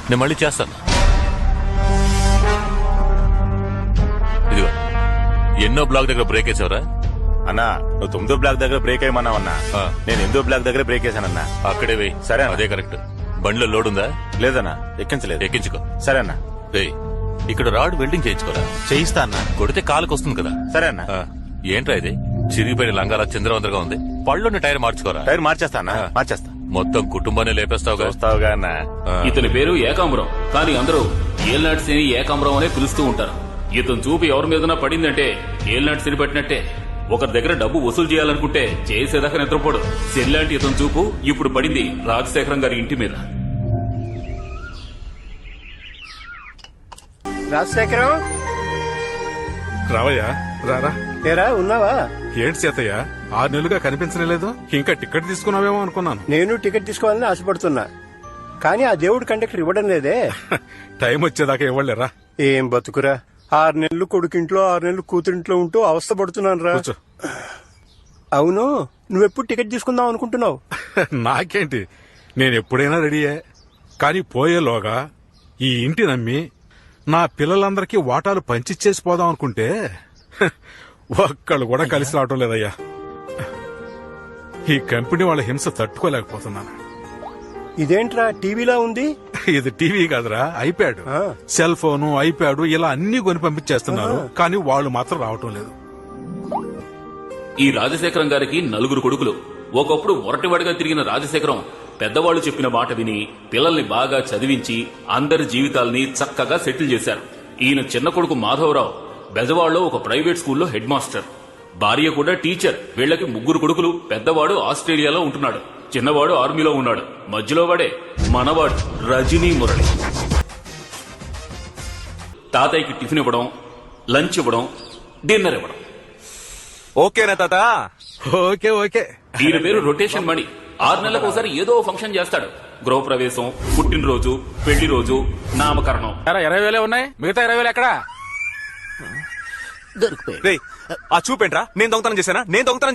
నేను మళ్ళీ చేస్తాను. ఇదిగో ఎన్నో బ్లాక్ దగ్గర బ్రేక్ వేసావరా? అన్నా నువ్వు 9వ బ్లాక్ దగ్గర బ్రేక్ అయ్యమన్నావన్నా, నేను 8వ బ్లాక్ దగ్గర బ్రేక్ వేసానన్నా. అక్కడే వెయ్యి. సరే అదే కరెక్ట్. బండిలో లోడ్ ఉందా? లేదన్నా, ఎక్కించలేదు. ఎక్కించుకో. సరే అన్నా. ఇక్కడ రాడ్ వెల్డింగ్ చేయించుకోరా. చేయిస్తా అన్నా. కొడితే కాలుకి వస్తుంది కదా. సరే అన్నా. ఏంట్రా ఇది చిరిగిపోయిన లంగాల చంద్రవందరగా ఉంది. పళ్ళున్న టైర్ మార్చుకోరా. టైర్ మార్చేస్తా అన్నా, మార్చేస్తా. మొత్తం కుటుంబాన్ని లేపేస్తావుగా. వస్తావుగా అన్నా. ఇతని పేరు ఏకాంబరం, కానీ అందరూ ఏల్నాటి శని ఏకాంబరం అనే పిలుస్తూ ఉంటారు. ఇతను చూపు ఎవరి మీదనా పడిందంటే ఏల్నాటి శని పట్టినట్టే. ఒకరి దగ్గర డబ్బు వసూలు చేయాలనుకుంటే చేసేదాకా నిద్రపోడు. శనిలాంటి ఇతని చూపు ఇప్పుడు పడింది రాజశేఖరం గారి ఇంటి మీద. రాజశేఖరం రావయ్యా, రారా. ఏరా ఉన్నావా? ఏంటి చేతయ్య 6 నెలలుగా కనిపించలేదు. ఇంకా టికెట్ తీసుకున్నావేమో అనుకున్నాను. నేను టికెట్ తీసుకోవాలని ఆశపడుతున్నా, కానీ ఆ దేవుడు కండక్టర్ ఇవ్వడం లేదే. టైం వచ్చేదాకా ఇవ్వలేరా. ఏం బతుకురా, 6 నెలలు కొడుకింట్లో 6 నెలలు కూతురింట్లో ఉంటూ అవస్థ పడుతున్నాను రా. అవును, నువ్వెప్పుడు టికెట్ తీసుకుందాం అనుకుంటున్నావు? నాకేంటి, నేను ఎప్పుడైనా రెడీయే. కానీ పోయేలోగా ఈ ఇంటి నమ్మి నా పిల్లలందరికీ వాటాలు పంచిచ్చేసి పోదాం అనుకుంటే ఒక్కళ్ళు కూడా కలిసి రావటం లేదయ్యా. ఈ కంపెనీ వాళ్ళ హింస తట్టుకోలేకపోతున్నాను. ఇదేంట్రా టీవీలా ఉంది? ఇది టీవీ కాదురా, ఐప్యాడ్. సెల్ ఫోను, ఐప్యాడ్ ఇలా అన్ని కొని పంపించేస్తున్నారు, కానీ వాళ్ళు మాత్రం రావటం లేదు. ఈ రాజశేఖరం గారికి 4 కొడుకులు. ఒకప్పుడు మొరటివాడిగా తిరిగిన రాజశేఖరం పెద్దవాళ్లు చెప్పిన మాట విని పిల్లల్ని బాగా చదివించి అందరి జీవితాల్ని చక్కగా సెటిల్ చేశారు. ఈయన చిన్న కొడుకు మాధవరావు బెజవాడలో ఒక ప్రైవేట్ స్కూల్లో హెడ్ మాస్టర్, భార్య కూడా టీచర్. వీళ్లకి 3 కొడుకులు. పెద్దవాడు ఆస్ట్రేలియాలో ఉంటున్నాడు, చిన్నవాడు ఆర్మీలో ఉన్నాడు, మధ్యలో వాడే మనవాడు రజనీ మురళి. తాతయ్యకి టిఫిన్ ఇవ్వడం, లంచ్ ఇవ్వడం, డిన్నర్ ఇవ్వడం. ఓకేనా తాత? Okay okay. ఈయన పేరు రొటేషన్ మణి. 6 నెలలకు ఒకసారి ఏదో ఫంక్షన్ చేస్తాడు. గృహప్రవేశం, పుట్టినరోజు, పెళ్లి రోజు, నామకరణం. 20,000 ఉన్నాయి, మిగతా 20,000 ఎక్కడా? ఆ చూపేంట్రా, నేను దొంగతనం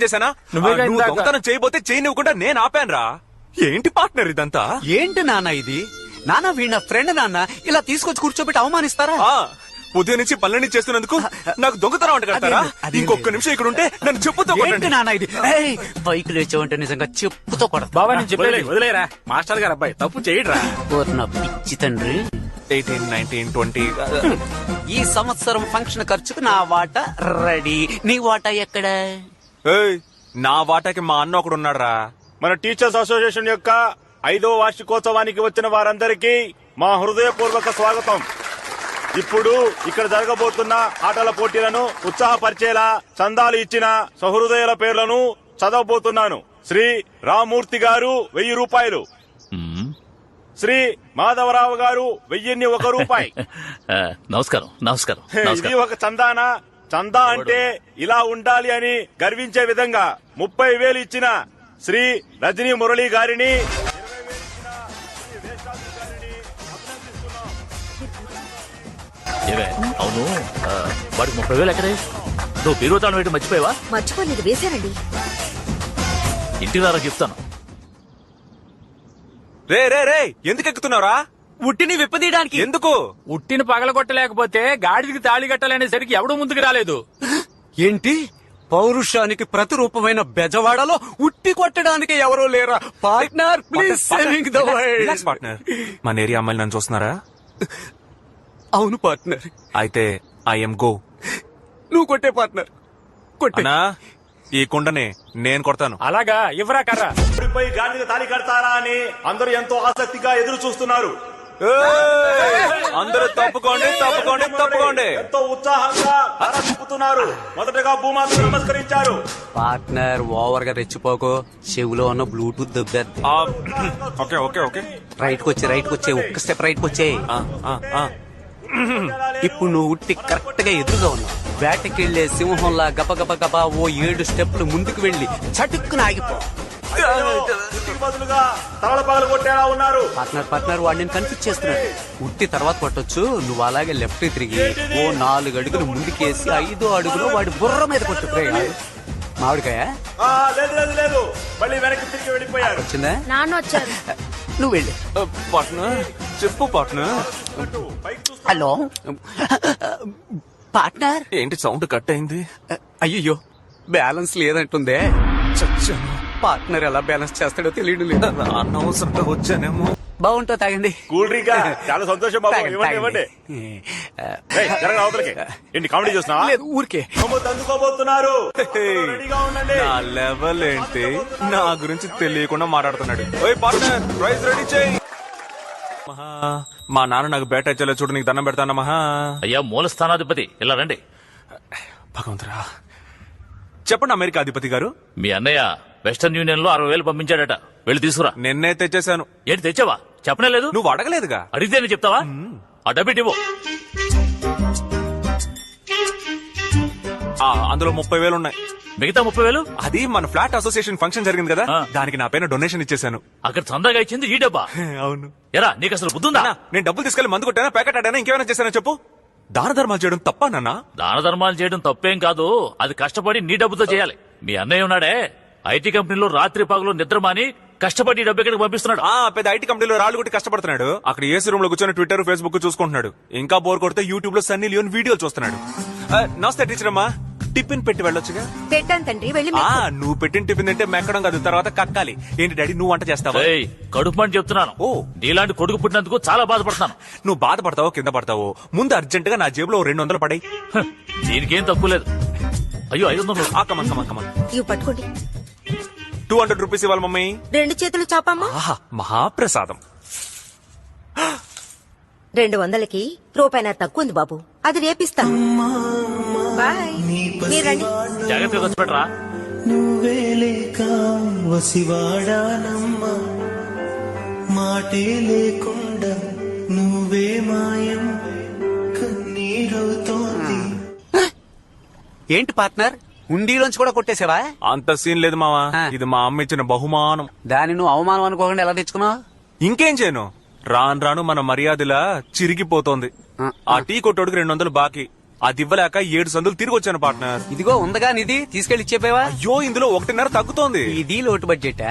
చేశానా? నువ్వు దొంగతనం చేయబోతే చేయనివ్వకుండా నేను ఆపానురా. ఏంటి పార్ట్నర్ ఇదంతా? ఏంటి నాన్న ఇది? నాన్న వీణ ఫ్రెండ్ నాన్న, ఇలా తీసుకొచ్చి కూర్చోబెట్టి అవమానిస్తారా? ఉదయం నుంచి పనులన్నీ చేస్తున్నందుకు నాకు దొంగతనం అంట కడతారా? ఇంకొక నిమిషం ఇక్కడ ఉంటే నన్ను చెప్పుతో ఏంటి నాన్న ఇది? బైక్ లేచావంటే నిజంగా చెప్పుతో కొడతా. బాబా నేను చెప్పేది వదిలేరా. మాస్టర్ గారు అబ్బాయి తప్పు చేయడరా. నా పిచ్చి తండ్రి. 18, 19, 20. ఈ సంవత్సరం ఫంక్షన్ ఖర్చుకు నా వాటా రెడీ. నీ వాటా ఎక్కడ? నా వాటాకి మా అన్న ఒకడు ఉన్నాడురా. మన టీచర్స్ అసోసియేషన్ యొక్క 5వ వార్షికోత్సవానికి వచ్చిన వారందరికీ మా హృదయపూర్వక స్వాగతం. ఇప్పుడు ఇక్కడ జరగబోతున్న ఆటల పోటీలను ఉత్సాహపరిచేలా చందాలు ఇచ్చిన సహృదయుల పేర్లను చదవబోతున్నాను. శ్రీ రామూర్తి గారు 1000 రూపాయలు, శ్రీ మాధవరావు గారు 1001 రూపాయి. నమస్కారం. నమస్కారం. ఇది ఒక చందానా? చందా అంటే ఇలా ఉండాలి అని గర్వించే విధంగా 30,000 ఇచ్చిన శ్రీ రజనీ మురళి గారిని, 20,000 ఇచ్చిన శ్రీ అవును, వాడికి 30,000 ఎక్కడే? నువ్వు బీరువాతాను వేయడం మర్చిపోయావా? మర్చిపోలేదు, వేశానండి. ఇంటికి రారా చెప్తాను. రే రే రే, ఎందుకు ఎక్కుతున్నావురా? ఉట్టిని విప్పదీయడానికి. ఎందుకు? ఉట్టిని పగలగొట్టలేకపోతే గాడిదికి తాళి కట్టాలనేసరికి ఎవడూ ముందుకు రాలేదు. ఏంటి? పౌరుషానికి ప్రతిరూపమైన బెజవాడలో ఉట్టి కొట్టడానికి ఎవరూ లేరా? Partner please saving the world. Partner, మన ఏరియా అమ్మాయిలు నన్ను చూస్తున్నారా? అవును పార్ట్నర్. అయితే ఐఎమ్ గో. నువ్వు కొట్టే పార్ట్నర్, కొట్టేనా? ఈ కుండని నేను కొడతాను. అలాగా, ఇవ్వరా కర్రా. ఇప్పుడిపై గాడిదకి తాళి కడతారా అని అందరూ ఎంతో ఆసక్తిగా ఎదురు చూస్తున్నారు. అందరూ తప్పుకోండి తప్పుకోండి తప్పుకోండి. ఎంతో ఉత్సాహంగా తల తిప్పుతున్నారు. మొదటగా భూమాతకు నమస్కరించారు. పార్ట్నర్ ఓవర్ గా రెచ్చిపోకు, చెవులో ఉన్న బ్లూటూత్ దెబ్బేద్ది. Okay okay okay. రైట్ కొచ్చే ఒక్క స్టెప్ రైట్ కొచ్చే. ఇప్పుడు నువ్వు ఉట్టి కరెక్ట్ గా ఎదురుగా ఉన్నావు. వేటకెళ్లే సింహంలా గప గప గప ఓ 7 స్టెప్లు ముందుకు వెళ్లి చటుక్కున ఆగిపో. బదులుగా తలల పగలు కొట్టేలా ఉన్నారు. పార్ట్నర్ వాడిని కన్ఫ్యూజ్ చేస్తున్నాడు. ఉట్టి తర్వాత కొట్టొచ్చు, నువ్వు అలాగే లెఫ్ట్ తిరిగి ఓ 4 అడుగులు ముందుకేసి 5వ అడుగులో వాడి బుర్ర మీద కొట్టు. మామిడికాయ లేదు, మళ్ళీ వెనక్కి తిరిగి వెళ్ళిపోయారు. వచ్చిందా? నాన్న వచ్చారు. నువ్వు వెళ్ళి పార్ట్నర్ చెప్పు పార్ట్నర్. Hello partner. ఏంటి సౌండ్ కట్ అయింది? అయ్యో బ్యాలెన్స్ లేదంటుందే. చచ్చాను. పార్ట్నర్ ఎలా బ్యాలెన్స్ చేస్తాడో తెలియడం లేదు. అనవసరంగా వచ్చానేమో. బాగుంటో తాగండి. కూల్ డ్రింక్ చాలా సంతోషం బాబు. తాగండి, ఇవ్వండి తాగండి. ఇవ్వండి. ఏయ్, జరగరా అవతలకి. ఏంటి కామెడీ చూస్తున్నావా? లేదు ఊరికే. అందుకోబోతున్నారు. రెడీగా ఉండండి. నా లెవెల్ ఏంటి? నా గురించి తెలియకుండా మాట్లాడుతున్నాడు. ఓయ్ పార్ట్నర్, ప్రైజ్ రెడీ చేయి. మహా, మా నాన్న నాకు బేట ఇచ్చేలా చూడు, నీకు దండం పెడతాను మహా. అయ్యా మూల స్థానాధిపతి ఇలా రండి. భగవంతురా, చెప్పండి అమెరికా అధిపతి గారు. మీ అన్నయ్య వెస్టర్న్ యూనియన్ లో 60,000 పంపించాడట, వెళ్ళి తీసుకురా. నిన్నే తెచ్చేశాను. ఏంటి తెచ్చావా? చెప్పనే లేదు. నువ్వు అడగలేదుగా. అడిగితే నేను చెప్తావా? ఆ డబ్బిట్ ఇవ్వు. అందులో 30,000 ఉన్నాయి. మిగతా 30,000 అది మన ఫ్లాట్ అసోసియేషన్ ఫంక్షన్ జరిగింది కదా, ఆ. దానికి నా పైన డొనేషన్ ఇచ్చేశాను. అక్కడ చందాగా ఇచ్చింది ఈ డబ్బా. అవును. ఎరా నీకు అసలు బుద్ధుందా? అన్నా, నేను డబ్బులు తీసుకెళ్లి మందు కొట్టానా, ప్యాకెట్ ఆడానా, ఇంకేమైనా చేశానా చెప్పు. దాన ధర్మాలు చేయడం తప్ప నాన్న? దాన ధర్మాలు చేయడం తప్పేం కాదు, అది కష్టపడి నీ డబ్బుతో చేయాలి. మీ అన్నయ్య ఉన్నాడే ఐటీ కంపెనీలో రాత్రి పగలు నిద్రమాని కష్టపడి ఈ డబ్బు ఇక్కడికి పంపిస్తున్నాడు. పెద్ద ఐటీ కంపెనీలో రాళ్ళు కొట్టి కష్టపడుతున్నాడు. అక్కడ ఏసీ రూమ్ లో కూర్చొని ట్విట్టర్ ఫేస్బుక్ చూసుకుంటున్నాడు. ఇంకా బోర్ కొడితే యూట్యూబ్ లో సన్నీ లియోన్ వీడియోలు చూస్తున్నాడు. నమస్తే టీచర్ అమ్మా, టిఫిన్ పెట్టి వెళ్ళొచ్చుగా. పెట్టాను తండ్రి, వెళ్ళి నువ్వు పెట్టిన టిఫిన్ అంటే మెక్కడం కాదు, తర్వాత కక్కాలి. ఏంటి డాడీ నువ్వు వంట చేస్తావా? ఏయ్, కడుపు అని చెప్తున్నాను. ఓ. నీలాంటి కొడుకు పుట్టినందుకు చాలా బాధపడుతున్నాను. నువ్వు బాధపడతావో కింద పడతావో, ముందు అర్జెంట్ గా నా జేబులో 200 పడాయి. దీనికేం తక్కువ లేదు. అయ్యో 500. Come on come on come on. ఇవి పట్టుకోండి. 200 రూపీస్ ఇవ్వాలి మమ్మీ. 2 చేతులు చాపమ్మా. ఆహా, మహాప్రసాదం. 200కి రూపాయి తక్కువ ఉంది బాబు, అది రేపిస్తాను. బాయ్. మీరు రండి. జాగ్రత్తగా ఖర్చు పెట్టరా. నువ్వే లేక వసివాడానమ్మా, మాటే లేకుండా నువ్వే మాయం కన్నీరవుతోంది. ఏంటి పార్ట్నర్, హుండీలోంచి కూడా కొట్టేసావా? అంత సీన్ లేదు మావా, ఆ. ఇది మా అమ్మ ఇచ్చిన బహుమానం. దాన్ని నువ్వు అవమానం అనుకోకుండా ఎలా తెచ్చుకున్నావు? ఇంకేం చేయను, రాను రాను మన మర్యాదలా చిరిగిపోతోంది. ఆ టీ కొట్టోడికి 200 బాకీ, అది ఇవ్వలేక 7 సందులు తిరిగి వచ్చాను పార్ట్నర్. ఇదిగో ఉందగా నిధి, తీసుకెళ్లి ఇచ్చేపోయావా? అయ్యో, ఇందులో 1.5 తగ్గుతోంది. ఇది లోటు బడ్జెటా?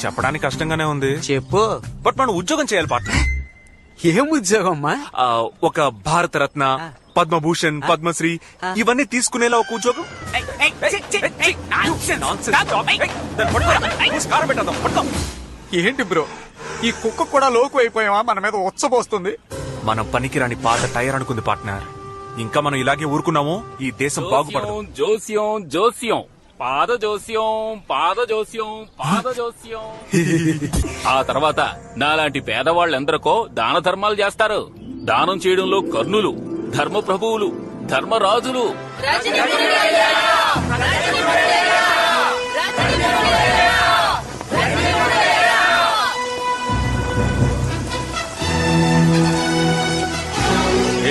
చెప్పడానికి కష్టంగానే ఉంది, చెప్పు. బట్ మనం ఉద్యోగం చేయాలి పార్ట్నర్. ఏం ఉద్యోగం అమ్మా? ఒక భారత రత్న, పద్మభూషణ్, పద్మశ్రీ ఇవన్నీ తీసుకునేలా ఒక ఉద్యోగం. ఏంటి బ్రో, ఈ కుక్క కూడా లోకు అయిపోయావా? మన మీద ఉచ్చబోస్తుంది. మనం పనికిరాని పాత టైర్ అనుకుంది పార్ట్నర్. ఇంకా మనం ఇలాగే ఊరుకున్నాము, ఈ దేశం బాగుపడదు. జోస్యం జోస్యం, పాద జోస్యం, పాద జోస్యం, పాద జోస్యం. ఆ తర్వాత నాలాంటి పేదవాళ్ళెందరికో దాన ధర్మాలు చేస్తారు. దానం చేయడంలో కర్ణులు, ధర్మ ప్రభువులు, ధర్మరాజులు.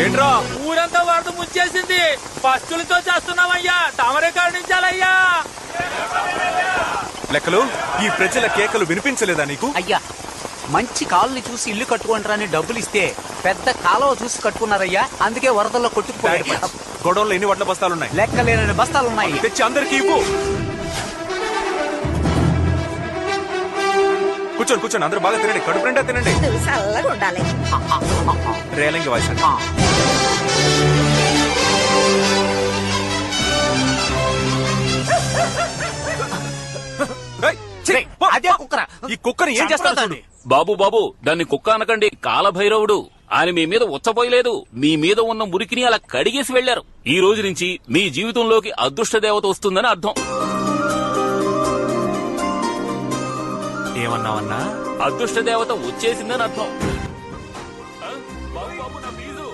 ఏంట్రా ఊరంతా వరద ముంచేసింది, పస్తులతో చేస్తున్నామయ్యా, తమరే కరుణించాలయ్యా. లెక్కలు, ఈ ప్రజల కేకలు వినిపించలేదా నీకు? అయ్యా, మంచి కాలుని చూసి ఇల్లు కట్టుకుంటారని డబ్బులు ఇస్తే పెద్ద కాలువ చూసి కట్టుకున్నారయ్యా, అందుకే వరదల్లో కొట్టుకుపోయారు. గొడవల్లో ఎన్ని వడ్ల బస్తాలున్నాయి? లెక్కలేనని బస్తాలున్నాయి. తెచ్చి అందరికి ఇవ్వు. కూర్చోండి కూర్చోండి, అందరూ బాగా తినండి, కడుపు నిండా తినండి. చల్లగా ఉండాలి. రేలంగి వాయిస్ అండి. అదే కుక్కరా? ఈ కుక్కని ఏం చేస్తాడు? బాబు బాబు, దాన్ని కుక్క అనకండి, కాలభైరవుడు. ఆయన మీ మీద ఉచ్చపోయలేదు, మీ మీద ఉన్న మురికిని అలా కడిగేసి వెళ్లారు. ఈ రోజు నుంచి మీ జీవితంలోకి అదృష్ట దేవత వస్తుందని అర్థం. ఏమన్నావన్నా? అదృష్ట దేవత వచ్చేసిందని అర్థం. బాబు బాబు, నా ఫీజు.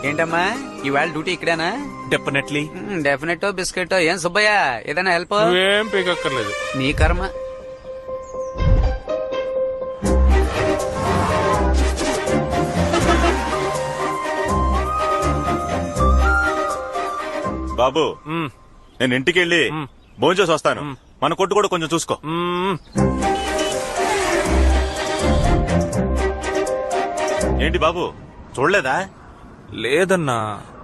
ఏంటమ్మా ఇవాళ డ్యూటీ ఇక్కడేనా? డెఫినెట్లీ. Definite biscuit. ఏం సుబ్బయ్య, ఏదైనా హెల్ప్? ఏం పీకక్కర్లేదు. నీ కర్మ. బాబు, నేను ఇంటికి వెళ్ళి భోంచేసి వస్తాను. మన కొట్టు కూడా కొంచెం చూసుకో. ఏంటి బాబు చూడలేదా? లేదన్నా.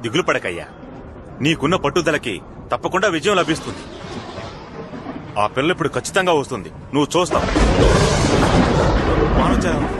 దిగులు పడకయ్యా, నీకున్న పట్టుదలకి తప్పకుండా విజయం లభిస్తుంది. ఆ పిల్ల ఇప్పుడు ఖచ్చితంగా వస్తుంది, నువ్వు చూస్తావు. మానవచారం.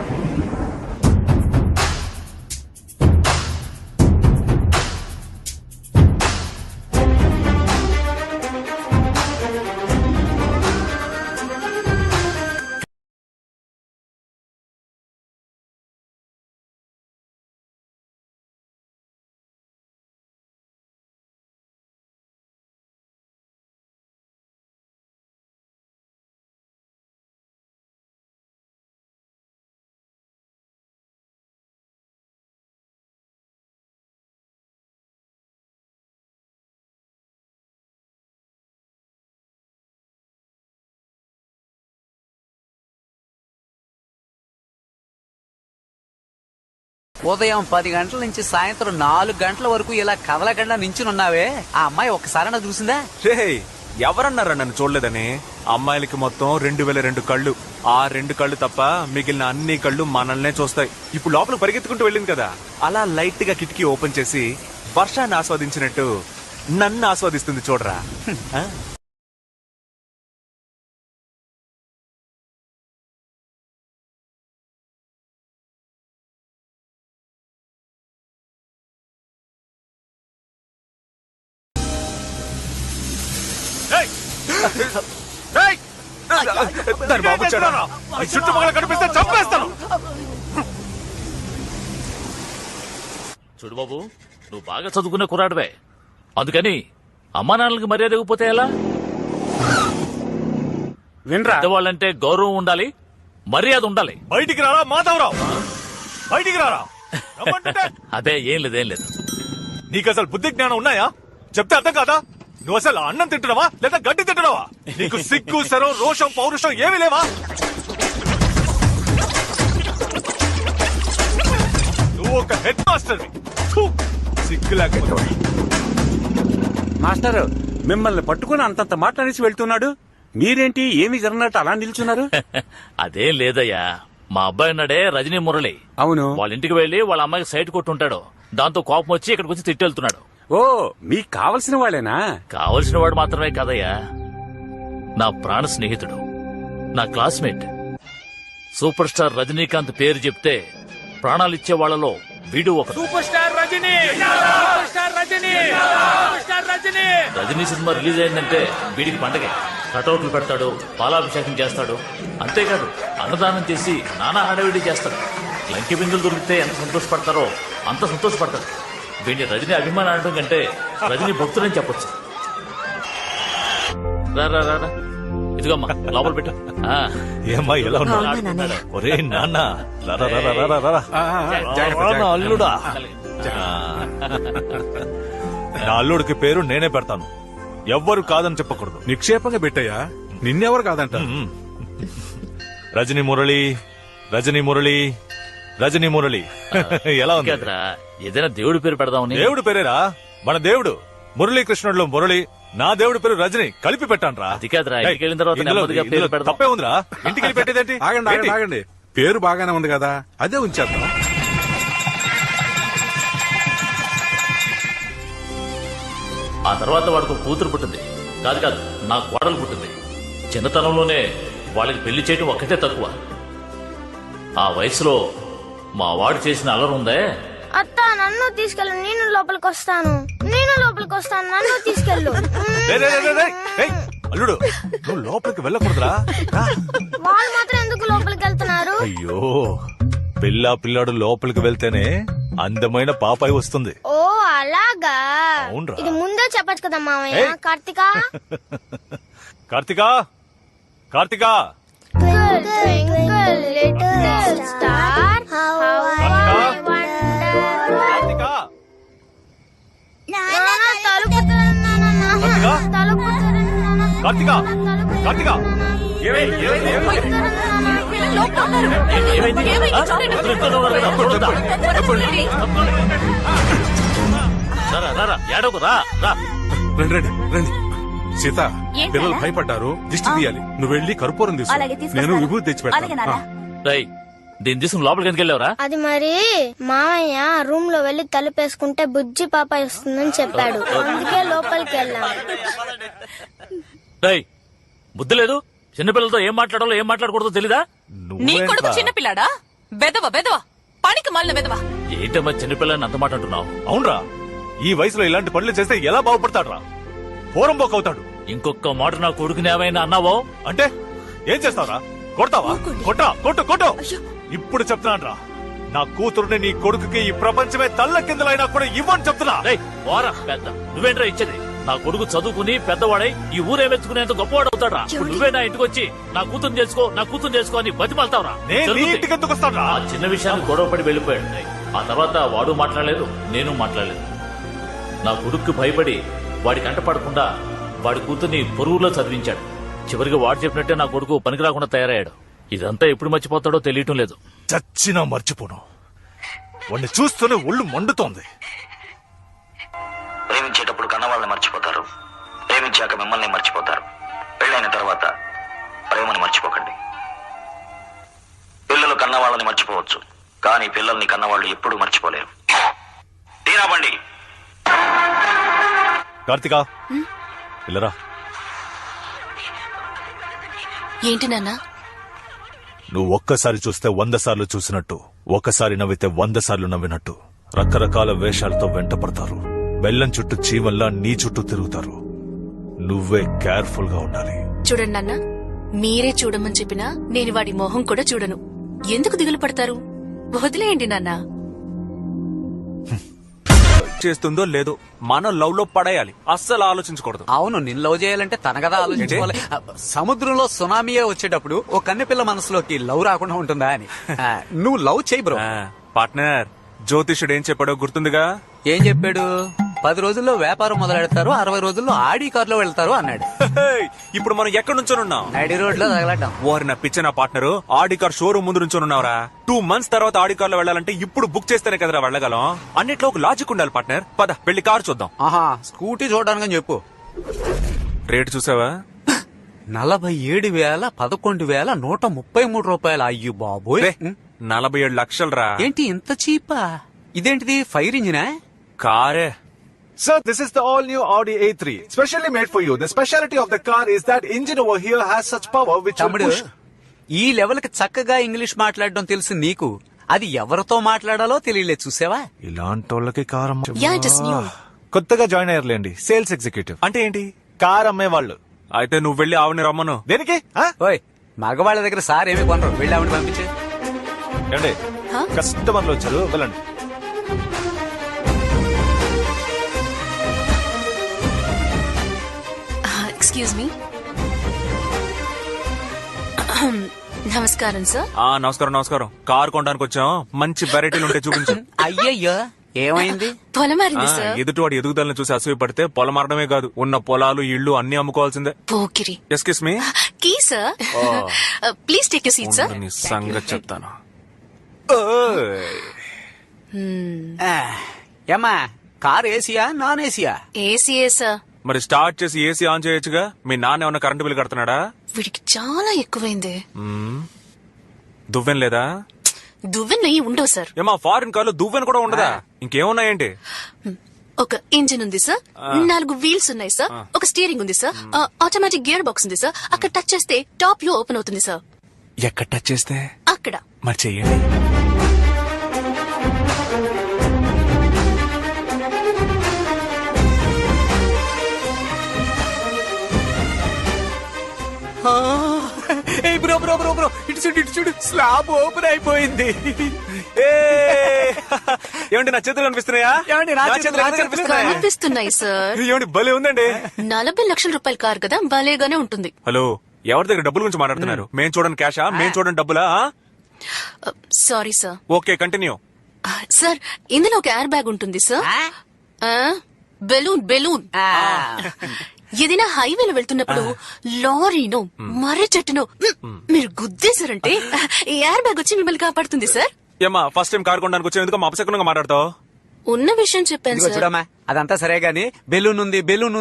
ఉదయం 10 గంటల నుంచి సాయంత్రం 4 గంటల వరకు ఇలా కదలకుండా నించునున్నావే, ఆ అమ్మాయి ఒక్కసారైనా చూసిందా? రే, ఎవరన్నారా నన్ను చూడలేదని? అమ్మాయిలకి మొత్తం 2002 కళ్ళు. ఆ 2 కళ్ళు తప్ప మిగిలిన అన్ని కళ్ళు మనల్నే చూస్తాయి. ఇప్పుడు లోపల పరిగెత్తుకుంటూ వెళ్ళింది కదా, అలా లైట్ గా కిటికీ ఓపెన్ చేసి వర్షాన్ని ఆస్వాదించినట్టు నన్ను ఆస్వాదిస్తుంది చూడరా. ఆ? దాని బాబు చుట్టుపక్కల కనిపిస్తే చంపేస్తాను. చూడు బాబు, నువ్వు బాగా చదువుకునే కుర్రాడివే, అందుకని అమ్మా నాన్నలకి మర్యాద ఇవ్వకపోతే ఎలా? వినరా, పెద్దవాళ్ళంటే గౌరవం ఉండాలి, మర్యాద ఉండాలి. బయటికి రారా మాధవరావు, బయటికి రారా. అదే ఏం లేదు. నీకు అసలు బుద్ధి జ్ఞానం ఉన్నాయా? చెప్తే అర్థం కాదా? నువ్వు అసలు అన్నం తింటున్నావా లేదా గడ్డి తింటున్నావా? నీకు సిగ్గు శరం రోషం పౌరుషం ఏమీ లేవా? నువ్వు ఒక హెడ్ మాస్టర్, సిగ్గు లేకపోతే. మాస్టర్, మిమ్మల్ని పట్టుకుని అంతంత మాట్లాడేసి వెళ్తున్నాడు, మీరేంటి ఏమి జరగనట్టు అలా నిల్చున్నారు? అదేం లేదయ్యా, మా అబ్బాయి ఉన్నాడే రజనీ మురళి, అవును, వాళ్ళ ఇంటికి వెళ్లి వాళ్ళ అమ్మాయికి సైట్ కొట్టుంటాడు. దాంతో కోపం వచ్చి ఇక్కడికి వచ్చి తిట్టెళ్తున్నాడు. ఓ, మీకు కావలసిన వాళ్ళేనా? కావలసిన వాడు మాత్రమే కాదయ్యా, నా ప్రాణ స్నేహితుడు, నా క్లాస్మేట్. సూపర్ స్టార్ రజనీకాంత్ పేరు చెప్తే ప్రాణాలిచ్చే వాళ్లలో వీడు ఒక super star Rajini. Rajini cinema release అయిందంటే వీడికి పండగే. కటౌట్లు పెడతాడు, పాలాభిషేకం చేస్తాడు. అంతేకాదు అన్నదానం చేసి నానా హడావిడి చేస్తాడు. లంకి బిందులు దొరికితే ఎంత సంతోషపడతారో అంత సంతోషపడతాడు. వీడిని రజనీ అభిమానం అనడం కంటే రజనీ భక్తులని చెప్పొచ్చు. రా ఇదిగమ్మా లోపల పెట్టు. ఏమ్మా ఎలా ఉన్నాడు? ఒరే నాన్న, అల్లుడా. నా అల్లుడికి పేరు నేనే పెడతాను, ఎవ్వరు కాదని చెప్పకూడదు. నిక్షేపంగా పెట్టయ్యా, నిన్నెవరు కాదంట. రజనీ మురళి, రజనీ మురళి, రజనీ మురళి. ఎలా ఉంది? ఏదైనా దేవుడి పేరు పెడదామని. దేవుడి పేరేరా, మన దేవుడు మురళీకృష్ణుడిలో మురళి, నా దేవుడి పేరు రజనీ, కలిపి పెట్టాను. అది కాదురా, ఇంటికి వెళ్ళిన తర్వాత నెమ్మదిగా పేరు పెడదాం. తప్పే ఉందిరా, ఇంటికి వెళ్ళి పెట్టేదేంటి? ఆగండి, పేరు బాగానే ఉంది కదా, అదే ఉంచేద్దాం. ఆ తర్వాత వాడికి కూతురు పుట్టింది. కాదు నా కోడలు పుట్టింది. చిన్నతనంలోనే వాళ్ళకి పెళ్లి చేయటం ఒక్కటే తక్కువ. ఆ వయసులో మా వాడు చేసిన అలరుందే. అత్త, నన్ను తీసుకెళ్ళు, నేను లోపలికి వస్తాను, నన్ను తీసుకెళ్ళు. అల్లుడు, నువ్వు లోపలికి వెళ్ళకూడదురా. వాళ్ళు మాత్రం ఎందుకు లోపలికి వెళ్తున్నారు? అయ్యో, పిల్లాడు లోపలికి వెళ్తేనే అందమైన పాపాయి వస్తుంది. ఓ అలాగా, ఇది ముందే చెప్పచ్చు కదా మామయ్య. కార్తికా, కార్తికా, రండి. సీత, పిల్లలు భయపడ్డారు, దిష్టి తీయాలి. నువ్వు వెళ్ళి కర్పూరం తీసుకో, నేను విభూతి తెచ్చి పెడతాను. దీన్ని తీసుకుని లోపలికి ఎందుకు వెళ్ళావురా? అది మరి మామయ్య రూమ్ లో వెళ్లి తలుపేసుకుంటే బుజ్జి పాప వస్తుందని చెప్పాడు, అందుకే లోపలికి వెళ్ళాం. రేయ్, బుద్ధి లేదు? చిన్నపిల్లలతో ఏం మాట్లాడాలో ఏం మాట్లాడకూడదో తెలీదా? నీ కొడుకు చిన్నపిల్లాడా? బెదవా బెదవా, పనికి మాలిన బెదవా. ఏంటమ్మా చిన్నపిల్లని అంత మాట అంటున్నావు? అవునరా, ఈ వయసులో ఇలాంటి పనులు చేస్తే ఎలా బాగుపడతాడురా? పోరంబోక్ అవుతాడు. ఇంకొక మాట నా కొడుకుని ఏమైనా అన్నావో అంటే ఏం చేస్తావురా? కొడతావా? కొట్టా, కొట్టు కొట్టు. ఇప్పుడు చెప్తున్నాను రా, నా కూతురుని నీ కొడుకుకి ఈ ప్రపంచమే తల్ల కిందలైనా కూడా ఇవ్వని చెప్తున్నా. పెద్ద నువ్వేంట్రా ఇచ్చేది? నా కొడుకు చదువుకుని పెద్దవాడై ఈ ఊరే మెచ్చుకునేంత గొప్పవాడు అవుతాడా? నువ్వే నా ఇంటికి వచ్చి నా కూతురు చేసుకో అని బతిమాలతావురా? ఆ చిన్న విషయాన్ని గొడవపడి వెళ్ళిపోయాడు. ఆ తర్వాత వాడు మాట్లాడలేదు, నేను మాట్లాడలేదు. నా కొడుక్కి భయపడి వాడి కంట పడకుండా వాడి కూతుర్ని పొరుగులో చదివించాడు. చివరికి వాడు చెప్పినట్టే నా కొడుకు పనికి రాకుండా తయారయ్యాడు. ఇదంతా ఎప్పుడు మర్చిపోతాడో తెలియటం లేదు. చచ్చినా మర్చిపోను. వాడిని చూస్తూనే ఒళ్ళు మండుతోంది. ప్రేమించేటప్పుడు కన్నవాళ్ళని మర్చిపోతారు, ప్రేమించాక మిమ్మల్ని మర్చిపోతారు. పెళ్ళైన తర్వాత ప్రేమని మర్చిపోకండి. పిల్లలు కన్నవాళ్ళని మర్చిపోవచ్చు, కానీ పిల్లల్ని కన్నవాళ్ళు ఎప్పుడూ మర్చిపోలేరు. తీరా బండి. కార్తికా, పిల్లరా. ఏంటి నాన్న? నువ్వు ఒక్కసారి చూస్తే 100 సార్లు చూసినట్టు, ఒక్కసారి నవ్వితే 100 సార్లు నవ్వినట్టు రకరకాల వేషాలతో వెంట పడతారు. బెల్లం చుట్టూ చీమల్లా నీ చుట్టూ తిరుగుతారు. నువ్వే కేర్ఫుల్ గా ఉండాలి. చూడండి నాన్న, మీరే చూడమని చెప్పినా నేను వాడి మొహం కూడా చూడను. ఎందుకు దిగులు పడతారు? వదిలేయండి నాన్న. చేస్తుందో లేదో మనం లవ్ లో పడేయాలి, అస్సలు ఆలోచించకూడదు. అవును, నిన్ను లవ్ చేయాలంటే తన కదా ఆలోచించుకోవాలి. సముద్రంలో సునామీయే వచ్చేటప్పుడు ఓ కన్నెపిల్ల మనసులోకి లవ్ రాకుండా ఉంటుందా అని. నువ్వు లవ్ చేయి బ్రో. పార్ట్నర్, జ్యోతిషుడు ఏం చెప్పాడో గుర్తుందిగా? ఏం చెప్పాడు? 10 రోజుల్లో వ్యాపారం మొదలెడతారు, 60 రోజుల్లో ఆడి కారులో వెళ్తారు అన్నాడు. ఇప్పుడు మనం ఎక్కడి నుంచోనున్నాం? నడి రోడ్ లో తగలటం. ఓరి నా పిచ్చ నా పార్ట్నర్, ఆడి కార్ షోరూమ్ ముందు నుంచోనున్నావురా. 2 months తర్వాత ఆడి కార్ లో వెళ్ళాలంటే ఇప్పుడు బుక్ చేస్తేనే కదరా వెళ్ళగలం. అన్నిట్లో ఒక లాజిక్ ఉండాలి పార్ట్నర్. పద వెళ్ళి కారు చూద్దాం. ఆహా, స్కూటీ చూడడానికి చెప్పు. రేటు చూసావా? 47,11,133 రూపాయలు. అయ్యో బాబోయ్, 47 లక్షలు రా. ఏంటి ఇంత చీపా? ఇదేంటిది, ఫైర్ ఇంజినా? కారే. Sir, this is the all-new Audi A3, specially made for you. The speciality of the car is that engine over here has such power which will తమ్ముడు, push. ఈ లెవెల్ కి చక్కగా ఇంగ్లీష్ మాట్లాడడం తెలుసు నీకు, అది ఎవరితో మాట్లాడాలో తెలియలేదు. చూసావా? ఇలాంటి వాళ్ళకి కారం. Yeah, it is new. కొత్తగా జాయిన్ అయ్యారులేండి, సేల్స్ ఎగ్జిక్యూటివ్. అంటే ఏంటి? కార్ అమ్మేవాళ్ళు. అయితే నువ్వు వెళ్ళి ఆవిని రమ్మను. దేనికి? ఓయ్, మగవాళ్ళ దగ్గర సార్ ఏమి కొనరు, వెళ్ళి ఆవిడ పంపించే. ఏమండి, కస్టమర్లు వచ్చారు, వెళ్ళండి. Excuse me. నమస్కారం సార్. నమస్కారం నమస్కారం. కారు కొనడానికి వచ్చాం, మంచి వెరైటీలు ఉంటే చూపించు. అయ్యయ్యో, ఏమైంది? పొలమారింది సార్. ఎదుటివాడి ఎదుగుదలను చూసి అసూయ పడితే పొలమారడమే కాదు, ఉన్న పొలాలు ఇళ్లు అన్ని అమ్ముకోవాల్సిందే. పోకిరి. Excuse me. Key sir. Please take your seat sir. నీ సంగతి చెప్తాను. ఏమ్మా, కార్ ఏసీయా నాన్ ఏసీయా? ఏసీఏ సార్. మరి స్టార్ట్ చేసి ఏసీ ఆన్ చేయొచ్చుగా. మీ నాన్న ఏమన్నా కరెంటు బిల్ కడుతున్నాడా? వీడికి చాలా ఎక్కువైంది. దువ్వెన లేదా? దువ్వెన ఉండవు సార్. ఏమా, ఫారిన్ కార్లో దువ్వెన కూడా ఉండదా? ఇంకేమున్నాయేంటి? ఒక ఇంజిన్ ఉంది సార్, 4 వీల్స్ ఉన్నాయి సార్, ఒక స్టీరింగ్ ఉంది సార్, ఆటోమేటిక్ గేర్ బాక్స్ ఉంది సార్. అక్కడ టచ్ చేస్తే టాప్ వ్యూ ఓపెన్ అవుతుంది సార్. ఎక్కడ టచ్ చేస్తే? అక్కడ. మరి చెయ్యండి. బ్రో బ్రో బ్రో బ్రో, ఇటు చూడు, స్లాబ్ ఓపెన్ అయిపోయింది. ఏమండి, నా చేతులు కనిపిస్తున్నాయా? కనిపిస్తున్నాయి సార్. ఏమండి, భలే ఉందండి. 40 లక్షల రూపాయల కార్ కదా, భలేగానే ఉంటుంది. హలో, ఎవరి దగ్గర డబ్బుల గురించి మాట్లాడుతున్నారు? మేం చూడండి క్యాషా, మేం చూడండి డబ్బులా? Sorry sir. Okay, continue. Sir, ఇందులో ఒక ఎయిర్ బ్యాగ్ ఉంటుంది సార్. బెలూన్. ఏదైనా హైవేలో వెళ్తున్నప్పుడు లారీనో మర్రి చెట్టునో మీరు గుద్దేశారంటే ఈ ఎయిర్ బ్యాగ్ వచ్చి మిమ్మల్ని కాపాడుతుంది సార్. ఏమా, ఫస్ట్ టైం కార్ కొనడానికి వచ్చావు, ఎందుకు అపశకునంగా మాట్లాడతావు? ఉన్న విషయం చెప్పాను సార్. చూడమ్మా, అదంతా సరే గాని బెలూన్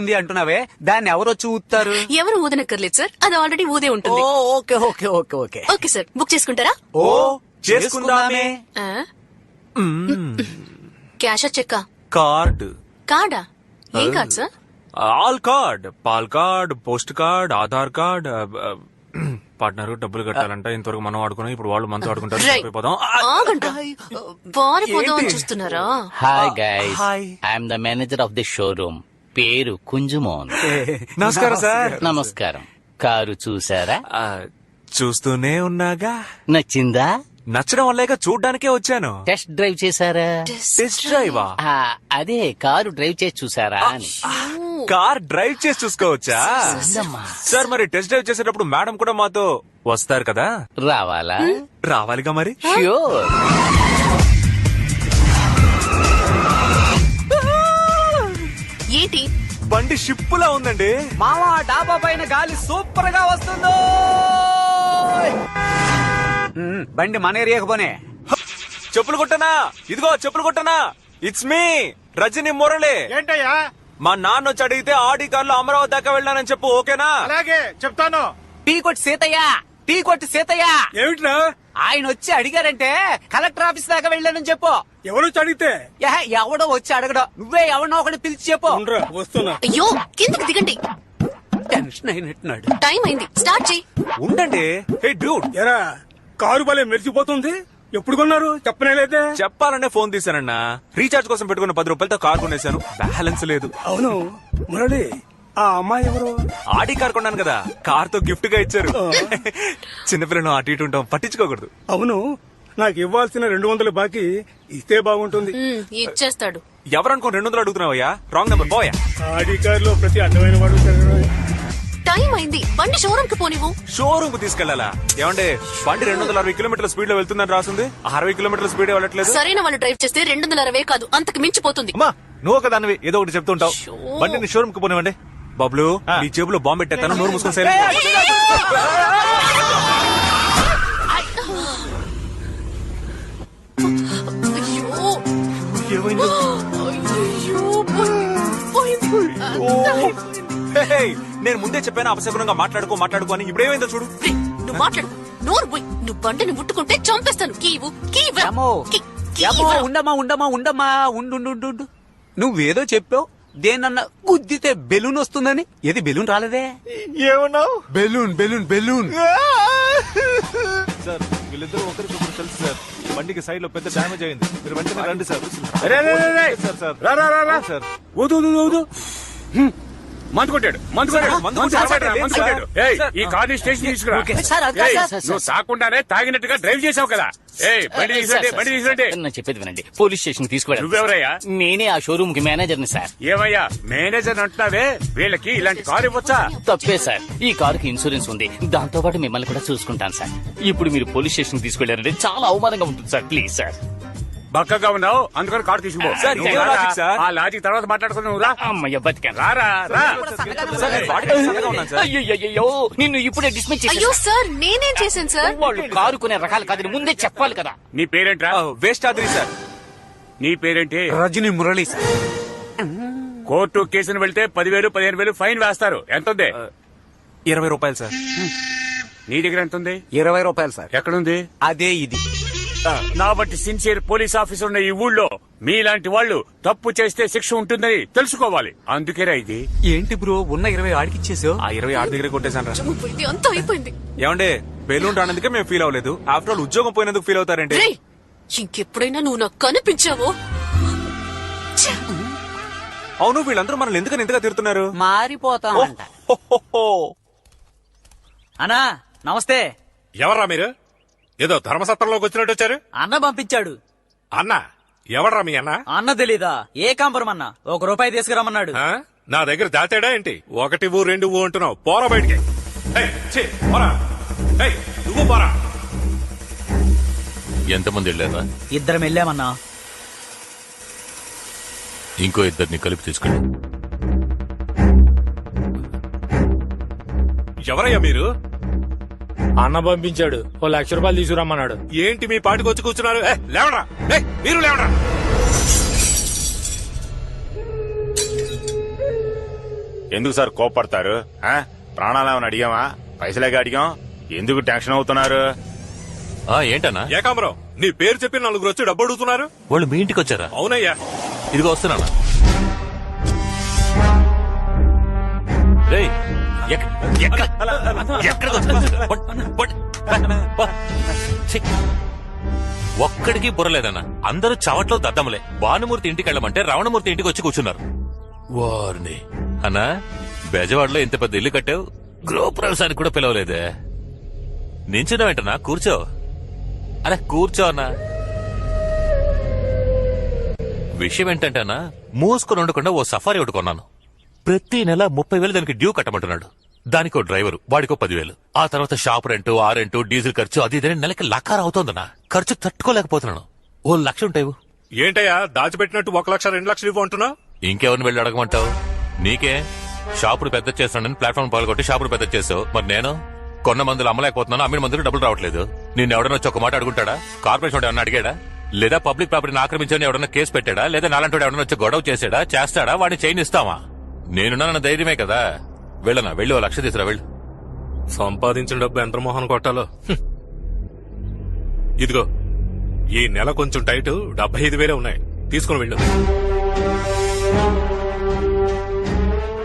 ఉంది అంటున్నావే, దాన్ని ఎవరొచ్చి ఊతారు? ఎవరు ఊదనక్కర్లేదు సార్, అది ఆల్రెడీ ఊదే ఉంటుంది. Okay okay okay okay okay sir, book చేసుకుంటారా? ఓ చేసుకుందామే. ఆ? క్యాషా చెక్కా? కార్డ్. కార్డా? ఏం card sir? All card. Pal card, post card, Aadhaar card. Partner డబ్బులు కట్టాలంట. ఇంతవరకు మనం ఆడుకున్నాం, ఇప్పుడు వాళ్ళు మనతో ఆడుకుంటారు. రేయ్, అయిపోదాం. ఆగండ్రా. పారిపోదాం చూస్తున్నారా? Hi guys, I'm the manager of the showroom. పేరు కుంజుమోన్. నమస్కారం సార్. నమస్కారం. కారు చూసారా? చూస్తూనే ఉన్నాగా. నచ్చిందా? నచ్చడం వల్లేక చూడ్డానికే వచ్చాను. టెస్ట్ డ్రైవ్ చేశారా? టెస్ట్ డ్రైవా? అదే కారు డ్రైవ్ చేసి చూసారా అని. కార్ డ్రైవ్ చేసి చూసుకోవచ్చా? సార్ మరి టెస్ట్ డ్రైవ్ చేసేటప్పుడు మేడం కూడా మాతో వస్తారు కదా? రావాలా? రావాలిగా మరి. ష్యూర్. ఏంటి బండి షిప్పులా ఉందండి. మావా డాబా పైన గాలి సూపర్ గా వస్తుందో. బండి మన ఏరియాకు పోనే. చెప్పులు కొట్టనా? ఇదిగో చెప్పులు కొట్టనా. It's me Rajini Murali. ఏంటయ్యా? మా నాన్న వచ్చి అడిగితే ఆడి కార్లో అమరావతి దాకా వెళ్ళానని చెప్పు. ఓకేనా? అలాగే చెప్తాను. టీ కొట్టి సీతయ్య, టీ కొట్టి సీతయ్య. ఏమిట్రా? ఆయన వచ్చి అడిగారంటే కలెక్టర్ ఆఫీస్ దాకా వెళ్ళానని చెప్పు. ఎవరు అడిగితే? ఎవడో వచ్చి అడగడం, నువ్వే ఎవరినో ఒకటి పిలిచి చెప్పు. వస్తున్నా. అయ్యో కిందకి దిగండి. టెన్షన్ అయినట్టున్నాడు. టైం అయింది, స్టార్ట్ చెయ్యి. ఉండండి. హే డ్యూడ్. ఎరా కారు భలే మెరిచిపోతుంది. ఎప్పుడు కొన్నారు? చెప్పనేలేదే. చెప్పాలనే ఫోన్ తీశానన్నా. రీఛార్జ్ కోసం పెట్టుకున్న 10 రూపాయలతో కార్ కొనేశాను. బ్యాలెన్స్ లేదు. అవును మురళి, ఆ అమ్మాయి ఎవరు? ఆడి కార్ కొన్నాను కదా, కార్ తో గిఫ్ట్ గా ఇచ్చారు. చిన్నపిల్లను అటు ఇటు ఉంటాం, పట్టించుకోకూడదు. అవును, నాకు ఇవ్వాల్సిన 200 బాకీ ఇస్తే బాగుంటుంది. ఇచ్చేస్తాడు. ఎవరనుకో 200 అడుగుతున్నావయ్యా? రాంగ్ నెంబర్ పోయా. ఆడి కారులో ప్రతి అడ్డమైన వాడు టైం అయింది, బండి షోరూమ్ కు పోనివ్వు. షోరూమ్ కు తీసుకెళ్లాలా? ఏమంటే బండి 260 కిలోమీటర్ల స్పీడ్ లో వెళ్తుందని రాసింది. 60 కిలోమీటర్ల స్పీడ్ వెళ్ళట్లేదు. సరైన వాళ్ళు డ్రైవ్ చేస్తే 260 కాదు, అంతకు మించిపోతుంది. అమ్మా నువ్వు ఒక దానివి ఏదో ఒకటి చెప్తుంటావు. బండిని షోరూమ్ కు పోనివ్వండి. బబ్లు, నీ జేబులో బాంబు పెట్టేస్తాను. నోరు మూసుకొని సరే. నేను ముందే చెప్పాను అపశకునంగా మాట్లాడుకో అని. ఇప్పుడేమైందో చూడు. నువ్వు మాట్లాడు, నోరు పోయి. నువ్వు బండిని ముట్టుకుంటే చంపేస్తాను. కీవు ఉండమ్మా ఉండు. నువ్వేదో చెప్పావు, దేనన్నా గుద్దితే బెలూన్ వస్తుందని. ఏది బెలూన్ రాలేదే? ఏమన్నావు? బెలూన్. సార్ వీళ్ళిద్దరూ ఒకరికొకరు తెలుసు సార్. బండికి సైడ్ లో పెద్ద డ్యామేజ్ అయింది. మీరు వెంటనే రండి సార్. సార్ మందు కొట్టాడు. ఈ కార్ని స్టేషన్ తీసుకురా. నువ్వు తాకుండానే తాగినట్టుగా డ్రైవ్ చేసావు కదా. బండి తీసుకుంటే నేను చెప్పేది వినండి. పోలీస్ స్టేషన్ తీసుకెళ్ళాను. నువ్వెవరయ్యా? నేనే ఆ షోరూమ్ కి మేనేజర్ని సార్. ఏమయ్యా మేనేజర్ అంటున్నావే? వీళ్ళకి ఇలాంటి కారు ఇవ్వచ్చా? తప్పే సార్, ఈ కారుకి ఇన్సూరెన్స్ ఉంది. దాంతో పాటు మిమ్మల్ని కూడా చూసుకుంటాను సార్. ఇప్పుడు మీరు పోలీస్ స్టేషన్ తీసుకెళ్లారంటే చాలా అవమానంగా ఉంటుంది సార్. Please sir. బక్కగా ఉన్నావు, అందుకని కారు తీసుకుపో. సార్, ఇదే లాజిక్ సార్. ఆ లాజిక్ తర్వాత మాట్లాడుకుని నువ్వు రా. అమ్మయ్య బతికాను. రా. అయ్యో నిన్ను ఇప్పుడే డిస్మిస్ అయ్యో సార్, నేనేం చేశాను సార్? వాళ్ళు కారు కొనే రకాలు కాదని ముందే చెప్పాలి కదా. నీ పేరేంట్రా? Waste ఆద్రి sir. నీ పేరేంటి? రజని మురళి సార్. కోర్టు కేసును వెళ్తే 10,000 15,000 ఫైన్ వేస్తారు. ఎంత ఉంది? 20 రూపాయలు సార్. నీ దగ్గర ఎంత ఉంది? 20 రూపాయలు సార్. ఎక్కడుంది? అదే ఇది. నా బట్టి సిన్సియర్ పోలీస్ ఆఫీసర్ ఉన్న ఈ ఊళ్ళో మీలాంటి వాళ్ళు తప్పు చేస్తే శిక్ష ఉంటుందని తెలుసుకోవాలి. అందుకేరా ఇది. ఏంటి బ్రో, ఉన్న 20 ఆడికిచ్చేసావు? ఆ 20 ఆడి దగ్గర కొట్టేశాను రా. అంతా అయిపోయింది. ఏమండే, బెలూన్ రానందుకే మేము ఫీల్ అవ్వలేదు. ఆఫ్టర్ ఆల్ ఉద్యోగం పోయినందుకు ఫీల్ అవుతారంటే. ఇంకెప్పుడైనా నువ్వు నాకు కనిపించావో. అవును, వీళ్ళందరూ మనల్ని ఎందుకని ఇంతగా తిడుతున్నారు? మారిపోతామంట. అన్నా నమస్తే. ఎవర్రా మీరు? ఏదో ధర్మసత్రంలోకి వచ్చినట్టు వచ్చారు. అన్న పంపించాడు. అన్న ఎవడ్రా మీ అన్న? అన్న తెలీదా? ఏ కాంపురం అన్న? 1 రూపాయి తీసుకురమ్మన్నాడు. నా దగ్గర దాచాడా ఏంటి? 1 ఊ 2 ఊ అంటున్నావు. పోరా బయటికి. నువ్వు పోరా. ఎంతమంది వెళ్ళారా? 2 వెళ్ళామన్నా. ఇంకో 2 కలిపి తీసుకెళ్ళి. ఎవరయ్యా మీరు? అన్న పంపించాడు. 1,00,000 రూపాయలు తీసుకురమ్మన్నాడు. ఏంటి మీ పాటికి వచ్చి కూర్చున్నారు? లేవరా, మీరు లేవరా. ఎందుకు సార్ కోపడతారు? ప్రాణాలు ఏమైనా అడిగామా? పైసలేగా అడిగాం. ఎందుకు టెన్షన్ అవుతున్నారు? ఏంటన్నా? ఏకాంబరం, నీ పేరు చెప్పి నలుగురు వచ్చి డబ్బు అడుగుతున్నారు. వాళ్ళు మీ ఇంటికి వచ్చారా? అవునయ్యా. ఇదిగో వస్తున్నానా. ఒక్కడికి బుర్రలేదన్నా. అందరూ చవట్లో దద్దములే. భానుమూర్తి ఇంటికి వెళ్ళమంటే రావణమూర్తి ఇంటికి వచ్చి కూర్చున్నారు. వారిని అన్నా, బెజవాడలో ఇంత పెద్ద ఇల్లు కట్టావు, గృహప్రవేశానికి కూడా పిలవలేదే. నించున్నావేంటన్నా? కూర్చో. అరే కూర్చో అన్నా. విషయం ఏంటంటే అన్నా, మూసుకొని ఉండకుండా ఓ సఫారీ ఒకటి కొన్నాను. ప్రతి నెల 30,000 దానికి డ్యూ కట్టమంటున్నాడు. దానికో డ్రైవరు, వాడికో 10,000. ఆ తర్వాత షాప్ రెంట్, ఆ రెంట్, డీజిల్ ఖర్చు, అది ఇదని నెలకి లకార అవుతోందన్నా. ఖర్చు తట్టుకోలేకపోతున్నాను. ఓ 1,00,000 ఉంటాయి. ఏంటయ్యా దాచిపెట్టినట్టు 1,00,000 2,00,000 ఇవ్వు అంటున్నావు? ఇంకెవరిని వెళ్ళి అడగమంటావు? నీకే షాపును పెద్ద చేస్తానని ప్లాట్ఫామ్ పాల్గొట్టి షాపును పెద్ద చేసావు. మరి నేను కొన్న మందులు అమ్మలేకపోతున్నాను, అమ్మిన మందులు డబ్బులు రావట్లేదు. నిన్ను ఎవడన్నా వచ్చి ఒక మాట అడుగుంటాడా? కార్పొరేషన్ ఎవడన్నా అడిగాడా? లేదా పబ్లిక్ ప్రాపర్టీని ఆక్రమించని ఎవడన్నా కేసు పెట్టాడా? లేదా నాలంటి ఎవడన్నా వచ్చి గొడవ చేసాడా? చేస్తాడా? వాడిని చేయనిస్తావా? నేనున్నానన్న ధైర్యమే కదా. వెళ్ళనా? వెళ్ళి 1,00,000 తీసురా. వెళ్ళు. సంపాదించిన డబ్బు ఎంత మోహన్ కొట్టాలో. ఇదిగో ఈ నెల కొంచెం టైట్, 75,000 ఉన్నాయి. తీసుకుని వెళ్ళు.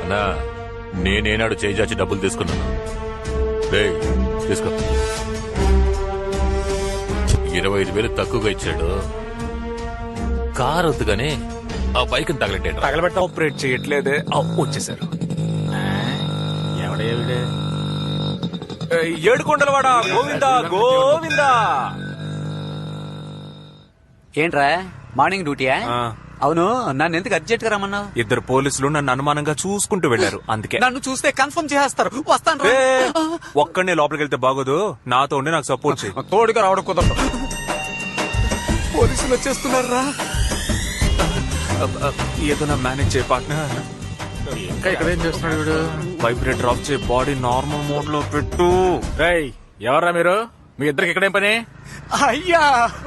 అన్నా, నేనేనాడు చేజాచి డబ్బులు తీసుకున్నాను. తీసుకో. 25,000 తక్కువగా ఇచ్చాడు. కారు వద్దుగానే ఆ బైక్ తగలబెట్ట ఆపరేట్ చేయట్లేదే. వచ్చేసారు. ఏడుకొండలవాడ గోవిందా గోవిందా. ఏంట్రా మార్నింగ్ డ్యూటీయా? అవును, నన్ను ఎందుకు అర్జెంట్ గా రమ్మన్నావు? ఇద్దరు పోలీసులు నన్ను అనుమానంగా చూసుకుంటూ వెళ్లారు. అందుకే నన్ను చూస్తే కన్ఫర్మ్ చేస్తారు. వస్తాను. ఒక్కడనే లోపలికి వెళ్తే బాగోదు, నాతో ఉండి నాకు సపోర్ట్ చేయి. తోడుగా రావడం కుదరదు. పోలీసులు వచ్చేస్తున్నారా? ఏదైనా మేనేజ్ చేయ పార్ట్నర్. ఇంకా ఇక్కడ ఏం చేస్తున్నాడు వీడు? వైబ్రేటర్ ఆఫ్ చేయి, బాడీ నార్మల్ మోడ్ లో పెట్టు. ఎవర్రా మీరు? మీ ఇద్దరికి ఇక్కడేం పని? అయ్యా,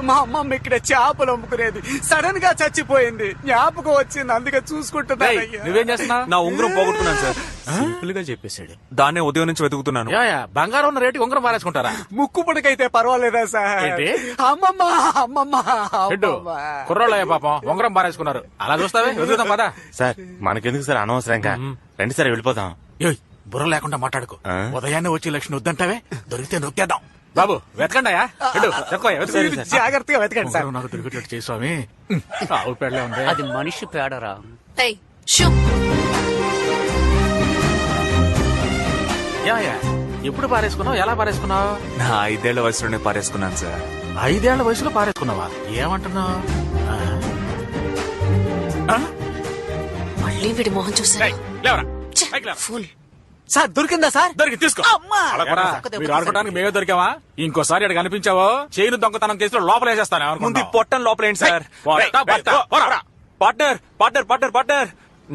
మా అమ్మమ్మ ఇక్కడ చేపలు అమ్ముకునేది, సడన్ గా చచ్చిపోయింది. జ్ఞాపకం వచ్చింది, అందుకే చూసుకుంటున్నా. నువ్వేం చేస్తున్నావు? నా ఉంగరం పోగొట్టుకున్నాను సార్. సింపుల్ గా చెప్పేశాడు. దాన్నే ఉదయం నుంచి వెతుకుతున్నాను. బంగారం ఉన్న రేటుకి ఉంగరం పారేసుకుంటారా? ముక్కు పుడకైతే పర్వాలేదా సార్? అమ్మమ్మ అమ్మమ్మ కుర్రోళ్ళయ్యా పాపం ఉంగరం పారేసుకున్నారు. అలా చూస్తావే, వెతుకుతాం పదా. సార్ మనకెందుకు సార్ అనవసరంగా? రండి సార్ వెళ్ళిపోతాం. బుర్ర లేకుండా మాట్లాడుకో. ఉదయాన్నే వచ్చి లక్ష్మి వద్దంటావే, దొరికితే నొక్కేద్దాం. బాబు వెతకండి. జాగ్రత్తగా వెతకండి సార్. నాకు దొరికేటట్టు చేయి స్వామి. ఆవు పేడలే ఉంది. అది మనిషి పేడరా? ఎప్పుడు పారేసుకున్నావు? ఎలా పారేసుకున్నావు? నా 5 ఏళ్ల వయసులోనే పారేసుకున్నాను సార్. 5 ఏళ్ల వయసులో పారేసుకున్నావా? ఏమంటున్నావు? మళ్ళీ వీడి మొహం చూసారా? ఫుల్. సార్ దొరికిందా సార్? దొరికి తీసుకో. మీరు ఆడుకోవడానికి మేమే దొరికావా? ఇంకోసారి అక్కడ కనిపించావో చేయను దొంగతనం కేసులో లోపల వేసేస్తాను. ముందు పొట్టను లోపల ఏంటి sir? Partner partner partner partner,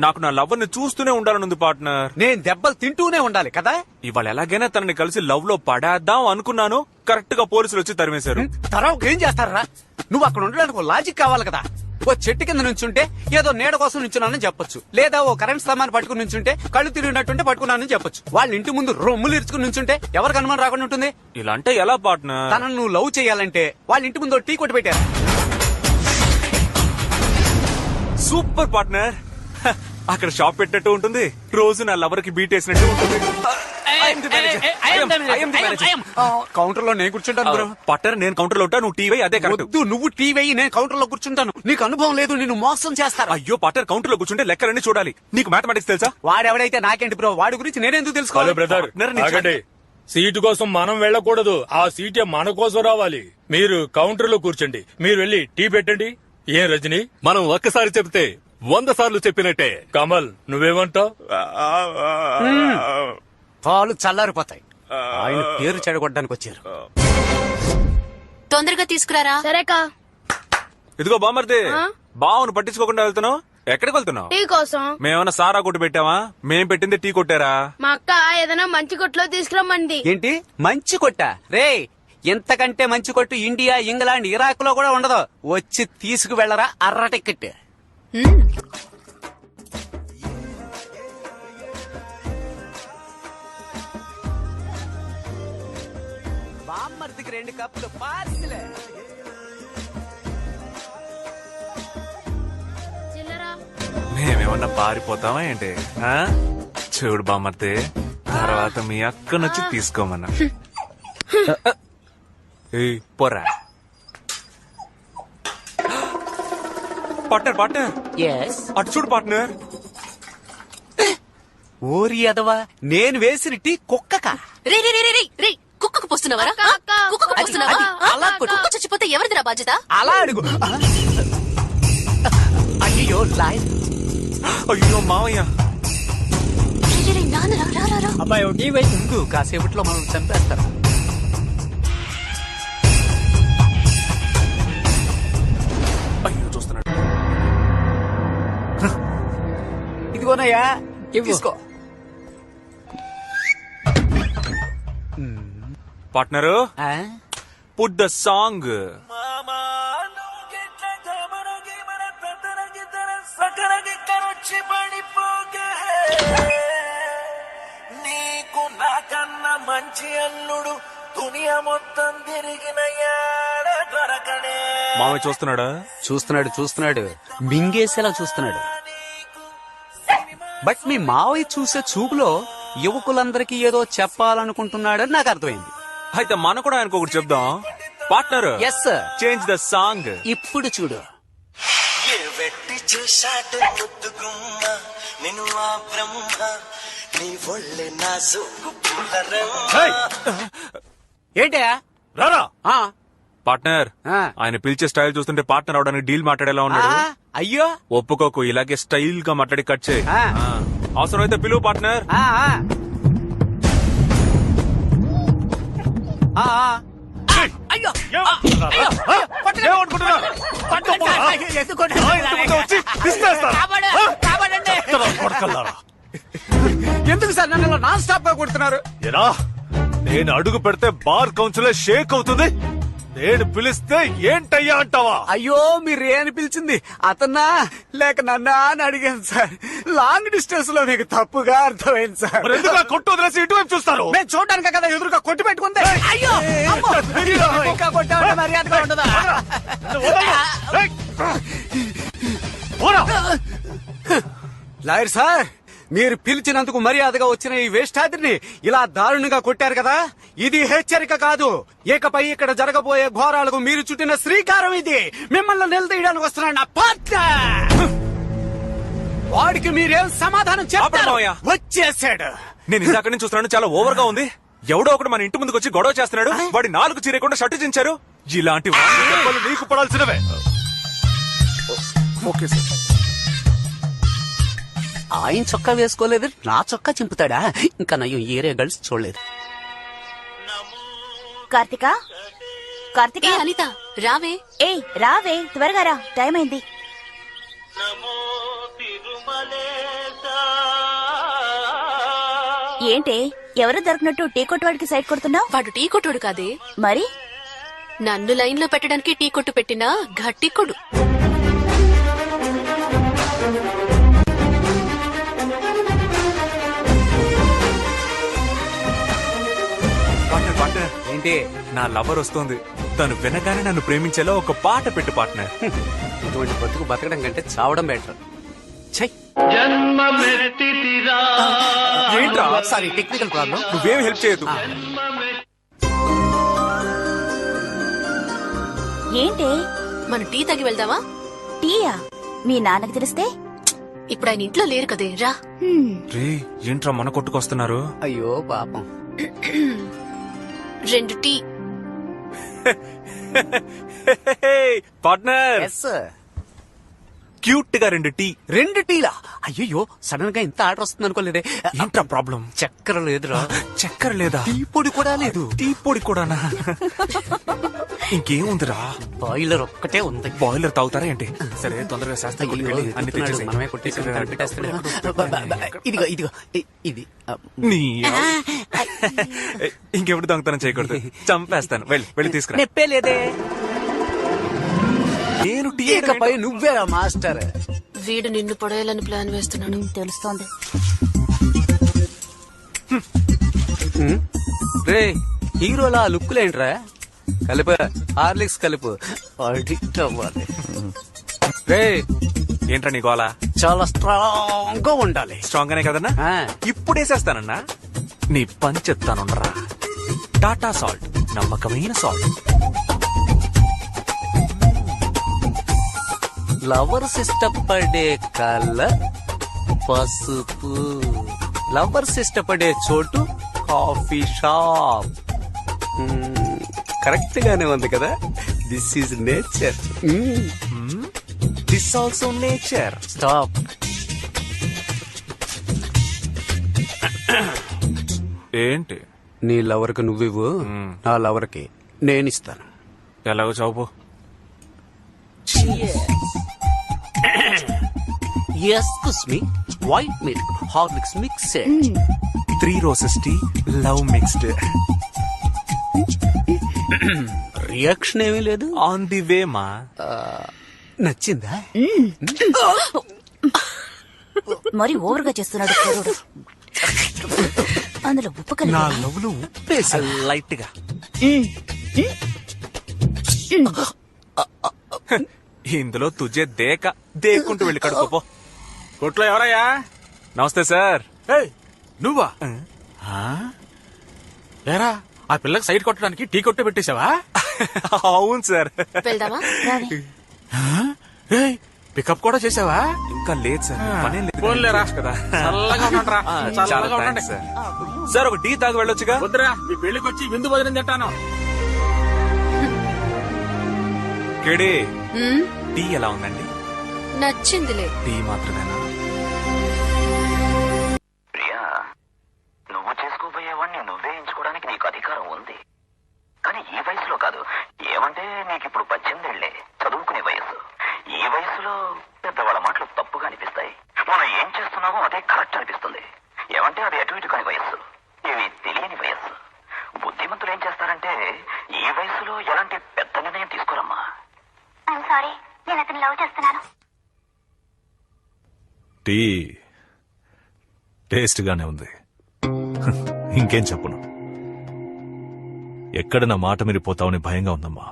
నాకు నా లవ్ ని చూస్తూనే ఉండాలనుంది పార్ట్నర్. నేను దెబ్బలు తింటూనే ఉండాలి కదా. ఇవాళ ఎలాగైనా తనని కలిసి లవ్ లో పడేద్దాం అనుకున్నాను. కరెక్ట్ గా పోలీసులు వచ్చి తరిమేశారు. తర్వాత ఏం చేస్తారా? నువ్వు అక్కడ ఉండడానికి లాజిక్ కావాలి కదా. ఓ చెట్టు కింద నుంచుంటే ఏదో నీడ కోసం నుంచున్నానని చెప్పొచ్చు. లేదా ఓ కరెంట్ స్తంభాన్ని పట్టుకుని నుంచుంటే కళ్ళు తిరిగినట్టుంటే పట్టుకున్నానని చెప్పొచ్చు. వాళ్ళ ఇంటి ముందు రొమ్ములు ఇరుచుకుని నుంచుంటే ఎవరికి అనుమానం రాకుండా ఉంటుంది? ఇలా అంటే ఎలా పార్ట్నర్? తనను నువ్వు లవ్ చేయాలంటే వాళ్ళ ఇంటి ముందు టీ కొట్టి పెట్టారు. Super partner. అక్కడ షాప్ పెట్టినట్టు ఉంటుంది, రోజు నా లవర్ కి బీట్ వేసినట్టు ఉంటుంది. కౌంటర్ లో నేను కూర్చుంటాను. పార్ట్నర్ నేను కౌంటర్ లో ఉంటా, నువ్వు టీవీ. అదే కరెక్ట్. నువ్వు టీవీ, నేను కౌంటర్ లో కూర్చుంటాను. నీకు అనుభవం లేదు, నిన్ను మోసం చేస్తారు. అయ్యో పార్ట్నర్, కౌంటర్ లో కూర్చుంటే లెక్కలన్నీ చూడాలి. నీకు మ్యాథమెటిక్స్ తెలుసా? వాడెవడైతే నాకేంటి బ్రో, వాడి గురించి నేనెందుకు తెలుసుకోవాలి? బ్రదర్ సీటు కోసం మనం వెళ్ళకూడదు, ఆ సీటే మన కోసం రావాలి. మీరు కౌంటర్ లో కూర్చోండి, మీరు వెళ్ళి టీ పెట్టండి. ఏం రజని, మనం ఒక్కసారి చెప్తే 100 సార్లు చెప్పినట్టే. కమల్ నువ్వేమంటావు? పాలు చల్లారిపోతాయి. ఆయన పేరు చెడగొట్టడానికి వచ్చారు. తొందరగా తీసుకురారా. సరేకా. ఇదిగో బామర్ది, బావును పట్టించుకోకుండా వెళ్తున్నావు. ఎక్కడికి వెళ్తున్నావు? టీ కోసం. మేమన్నా సారా కొట్టు పెట్టావా? మేం పెట్టింది టీ కొట్టారా? మా అక్క ఏదైనా మంచి కొట్లో తీసుకురమ్మంది. ఏంటి మంచి కొట్ట? రే, ఎంతకంటే మంచి కొట్టు ఇండియా, ఇంగ్లాండ్, ఇరాక్ లో కూడా ఉండదు. వచ్చి తీసుకు వెళ్ళరా అర్ర టికెట్. బామ్మర్దికి 2 కప్పులు పార్సిలే. మేమేమన్నా పారిపోతామా ఏంటి? ఆ? చూడు బామ్మర్తే, తర్వాత మీ అక్కనొచ్చి తీసుకోమన్నా. ఏయ్, పోరా. పార్ట్నర్ పార్ట్నర్, అటు చూడు పార్ట్నర్. ఓరి అదవా, నేను వేసిన టీ కుక్కకా? రే రే రే రే రే, కుక్కకు పోస్తున్నావరా? కుక్కకు పోస్తున్నావా? అలా కొట్టు. కుక్క చచ్చిపోతే ఎవరిదిరా బాధ్యత? అలా అడుగు. అయ్యో లాయ్. అయ్యో మావయ్య. రే, రే, నాన్న రా, రా, రా, రా. అబ్బాయి టీ వైపు ఉండు, కాసేపట్లో మనం చంపేస్తారు. అయ్యో చూస్తున్నాడు. ఇదిగోనయ్యా, తీసుకో. Partner, put the song. నీకు నాకన్నా మంచి అల్లుడు దునియా మొత్తం తిరిగిన దొరకడే. మామయ్య చూస్తున్నాడా? చూస్తున్నాడు మింగేసేలా చూస్తున్నాడు. బట్ మీ మావయ్య చూసే చూపులో యువకులందరికీ ఏదో చెప్పాలనుకుంటున్నాడని నాకు అర్థమైంది. అయితే మనం కూడా ఆయనకు ఒకటి చెప్దాం. Partner, yes sir, change the song. ఇప్పుడు చూడు. ఏ వెట్టి చూశాడు ముద్దుగుమ్మ నేను ఆ బ్రహ్మ నీ ఒళ్ళే నా సోకు ఏంటయా రారా. పార్ట్నర్, ఆయన పిలిచే స్టైల్ చూస్తుంటే పార్ట్నర్ అవడానికి డీల్ మాట్లాడేలా ఉన్నాడు. అయ్యో ఒప్పుకోకు, ఇలాగే స్టైల్ గా మాట్లాడి కట్ చేయి. అవసరం అయితే పిలువు పార్ట్నర్. అయ్యో ఎందుకు సార్ నన్ను నాన్ స్టాప్ గా కొడుతున్నారు? నేను అడుగు పెడితే బార్ కౌన్సిలే షేక్ అవుతుంది, నేను పిలిస్తే ఏంటయ్యా అంటావా? అయ్యో మీరు అని పిలిచింది అతన్నా లేక నన్నా అని అడిగాను సార్. లాంగ్ డిస్టెన్స్ లో మీకు తప్పుగా అర్థమైంది సార్. కొట్టు వదిలేసి ఇటువైపు చూస్తారు. నేను చూడడానికి కదా ఎదురుగా కొట్టి పెట్టుకుంది. అయ్యో అమ్మో, ఇంకా కొట్టామంటే మర్యాదగా ఉండదా? లాయర్ సార్, మీరు పిలిచినందుకు మర్యాదగా వచ్చిన ఈ వేష్టాద్రిని ఇలా దారుణంగా కొట్టారు కదా, ఇది హెచ్చరిక కాదు. ఇకపై ఇక్కడ జరగబోయే ఘోరాలకు మీరు చుట్టిన శ్రీకారం ఇది. మిమ్మల్ని నిలదీయడానికి వస్తున్నాడు నా పార్ట్నర్. వాడికి మీరేం సమాధానం చెప్పారు? వచ్చేసాడు. నేను ఇందాక నుంచి చూస్తున్నాను, చాలా ఓవర్ గా ఉంది. ఎవడో ఒకడు మన ఇంటి ముందుకు వచ్చి గొడవ చేస్తున్నాడు. వాడి 4 చీరకుండా షర్టు చించారు. ఇలాంటి వాళ్ళు నీకు పడాల్సినవే. Okay sir. ఆయన చొక్కా వేసుకోలేదు, నా చొక్కా చింపుతాడా? ఇంకా నయ్యం ఏరియా గర్ల్స్ చూడలేదు. కార్తిక, కార్తిక, అనిత రావే. రావే, త్వరగా రా, టైం అయింది. ఏంటి ఎవరు దొరికినట్టు టీ కొట్టువాడికి సైడ్ కొడుతున్నావు? వాడు టీ కొట్టుడు కాదే, మరి నన్ను లైన్ లో పెట్టడానికి టీ కొట్టు పెట్టిన గట్టి కొడు. ఏంటి? నా లవర్ వస్తోంది, తను వినగానే నన్ను ప్రేమించేలా ఒక పాట పెట్టు పార్ట్నర్. ఇటువంటి బతుకు బతకడం కంటే చావడం బెటర్. ఏంట్రా? Sorry, technical problem. నువ్వేం హెల్ప్ చేయదు. ఏంటి మన టీ తాగి వెళ్దామా? టీయా? మీ నాన్నకి తెలిస్తే? ఇప్పుడు ఆయన ఇంట్లో లేరు కదే, రా. రే, ఏంట్రా మన కొట్టుకొస్తున్నారు? అయ్యో పాపం. 2 టీ. పార్ట్నర్, క్యూట్ గా 2 టీ. 2 టీలా? అయ్యో, సడన్ గా ఇంత ఆర్డర్ వస్తుంది అనుకోలేదే. ఏంట్రా ప్రాబ్లం? చక్కెర లేదురా. చక్కెర లేదా? టీ పొడి కూడా లేదు. టీ పొడి కూడానా? ఇంకేముందిరా? బాయిలర్ ఒక్కటే ఉంది. బాయిలర్ తాగుతారా ఏంటి? సరే, తొందరగా శాస్త్రం అన్ని తెచ్చేసి మనమే కొట్టేసి ఇదిగో ఇదిగో ఇది నీ ఇంకెప్పుడు దొంగతనం చేయకూడదు, చంపేస్తాను. వెళ్ళి తీసుకురా. నెప్పే లేదే. నేను టీ పై నువ్వే మాస్టర్. వీడు నిన్ను పడేయాలని ప్లాన్ వేస్తున్నాడు, తెలుస్తోంది. రే, హీరోలా లుక్కులేంట్రా? కలిప హార్లిక్స్ కలుపు అడిక్ట్ అవ్వాలి. రే ఏంట్రా నీ గోలా? చాలా స్ట్రాంగ్ గా ఉండాలి. స్ట్రాంగ్ గానే కదన్నా? ఇప్పుడు వేసేస్తానన్నా. నీ పని చెప్తానున్నరా. టాటా సాల్ట్, నమ్మకమైన సాల్ట్. లవర్స్ ఇష్టపడే కలర్ పసుపు. లవర్స్ ఇష్టపడే చోటు కాఫీ షాప్. కరెక్ట్ గానే ఉంది కదా. This is nature. This also nature. Stop. ఏంటి? నీ లవర్కి నువ్వివ్వు, నా లవర్కి నేనిస్తాను. ఎలాగో చావు. Excuse me, white milk Horlicks mixed. 3 roses tea, love mixed. Reaction ఏమీ లేదు. ఆన్ ది వే మా. నచ్చిందా? మరి ఓవర్గా చేస్తున్నాడు కుర్రోడు. అందులో ఉప్పు నా కలిపి లవ్లు ఉప్పేసా లైట్ గా. ఇందులో తుజే దేక్కుంటూ వెళ్ళి కడుకోపో. కొట్లో ఎవరయ్యా? నమస్తే సార్. నువ్వా? ఏరా, ఆ పిల్లకి సైడ్ కొట్టడానికి టీ కొట్టే పెట్టేశావా? అవును సార్. వెళ్దామా? పికప్ కూడా చేసావా? ఇంకా లేదు సార్. పనేం లేదు. ఫోన్లేరా కదా. చల్లగా ఉండండిరా. చాలా చల్లగా ఉండండి థాంక్స్ సార్. సార్ ఒక టీ తాగి వెళ్ళొచ్చుగా? వద్దురా, మీ పెళ్లికి వచ్చి విందు భోజనం తింటాను. కేడి టీ ఎలా ఉందండి? నచ్చిందిలే. టీ మాత్రమేనా? ప్రియా, నువ్వు చేసుకోబోయేవాడిని నువ్వే ఎంచుకోవడానికి నీకు అధికారం ఉంది. కానీ ఈ వయసులో కాదు. ఏమంటే నీకిప్పుడు 18 ఏళ్లే, చదువుకునే వయసు. ఈ వయసులో పెద్దవాళ్ళ మాటలు తప్పుగా అనిపిస్తాయి. మనం ఏం చేస్తున్నామో అదే కరెక్ట్ అనిపిస్తుంది. ఏమంటే అది అటు ఇటు కాని వయస్సు, ఇవి తెలియని వయస్సు. బుద్ధిమంతులు ఏం చేస్తారంటే ఈ వయసులో ఎలాంటి పెద్ద నిర్ణయం తీసుకోరమ్మా. సారీ, నేను అతను లవ్ చేస్తున్నాను. టీ టేస్ట్ గానే ఉంది. ఇంకేం చెప్పను. ఎక్కడ నా మాట మీరిపోతావని భయంగా ఉందమ్మా.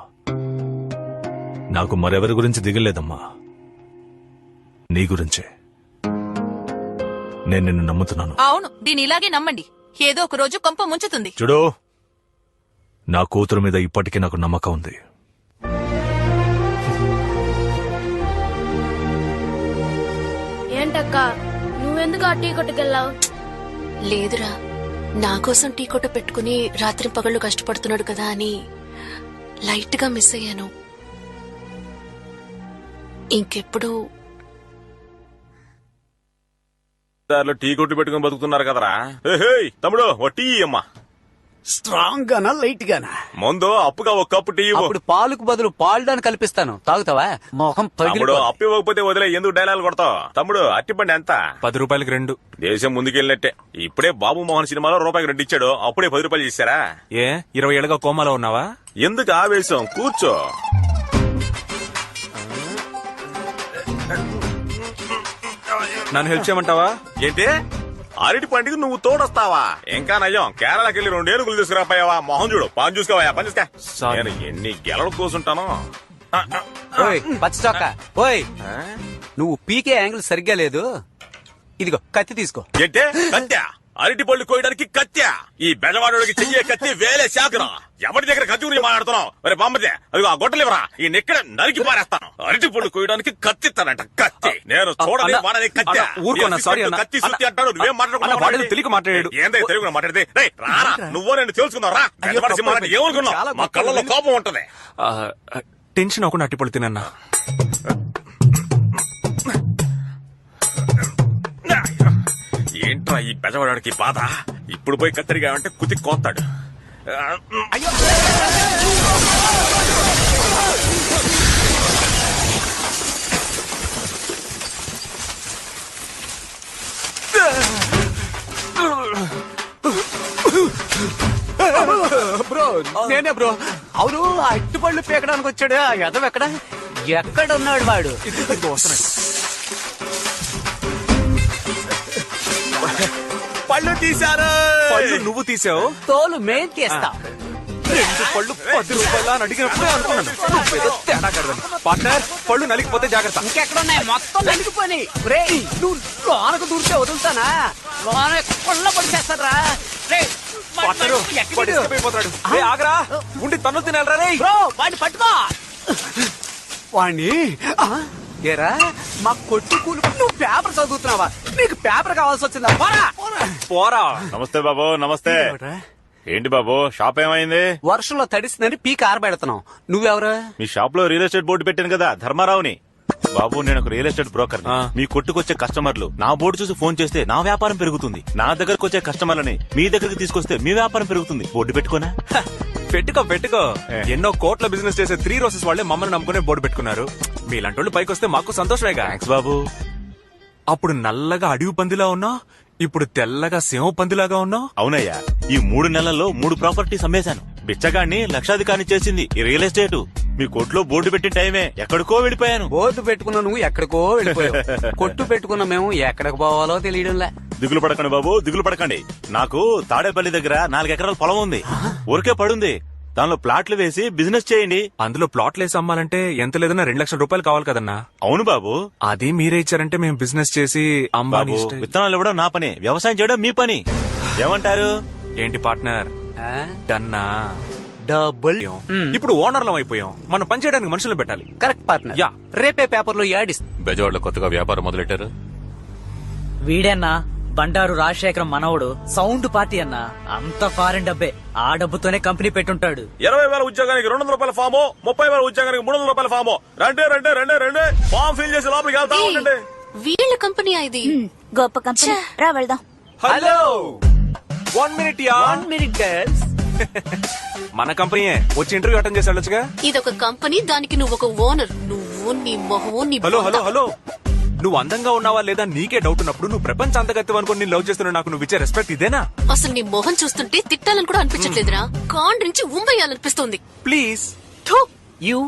నాకు మరెవరి గురించి దిగలేదమ్మా, నీ గురించే. నేను నిన్ను నమ్ముతున్నాను. అవును, దీని ఇలాగే నమ్మండి. ఏదో ఒక రోజు కొంప ముంచుతుంది. చూడు, నా కూతురు మీద ఇప్పటికీ నాకు నమ్మకం ఉంది. ఏంటక్క, నువ్వెందుకు ఆ టీ కొట్టుకెళ్ళావు? లేదురా, నా కోసం టీ కొట్టు పెట్టుకుని రాత్రి పగళ్ళు కష్టపడుతున్నాడు కదా అని లైట్ గా మిస్ అయ్యాను. ఇంకెప్పుడు టీ కొట్టు పెట్టుకుని బతుకుతున్నారు కదరా. తమ్ముడు ఓ టీ అమ్మా. స్ట్రాంగ్ గానా లైట్ గానా? ముందు అప్పుగా ఒక కప్పు టీ ఇవ్వు. అప్పుడు పాలకు బదులు పాల్డాన్ని కల్పిస్తాను. తాగుతావా? మొహం తమ్ముడు అప్పు ఇవ్వకపోతే వదిలే, ఎందుకు డైలాగ్ కొడతావు? తమ్ముడు అట్టిపండి ఎంత? 10 రూపాయలకి 2. దేశం ముందుకెళ్ళినట్టే. ఇప్పుడే బాబు మోహన్ సినిమాలో రూపాయికి 2 ఇచ్చాడు, అప్పుడే 10 రూపాయలు చేశారా? ఏ 20 ఏళ్ళగా కోమాలో ఉన్నావా? ఎందుకు ఆవేశం? కూర్చో. నన్ను హెల్ప్ చేయమంటావా? ఏంటి అరటి పండుగ నువ్వు తోడొస్తావా? ఇంకా నయ్యం, కేరళకి వెళ్ళి 2 ఏనుగులు తీసుకురాపోయావా? మొహం చూడు, పని చూసుకోవా, పని చూసుకో. నేను ఎన్ని గెలలు కూర్చుంటాను. పచ్చ చొక్క. ఓయ్, నువ్వు పీకే యాంగిల్ సరిగ్గా లేదు. ఇదిగో కత్తి తీసుకో. ఏంటే కత్త్యా? అరటి పళ్ళు కోయడానికి కత్త్యా? ఈ బెజవాడోడికి చెయ్యే కత్తి వేలే శాఖరా. ఎవరి దగ్గర కత్తి గురించి మాట్లాడుతున్నావు? మరి బామ్మదే, అదిగో ఆ గొట్టలేవరా, ఈ నెక్కడ నరికి పారేస్తాను. అరటి పళ్ళు కోయడానికి కత్తి ఇస్తానంట. కత్తి నేను చూడని వాడని కత్తి. ఊరుకోనా? సారీ అన్న. కత్తి సుత్తి అంటాడు, నువ్వేం మాట్లాడుకున్నావు? తెలియక మాట్లాడాడు. ఏందే తెలుగు మాట్లాడితే? రారా, నువ్వో నేను తెలుసుకున్నావు. రా, ఏమనుకున్నావు? మా కళ్ళలో కోపం ఉంటది. టెన్షన్ అవ్వకుండా అట్టిపళ్ళు తినన్నా. ఏంట్రా ఈ బెజవాడికి బాధ? ఇప్పుడు పోయి కత్తిరిగా అంటే కుతి కోస్తాడు. బ్రో, నేనే బ్రో. అవును, అట్టుపళ్ళు పీకడానికి వచ్చాడు. ఆ యదవ ఎక్కడున్నాడు వాడు? పళ్ళు తీశారు. పళ్ళు నువ్వు తీసావు? తోలు మేం తీస్తాం. 2 పళ్ళు 10 రూపాయలు అని అడిగినప్పుడే అనుకున్నాను నువ్వేదో తేడా కడదని. పార్ట్నర్, పళ్ళు నలిగిపోతే జాగ్రత్త. ఇంకెక్కడున్నాయి? మొత్తం నలిగిపోయి. రే నువ్వు లోనకు దూరితే వదులుతానా? లోన కొల్ల పడిచేస్తారా? రే పార్ట్నరు, వాడు escape అయిపోతాడు. రే, ఆగరా, ఉండి తన్ను తినాలరా. రే బ్రో, వాడిని పట్టుకో. వాణ్ణి ఏరా మా కొట్టు కూలి. నువ్వు పేపర్ చదువుతున్నావా? నీకు పేపర్ కావాల్సి వచ్చిందా? పోరా. నమస్తే బాబు. నమస్తే. ఏంటి బాబు, షాప్ ఏమైంది? వర్షంలో తడిసిందని పీక ఆరబెడుతున్నావు. నువ్వెవరు? మీ షాప్ లో రియల్ ఎస్టేట్ బోర్డు పెట్టాను కదా, ధర్మారావుని. బాబు, నేను ఒక రియల్ ఎస్టేట్ బ్రోకర్. మీ కొట్టుకొచ్చే కస్టమర్లు నా బోర్డు చూసి ఫోన్ చేస్తే నా వ్యాపారం పెరుగుతుంది. నా దగ్గరకు వచ్చే కస్టమర్లని మీ దగ్గరకు తీసుకొస్తే మీ వ్యాపారం పెరుగుతుంది. బోర్డు పెట్టుకోనా? పెట్టుకో. ఎన్నో కోట్ల బిజినెస్ చేసే 3 రోజెస్ వాళ్ళే మమ్మల్ని నమ్ముకునే బోర్డు పెట్టుకున్నారు. మీలాంటి వాళ్ళు పైకి వస్తే మాకు సంతోషమేగా. థ్యాంక్స్ బాబు. అప్పుడు నల్లగా అడవి పందిలా ఉన్నా, ఇప్పుడు తెల్లగా సింహ పందిలాగా ఉన్నా. అవునయ్యా, ఈ 3 నెలల్లో 3 ప్రాపర్టీస్ అమ్మేశాను. బిచ్చగాన్ని లక్షాధికారిని చేసింది ఈ రియల్ ఎస్టేట్. మీ కొట్లో బోర్డు పెట్టిన టైమే ఎక్కడికో వెళ్ళిపోయాను. బోర్డు పెట్టుకున్న నువ్వు ఎక్కడికో వెళ్ళిపోయావు. కొట్టు పెట్టుకున్న మేము ఎక్కడికి పోవాలో తెలియడంలే. దిగులు పడకండి బాబు, దిగులు పడకండి. నాకు తాడేపల్లి దగ్గర 4 ఎకరాల పొలం ఉంది. ఊరికే పడుంది. దానిలో ప్లాట్లు వేసి బిజినెస్ చేయండి. అందులో ప్లాట్లు వేసి అమ్మాలంటే ఎంత లేదన్నా 2 లక్షల రూపాయలు కావాలి కదన్నా. అవును బాబు. అది మీరే ఇచ్చారంటే మేము బిజినెస్ చేసి బాబు, విత్తనాలు ఇవ్వడం నా పని, వ్యవసాయం చేయడం మీ పని. ఏమంటారు? ఏంటి పార్ట్నర్, డన్నా? డబుల్. ఇప్పుడు ఓనర్లం అయిపోయాం. మనం పని చేయడానికి మనుషులు పెట్టాలి. Correct partner. యా, రేపే పేపర్ లో యాడ్ ఇస్తా. బెజవాడలో కొత్తగా వ్యాపారం మొదలెట్టారు. వీడన్నా బండారు రాజశేఖరం మనవడు. సౌండ్ పార్టీ అన్నా. అంత ఫారెన్ డబ్బే. ఆ డబ్బుతోనే కంపెనీ పెట్టుంటాడు. 20,000 ఉద్యోగానికి 200 రూపాయల ఫాము, 30,000 ఉద్యోగానికి 300 రూపాయల ఫాము. రండి ఫామ్ ఫిల్ చేసి లోపలికి వెళ్తా ఉండండి. వీళ్ళ కంపెనీ ఇది. గొప్ప కంపెనీ. రా వెళ్దాం. Hello, 1 minute yeah. 1 minute girls. మన కంపెనీయే. వచ్చి ఇంటర్వ్యూ అటెండ్ చేసి వెళ్ళొచ్చుగా. ఇదొక కంపెనీ, దానికి నువ్వు ఒక ఓనర్. నువ్వు నీ మొహం నీ. హలో, నువ్వు అందంగా ఉన్నావా లేదా నీకే డౌట్ ఉన్నప్పుడు నువ్వు ప్రపంచ అంతగత్యం అనుకుని నేను లవ్ చేస్తున్నా. నాకు నువ్వు ఇచ్చే రెస్పెక్ట్ ఇదేనా? అసలు నీ మొహం చూస్తుంటే తిట్టాలని కూడా అనిపించట్లేదురా. కాండ్ నుంచి ఉమ్మేయాలనిపిస్తోంది. ప్లీజ్. యూ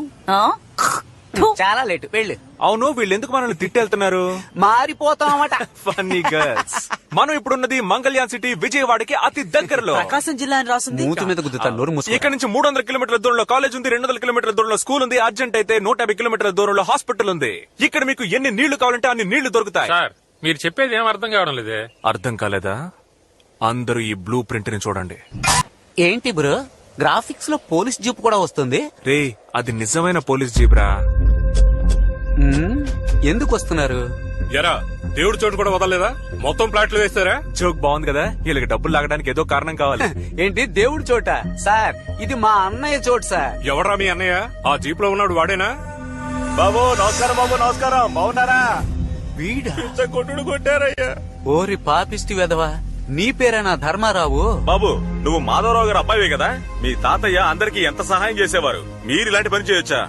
చాలా లేట్. వెళ్ళు. అవును, వీళ్ళు ఎందుకు మనల్ని తిట్టెళ్తున్నారు? మారిపోతామట. Funny girls. మనం ఇప్పుడున్నది మంగళ్యాన్ సిటీ, విజయవాడకి అతి దగ్గరలో. ప్రకాశం జిల్లా అని రాసింది. మూతి మీద గుద్దుతాను, నోరు మూసుకో. ఇక్కడ నుంచి 300 కిలోమీటర్ల దూరంలో కాలేజ్ ఉంది, 200 కిలోమీటర్ల దూరంలో స్కూల్ ఉంది, అర్జెంట్ అయితే 150 కిలోమీటర్ల దూరంలో హాస్పిటల్ ఉంది. ఇక్కడ మీకు ఎన్ని నీళ్లు కావాలంటే అన్ని నీళ్లు దొరుకుతాయి. సార్, మీరు చెప్పేది ఏం అర్థం కావడం లేదే. అర్థం కాలేదా? అందరూ ఈ బ్లూ ప్రింట్ ని చూడండి. ఏంటి బ్రో, గ్రాఫిక్స్ లో పోలీస్ జీప్ కూడా వస్తుంది? రే, అది నిజమైన పోలీస్ జీబ్రా. ఎందుకు వస్తున్నారు? ఎరా, దేవుడి చోటు కూడా వదలలేదా? మొత్తం ప్లాట్లు వేస్తారా? జోక్ బాగుంది కదా. వీళ్ళకి డబ్బులు లాగడానికి ఏదో కారణం కావాలి. ఏంటి దేవుడి చోట? సార్, ఇది మా అన్నయ్య చోటు సార్. ఎవరా మీ అన్నయ్య? ఆ జీప్ లో ఉన్నాడు వాడేనా? బాబు నమస్కారం. బాబు నమస్కారం. బాగున్నారా? వీడా కొట్టుడు కొట్టారయ్యా. ఓరి పాపిష్టి వెధవా, నీ పేరేనా ధర్మారావు? బాబు, నువ్వు మాధవరావు గారు అబ్బాయివే కదా. మీ తాతయ్య అందరికి ఎంత సహాయం చేసేవారు. మీరు ఇలాంటి పని చేయొచ్చా?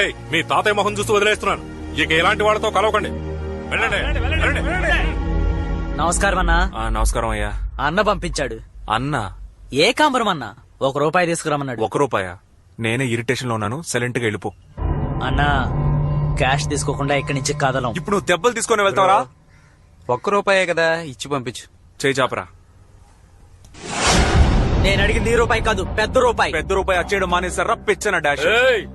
ఏయ్, మీ తాతయ్య మొహం చూస్తూ వదిలేస్తున్నాను. ఇక ఎలాంటి వాళ్ళతో కలవకండి. వెళ్ళండి. నమస్కారం అన్నా. నమస్కారం అయ్యా. అన్న పంపించాడు. అన్న ఏకాంబరం అన్నా. ₹1 తీసుకురామన్నాడు. ₹1? నేనే ఇరిటేషన్ లో ఉన్నాను. సైలెంట్ గా వెళ్ళిపో. అన్నా, క్యాష్ తీసుకోకుండా ఇక్కడి నుంచి కదలం. ఇప్పుడు నువ్వు దెబ్బలు తీసుకుని వెళ్తావరా? ₹1 కదా, ఇచ్చి పంపించు. చేయి చాపరా. నేను అడిగింది ₹1 కాదు, పెద్ద రూపాయి. పెద్ద రూపాయి వచ్చేయడం మానేసారా? పిచ్చన డాష్.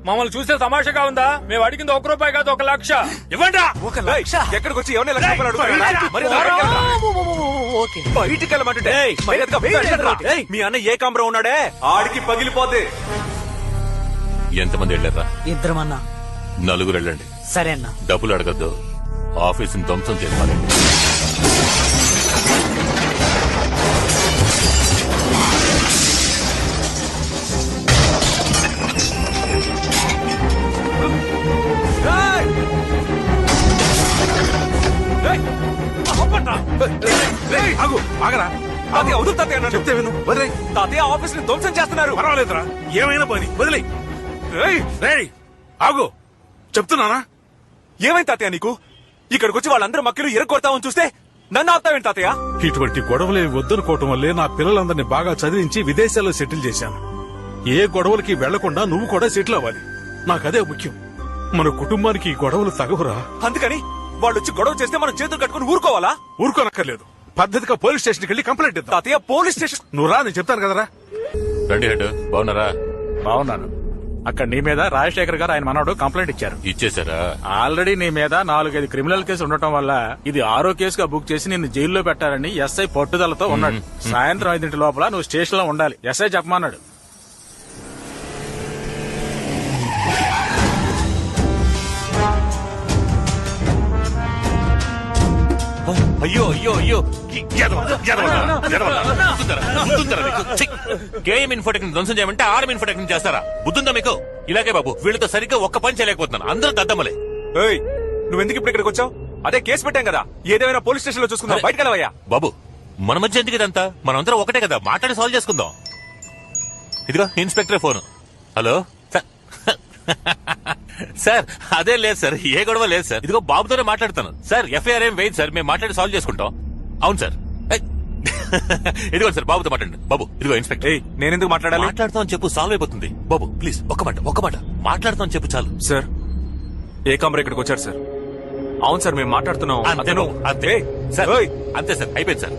మమ్మల్ని చూసే తమాషగా ఉందా? మేము అడిగింది ₹1 కాదు, 1 లక్ష. ఇవ్వండి. 1 లక్ష? ఎక్కడికి వచ్చి ఎవరిని లక్ష రూపాయలు అడుగుతారా? మరి బయటికి వెళ్ళమంటుంటే మీ అన్న ఏకాంబరం ఉన్నాడే, ఆడికి పగిలిపోతే. ఎంతమంది వెళ్ళారా? 2 అన్నా. 4 వెళ్ళండి. సరే అన్నా. డబ్బులు అడగద్దు, ఆఫీసుని ధ్వంసం చేయాలి. ఆగరా. తాతయ్య వదులు తాతయ్య, చెప్తే విను. వదిలే తాతయ్య, ఆఫీస్ ని ధ్వంసం చేస్తున్నారు. పర్వాలేదురా, ఏమైనా పని వదిలే. ఆగు, చెప్తున్నానా? ఏమైంది తాతయ్య నీకు? ఇక్కడికి వచ్చి వాళ్ళందరూ మక్కలు ఎరగొడతామని చూస్తే నన్ను ఆపుతావేంటి తాతయ్య? ఇటువంటి గొడవలేవి వద్దనుకోవటం వల్లే నా పిల్లలందరినీ బాగా చదివించి విదేశాల్లో సెటిల్ చేశాను. ఏ గొడవలకి వెళ్లకుండా నువ్వు కూడా సెటిల్ అవ్వాలి. నాకదే ముఖ్యం. మన కుటుంబానికి ఈ గొడవలు తగవురా. అందుకని వాళ్ళు వచ్చి గొడవ చేస్తే మనం చేతులు కట్టుకుని ఊరుకోవాలా? ఊరుకోనక్కర్లేదు. పద్ధతిగా పోలీస్ స్టేషన్కి వెళ్ళి కంప్లైంట్ ఇద్దాం. తాతయ్య, పోలీస్ స్టేషన్? నువ్వు రా, నేను చెప్తాను కదరా. రండి హెడ్, బాగున్నారా? బాగున్నాను. అక్కడ నీ మీద రాజశేఖర్ గారు ఆయన మనవడు కంప్లైంట్ ఇచ్చారు. ఇచ్చేసారా? ఆల్రెడీ నీ మీద 4-5 క్రిమినల్ కేసు ఉండటం వల్ల ఇది 6వ కేసుగా బుక్ చేసి నిన్ను జైల్లో పెట్టారని ఎస్ఐ పట్టుదలతో ఉన్నాడు. సాయంత్రం 5 లోపల నువ్వు స్టేషన్ లో ఉండాలి, ఎస్ఐ చెప్పమన్నాడు. అయ్యో అయ్యో అయ్యో కేఎం ఇన్ఫోటెక్నిక్ ధ్వంసం చేయమంటే ఆర్ఎం ఇన్ఫోటెక్నిక్ చేస్తారా? బుద్ధుందా మీకు? ఇలాగే బాబు, వీళ్ళతో సరిగ్గా ఒక్క పని చేయలేకపోతున్నాను. అందరూ దద్దమ్మలే. నువ్వెందుకు ఇప్పుడు ఇక్కడికి వచ్చావు? అదే కేసు పెట్టాం కదా, ఏదేమైనా పోలీస్ స్టేషన్ లో చూసుకుందాం. బయటకు వెళ్ళవయ్యా. బాబు, మన మధ్య ఎందుకు ఇదంతా? మనందరం ఒకటే కదా, మాట్లాడి సాల్వ్ చేసుకుందాం. ఇదిగో ఇన్స్పెక్టర్ ఫోన్. హలో సార్, అదే లేదు సార్, ఏ గొడవ లేదు సార్. ఇదిగో బాబుతోనే మాట్లాడుతాను సార్. ఎఫ్ఐఆర్ ఏం వేయదు సార్, మేము మాట్లాడి సాల్వ్ చేసుకుంటాం. అవును సార్. ఇదిగో సార్, బాబుతో మాట్లాడండి. బాబు, ఇదిగో ఇన్స్పెక్టర్. నేనెందుకు మాట్లాడాలి? మాట్లాడుతాం అని చెప్పు, సాల్వ్ అయిపోతుంది. బాబు ప్లీజ్, ఒక్క మాట మాట్లాడుతాం అని చెప్పు చాలు. సార్, ఏ కమర్ ఇక్కడికి వచ్చారు సార్? అవును సార్, మేము మాట్లాడుతున్నాం. అంతే సార్, అంతే సార్, అయిపోయింది సార్.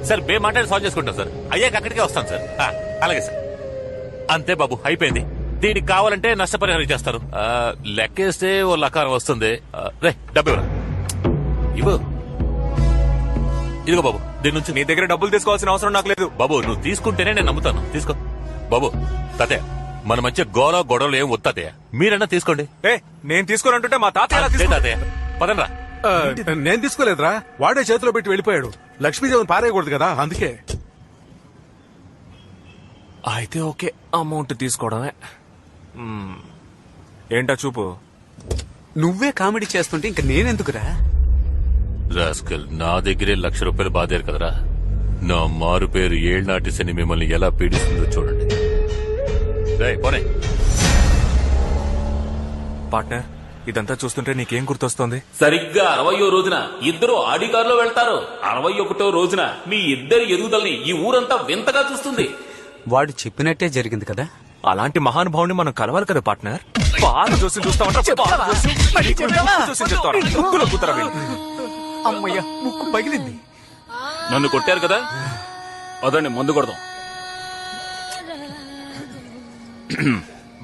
సార్, మేము మాట్లాడి సాల్వ్ చేసుకుంటాం సార్. అయ్యాక అక్కడికే వస్తాం సార్. అలాగే సార్. అంతే బాబు, అయిపోయింది. దీనికి కావాలంటే నష్టపరిహారం చేస్తారు. లెక్కేస్తే ఓ లకారం వస్తుంది. రే, డబ్బు ఇవ్వు. ఇదిగో బాబు, దీని నుంచి నీ దగ్గర డబ్బులు తీసుకోవాల్సిన అవసరం నాకు లేదు. బాబు, నువ్వు తీసుకుంటేనే నేను నమ్ముతాను. తీసుకో బాబు. తాతయ్య, మన మధ్య గొడవలు ఏం వస్తాతయ్య, మీరన్నా తీసుకోండి. నేను తీసుకోనంటుంటే మా తాతయ్య. తాతయ్య పదనరా. నేను తీసుకోలేదురా, వాడే చేతిలో పెట్టి వెళ్ళిపోయాడు. లక్ష్మీదేవిని పారేయకూడదు కదా, అందుకే. అయితే ఓకే, అమౌంట్ తీసుకోవడమే. ఏంటా చూపు? నువ్వే కామెడీ చేస్తుంటే ఇంక నేనెందుకురా? రాస్కల్, నా దగ్గరే ₹1,00,000 బాధారు కదరా. నా మారు పేరు ఏళ్నాటి శని మిమ్మల్ని ఎలా పీడిస్తుందో చూడండి. పోనే పార్ట్నర్, ఇదంతా చూస్తుంటే నీకేం గుర్తొస్తుంది? సరిగ్గా 60వ రోజున ఇద్దరు ఆడి కారులో వెళ్తారు. 61వ రోజున మీ ఇద్దరి ఎదుగుదలని ఈ ఊరంతా వింతగా చూస్తుంది. వాడు చెప్పినట్టే జరిగింది కదా. అలాంటి మహానుభావుని మనం కలవాలి కదా పార్ట్నర్. పాత జోస్యం చూస్తామంటే అమ్మయ్య, ముక్కు పగిలింది. నన్ను కొట్టారు కదా, అదండి మందు కొడదాం.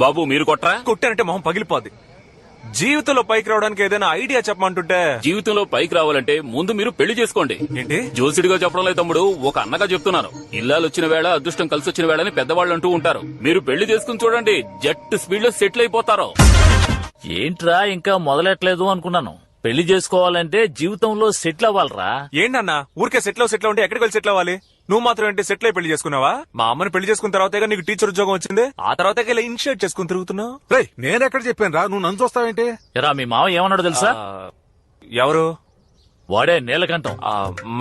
బాబు, మీరు కొట్టరా? కొట్టారంటే మొహం పగిలిపోద్ది. జీవితంలో పైకి రావడానికి ఏదైనా ఐడియా చెప్పమంటుంటే. జీవితంలో పైకి రావాలంటే ముందు మీరు పెళ్లి చేసుకోండి. ఏంటి? జోసిడిగా చెప్పడం లేదు తమ్ముడు, ఒక అన్నగా చెప్తున్నాను. ఇల్లాలు వచ్చిన వేళ అదృష్టం కలిసి వచ్చిన వేళ అని పెద్దవాళ్ళు అంటూ ఉంటారు. మీరు పెళ్లి చేసుకుని చూడండి, జట్ స్పీడ్ లో సెటిల్ అయిపోతారు. ఏంట్రా ఇంకా మొదలెట్లేదు అనుకున్నాను. పెళ్లి చేసుకోవాలంటే జీవితంలో సెటిల్ అవ్వాలరా. ఏంటన్నా ఊరికే సెటిల్ ఉంటే ఎక్కడికి వెళ్ళి సెటిల్ అవ్వాలి? నువ్వు మాత్రం ఏంటి సెటిల్ అయి పెళ్లి చేసుకున్నావా? మా అమ్మని పెళ్లి చేసుకున్న తర్వాతగా నీకు టీచర్ ఉద్యోగం వచ్చింది. ఆ తర్వాత ఇలా ఇనిషియేట్ చేసుకుని తిరుగుతున్నావు. నేనెక్కడ చెప్పాను రా, నువ్వు నన్ను చూస్తావేంటి? ఎరా, మీ మామ ఏమన్నాడు తెలుసా? ఎవరు? వాడే నీలకంఠం.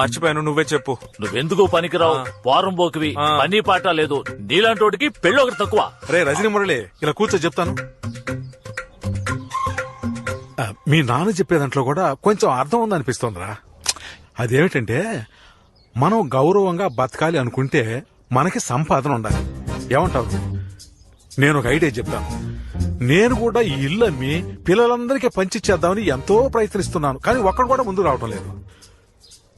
మర్చిపోయాను, నువ్వే చెప్పు. నువ్వెందుకు పనికిరావు, వారం పోకివి, పని పాట లేదు, నీలాంటోడికి పెళ్లి ఒకటి తక్కువ. రే రజనీ మురళి, ఇలా కూర్చో చెప్తాను. మీ నాన్న చెప్పే దాంట్లో కూడా కొంచెం అర్థం ఉందనిపిస్తోందిరా. అదేమిటంటే, మనం గౌరవంగా బతకాలి అనుకుంటే మనకి సంపాదన ఉండాలి. ఏమంటావు? నేను ఒక ఐడియా చెప్తాను. నేను కూడా ఈ ఇల్లు అమ్మి పిల్లలందరికీ పంచిచ్చేద్దామని ఎంతో ప్రయత్నిస్తున్నాను, కానీ ఒక్కడు కూడా ముందుకు రావటం లేదు.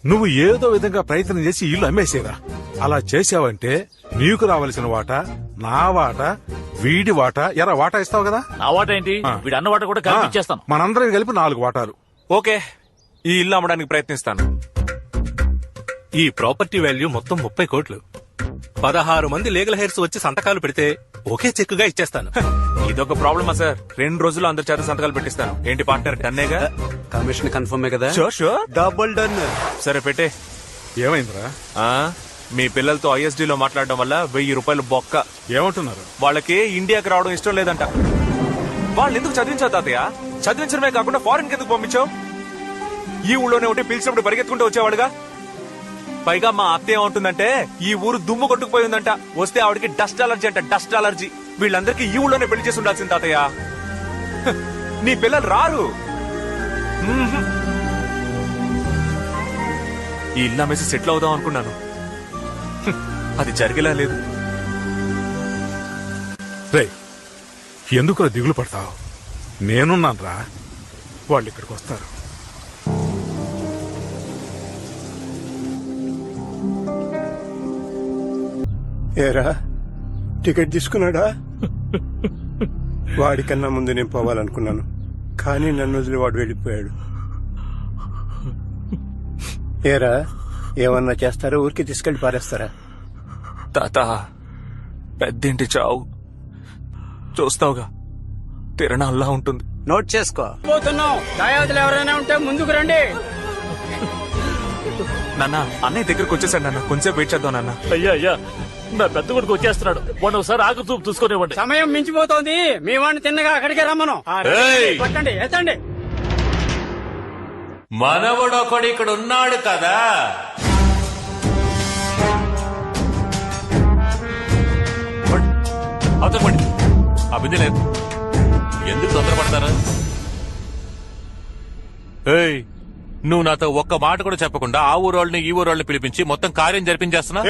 నువ్వు ఏదో విధంగా ప్రయత్నం చేసి ఇల్లు అమ్మేసేరా. అలా చేసావంటే నీకు రావాల్సిన వాటా, నా వాటా, వీడి వాటా, ఎరా వాటా ఇస్తావు కదా. నా వాటా ఏంటి? వీడి అన్న వాటా కూడా కలిపి ఇచ్చేస్తాను. మనందరం కలిపి 4 వాటాలు. ఓకే, ఈ ఇల్లు అమ్మడానికి ప్రయత్నిస్తాను. ఈ ప్రాపర్టీ వాల్యూ మొత్తం 30 కోట్లు. 16 మంది లీగల్ హెయిర్స్ వచ్చి సంతకాలు పెడితే ఒకే చెక్కుగా ఇచ్చేస్తాను. ఇదొక ప్రాబ్లమా సార్? 2 రోజుల్లో అందరి చేత సంతకాలు పెట్టిస్తాను. ఏంటి పార్ట్నర్, డన్నేగా? కమిషన్ కన్ఫర్మే కదా? Sure, double done. సరే పెట్టే. ఏమైందిరా? మీ పిల్లలతో ISD లో మాట్లాడడం వల్ల ₹1000 బొక్క. ఏమంటున్నారు? వాళ్ళకి ఇండియాకి రావడం ఇష్టం లేదంట. వాళ్ళు ఎందుకు చదివించావు తాతయ్య? చదివించడమే కాకుండా ఫారెన్ కి ఎందుకు పంపించావు? ఈ ఊళ్ళోనే ఉంటే పిలిచినప్పుడు పరిగెత్తుకుంటూ వచ్చేవాడుగా. పైగా మా అత్త ఏమంటుందంటే, ఈ ఊరు దుమ్ము కొట్టుకుపోయిందంట. వస్తే ఆవిడకి డస్ట్ అలర్జీ అంట, డస్ట్ అలర్జీ. వీళ్ళందరికీ ఈ ఊళ్ళోనే పెళ్లి చేసి ఉండాల్సింది తాతయ్య. నీ పిల్లలు రారు. ఈ ఇల్లు అమ్మేసి సెటిల్ అవుదాం అనుకున్నాను, అది జరిగేలా లేదు. రే, ఎందుకు దిగులు పడతావు? నేనున్నాను రా, వాళ్ళు ఇక్కడికి వస్తారు. ఏరా, టికెట్ తీసుకున్నాడా? వాడికన్నా ముందు నేను పోవాలనుకున్నాను, కానీ నన్ను వదిలి వాడు వెళ్ళిపోయాడు. ఏరా, ఏమన్నా చేస్తారా? ఊరికి తీసుకెళ్లి పారేస్తారా? తాత, పెద్దింటి చావు చూస్తావుగా, తిరణాల్లా ఉంటుంది. నోట్ చేసుకో. పోతున్నాం. దాయాదులు ఎవరైనా ఉంటే ముందుకు రండి. నాన్న, అన్నయ్య దగ్గరకు వచ్చేసాడు నాన్న, కొంచెం వెయిట్ చేద్దాం నాన్న. అయ్యా అయ్యా, నా పెద్ద కొడుకు వచ్చేస్తున్నాడు. వాడు ఒకసారి ఆకు చూపు చూసుకునేవ్వండి. సమయం మించిపోతోంది. మీ వాడిని తిన్నగా అక్కడికే రమ్మను. ఏయ్! పట్టండి, ఎత్తండి. మనవడు ఒకడు ఇక్కడ ఉన్నాడు కదా. అవతలపండి. ఆ బిందె లేదు. ఎందుకు తొందరపడతారా? ఏయ్, నువ్వు నాతో ఒక్క మాట కూడా చెప్పకుండా ఆ ఊరోళ్ళని ఈ ఊరోళ్ళని పిలిపించి మొత్తం కార్యం జరిపించేస్తున్నా.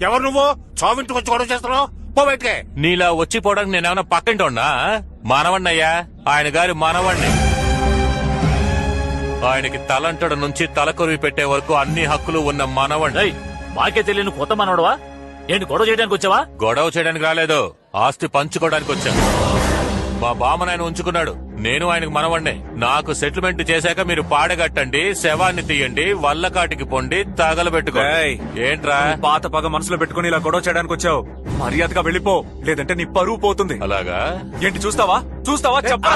ఎవరు నువ్వు? చావింటికి వచ్చి గొడవ చేస్తున్నావు? పో బయటికే. నీలా వచ్చిపోవడానికి నేనేమన్నా పక్కింటి ఉన్నా? మనవణ్ణయ్యా, ఆయన గారి మనవణ్ణి. ఆయనకి తలంటడు నుంచి తలకొరివి పెట్టే వరకు అన్ని హక్కులు ఉన్న మనవణ్ణి. మాకే తెలియని కొత్త మనవడవా? ఏంటి గొడవ చేయడానికి వచ్చావా? గొడవ చేయడానికి రాలేదు, ఆస్తి పంచుకోవడానికి వచ్చా. మా బామ్మను ఆయన ఉంచుకున్నాడు, నేను ఆయనకు మనవణ్ణి. నాకు సెటిల్మెంట్ చేశాక మీరు పాడగట్టండి, శవాన్ని తీయండి, వల్లకాటికి పొండి, తగలబెట్టుకో. ఏంట్రా పాత పగ మనసులో పెట్టుకుని ఇలా గొడవ చేయడానికి వచ్చావు? మర్యాదగా వెళ్ళిపో, లేదంటే నీ పరువు పోతుంది. అలాగా? ఏంటి చూస్తావా? చెప్పా.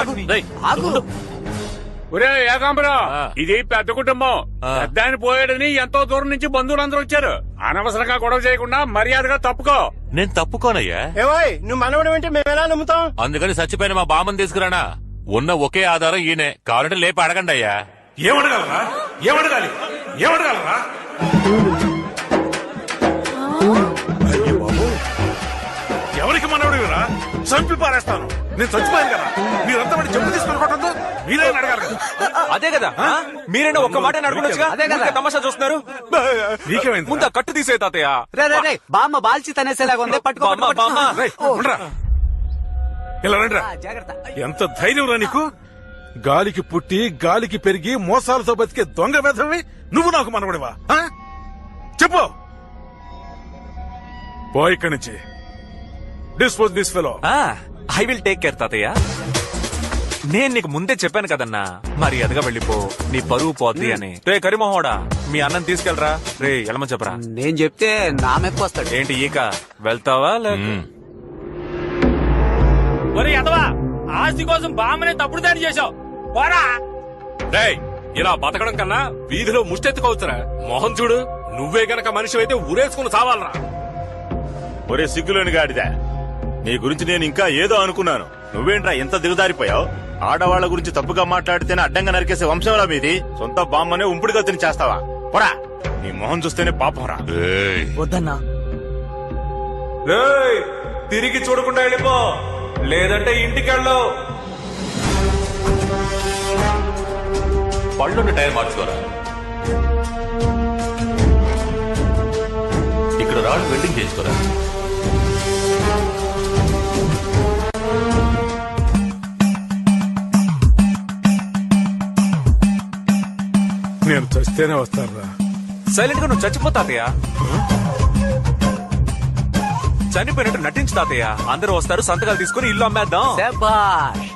ఒరే ఏకాంబరం, ఇది పెద్ద కుటుంబం. పెద్ద ఆయన పోయాడని ఎంతో దూరం నుంచి బంధువులందరూ వచ్చారు. అనవసరంగా గొడవ చేయకుండా మర్యాదగా తప్పుకో. నేను తప్పుకోనయ్యా. ఏవాయ్, నువ్వు మనవడం అంటే మేము ఎలా నమ్ముతాం? అందుకని చచ్చిపోయిన మా బామ్మని తీసుకురానా? ఉన్న ఒకే ఆధారం ఈయనే. కావాలంటే లేపి అడగండి అయ్యా. ఏమడగలరా? ఎవరికి మనవడివిరా? చంపి పారేస్తాను. నేను చచ్చిపోయాను కదా, మీరంతా వాడి చెప్పు తీసుకుని మీరే అడగాలి కదా. అదే కదా, మీరైనా ఒక్క మాట అడగొచ్చుగా. అదే కదా తమాషా చూస్తున్నారు. నీకేమైంది? ముందు కట్టు తీసే తాతయ్య. రే బామ్మ బాల్చి తనేసేలాగా ఉంది. పట్టుకో. ఇలా రండిరా. ఎంత ధైర్యం రా నీకు? గాలికి పుట్టి గాలికి పెరిగి మోసాలతో బతికే దొంగ వెధవి నువ్వు నాకు మనవడివా? చెప్పు. పో ఇక్కడి నుంచి. Dispose this fellow. I will take care తాతయ్య. నేను నీకు ముందే చెప్పాను కదన్నా, మర్యాదగా వెళ్ళిపో, నీ పరువు పోద్ది అని. రే కరిమోహోడా, మీ అన్నం తీసుకెళ్ళరా. రే ఎలమని చెప్పరా. నేను చెప్తే నా మెప్పు వస్తాడు. ఏంటి ఈక వెళ్తావా? ఒరే ఎదవా, ఆస్తి కోసం బామ్మనే తప్పుడు దాడి చేశావు. పోరా. రేయ్, ఇలా బతకడం కన్నా వీధిలో ముష్టెత్తుకోవచ్చురా. మొహం చూడు, నువ్వే గనక మనిషి అయితే ఊరేసుకుని చావాలరా. ఒరే సిగ్గులోని గాడిదా, నీ గురించి నేను ఇంకా ఏదో అనుకున్నాను. నువ్వేంట్రా ఎంత దిగదారిపోయావు? ఆడవాళ్ల గురించి తప్పుగా మాట్లాడితేనే అడ్డంగా నరికేసే వంశంలా మీది. సొంత బామ్మనే ఉంపుడుగా తిని చేస్తావా? పోరా. నీ మొహం చూస్తేనే పాపం రా. వద్దన్నా. తిరిగి చూడకుండా వెళ్ళిపో, లేదంటే ఇంటికెళ్ళు. పళ్ళున్న టైర్ మార్చుకోరా. ఇక్కడ రాళ్ళు వెల్డింగ్ చేసుకోరా. నేను చస్తేనే వస్తారా? సైలెంట్ గా నువ్వు చచ్చిపో తాతయ్య. చనిపోయినట్టు నటించు తాతయ్య. అందరూ వస్తారు, సంతకాలు తీసుకుని ఇల్లు అమ్మేద్దాం. శబాష్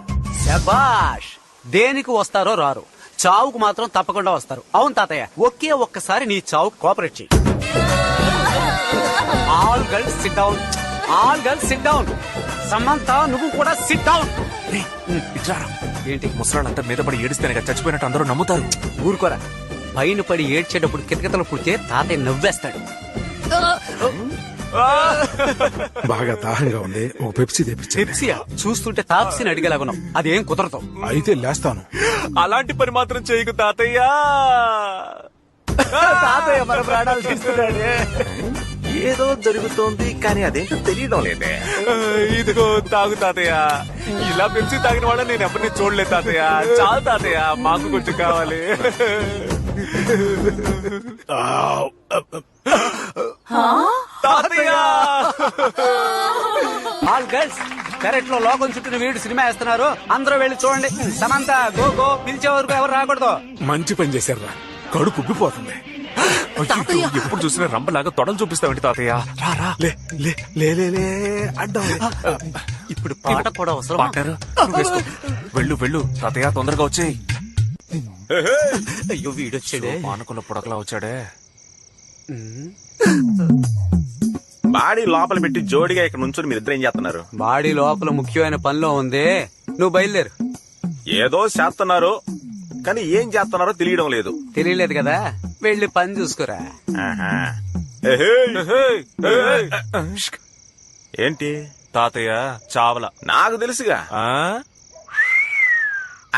శబాష్. దేనికి వస్తారో రారు, చావుకు మాత్రం తప్పకుండా వస్తారు. అవును తాతయ్య, ఒకే ఒక్కసారి నీ చావు కోఆపరేట్ చెయ్యి. All girls SIT down. All girls SIT down. Samantha, నువ్వు కూడా సిట్ డౌన్. ఏంటి ముసలాళ్ళంతా మీద పడి ఏడిస్తేనే కదా చచ్చిపోయినట్టు అందరూ నమ్ముతారు. ఊరుకోరా. పైన పడి ఏడ్చేటప్పుడు కితకితలు పుడితే తాతయ్య నవ్వేస్తాడు. బాగా దాహంగా ఉంది, ఒక పెప్సీ తెప్పించు. పెప్సీయా? చూస్తుంటే తాప్సీని అడిగేలాగున్నావు. అదేం కుదరదు. అయితే లేస్తాను. అలాంటి పని మాత్రం చేయకు తాతయ్య. తాతయ్య మన ప్రాణాలు తీస్తున్నాడే. ఏదో జరుగుతోంది కానీ అదేంటో తెలియడం లేదే. ఇదిగో తాగు తాతయ్య. ఇలా పెంచి తాగిన వాళ్ళ నేను ఎవరిని చూడలేదు తాతయ్య. చాలు తాతయ్య, మాకు కొంచెం కావాలి. తాతయ్య. ఆల్ గర్ల్స్, పెరట్ లో లోకం చుట్టూ వీడు సినిమా వేస్తున్నారు. అందరూ వెళ్ళి చూడండి. సమంత గో గో, పిలిచే వరకు ఎవరు రాకూడదు. మంచి పని చేశారా, కడుపు ఉబ్బిపోతుంది. అయ్యో, ఎప్పుడు చూసినా రంబలాగా తొడలు చూపిస్తావేంటి తాతయ్య? రా రా. లే లే లే లే లే అడ్డం. ఇప్పుడు పాట కూడా అవసరం. పార్ట్నర్, నువ్వు వేసుకో. వెళ్ళు వెళ్ళు తాతయ్య, తొందరగా వచ్చేయ్. అయ్యో వీడొచ్చాడే. మానుకున్న పుడకలా వచ్చాడే. బాడీ లోపల పెట్టి జోడిగా ఇక్కడ నుంచొని మీరు ఇద్దరు ఏం చేస్తున్నారు? బాడీ లోపల ముఖ్యమైన పనిలో ఉంది, నువ్వు బయలుదేరు. ఏదో చేస్తున్నారు కానీ ఏం చేస్తున్నారో తెలియడం లేదు. తెలియలేదు కదా, వెళ్ళి పని చూసుకోరా. ఏంటి తాతయ్య చావల. నాకు తెలుసుగా.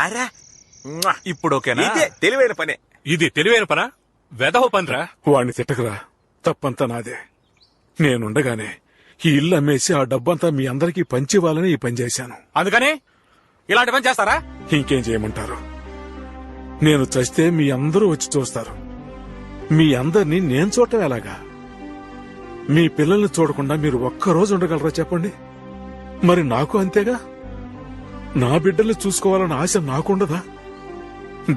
అరే ఇప్పుడు ఓకేనా? ఇదే తెలివైన పనే. ఇది తెలివైన పనా? వెదవ పనిరా. వాణ్ణి తిట్టకురా, తప్పంతా నాదే. నేనుండగానే ఈ ఇల్లు అమ్మేసి ఆ డబ్బంతా మీ అందరికీ పంచివ్వాలని ఈ పని చేశాను. అందుకని ఇలాంటి పని చేస్తారా? ఇంకేం చేయమంటారు? నేను చస్తే మీ అందరూ వచ్చి చూస్తారు. మీ అందరినీ నేను చూడటం ఎలాగా? మీ పిల్లల్ని చూడకుండా మీరు ఒక్కరోజు ఉండగలరా చెప్పండి? మరి నాకు అంతేగా. నా బిడ్డల్ని చూసుకోవాలన్న ఆశ నాకుండదా?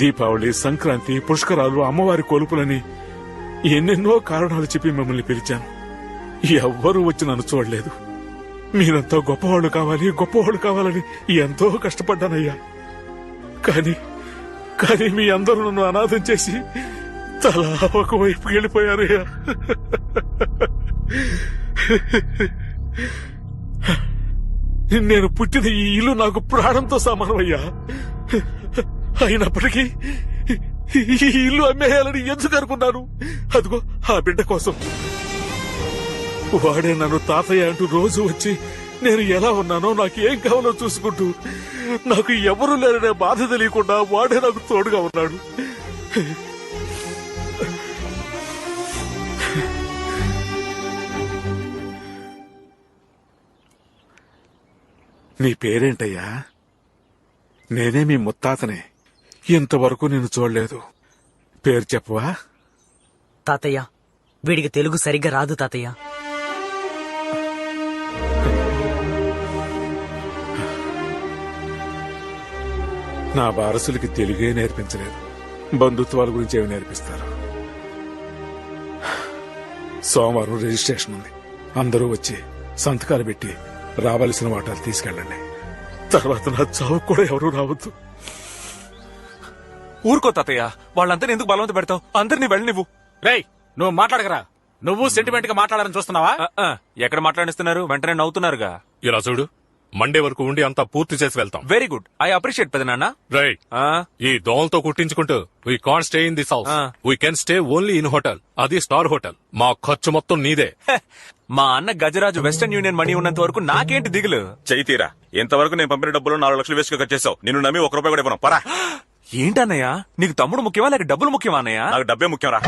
దీపావళి, సంక్రాంతి, పుష్కరాలు, అమ్మవారి కొలుపులని ఎన్నెన్నో కారణాలు చెప్పి మిమ్మల్ని పిలిచాను. ఎవ్వరూ వచ్చి నన్ను చూడలేదు. మీరంతా గొప్పవాళ్ళు కావాలి, గొప్పవాళ్ళు కావాలని ఎంతో కష్టపడ్డానయ్యా. కానీ కానీ మీ అందరూ నన్ను అనాథం చేసి తలా ఒకవైపు వెళ్ళిపోయారయ్యా. నేను పుట్టిన ఈ ఇల్లు నాకు ప్రాణంతో సమానమయ్యా. అయినప్పటికీ ఈ ఇల్లు అమ్మేయాలని ఎందుకు అనుకున్నాను? అదిగో ఆ బిడ్డ కోసం. వాడే నన్ను తాతయ్య అంటూ రోజు వచ్చి నేను ఎలా ఉన్నానో, నాకు ఏం కావాలో చూసుకుంటూ, నాకు ఎవరూ లేరనే బాధ తెలియకుండా వాడే నాకు తోడుగా ఉన్నాడు. నీ పేరేంటయ్యా? నేనే మీ ముత్తాతనే. ఇంతవరకు నేను చూడలేదు. పేరు చెప్పవా? తాతయ్య, వీడికి తెలుగు సరిగ్గా రాదు తాతయ్య. నా వారసులకి తెలుగే నేర్పించలేదు, బంధుత్వాల గురించి ఏమి నేర్పిస్తారు? సోమవారం రిజిస్ట్రేషన్ ఉంది. అందరూ వచ్చి సంతకాలు పెట్టి రావాల్సిన వాటాలు తీసుకెళ్ళండి. తర్వాత నా చావు కూడా ఎవరూ రావద్దు. ఊరుకో తాతయ్య, వాళ్ళంతా ఎందుకు బలవంత పెడతావు? అందరినీ వెళ్ళి నువ్వు. రేయ్, నువ్వు మాట్లాడకరా. నువ్వు సెంటిమెంట్ గా మాట్లాడాలని చూస్తున్నావా? ఎక్కడ మాట్లాడిస్తున్నారు? వెంటనే నవ్వుతున్నారుగా. ఇలా చూడు, మండే వరకు ఉండి అంతా పూర్తి చేసి వెళ్తాం. వెరీ గుడ్, ఐ అప్రిషియేట్ పెదనాన్న. రైట్. ఈ దోమలతో కుట్టించుకుంటూ we can't stay in this house. We can stay only in hotel, అది స్టార్ హోటల్. మా ఖర్చు మొత్తం నీదే. మా అన్న గజరాజు వెస్టర్న్ యూనియన్ మనీ ఉన్నంత వరకు నాకేంటి దిగులు? చైతీరా, ఇంతవరకు నేను పంపిన డబ్బులు 4 లక్షలు వేసుకు ఖర్చు చేసావు. నిన్ను నమ్మి 1 రూపాయి కూడా ఇవ్వను. పరా. ఏంటన్నయ్య, నీకు తమ్ముడు ముఖ్యమా లేక డబ్బులు ముఖ్యమా అన్నయ్య? నాకు డబ్బే ముఖ్యం రా.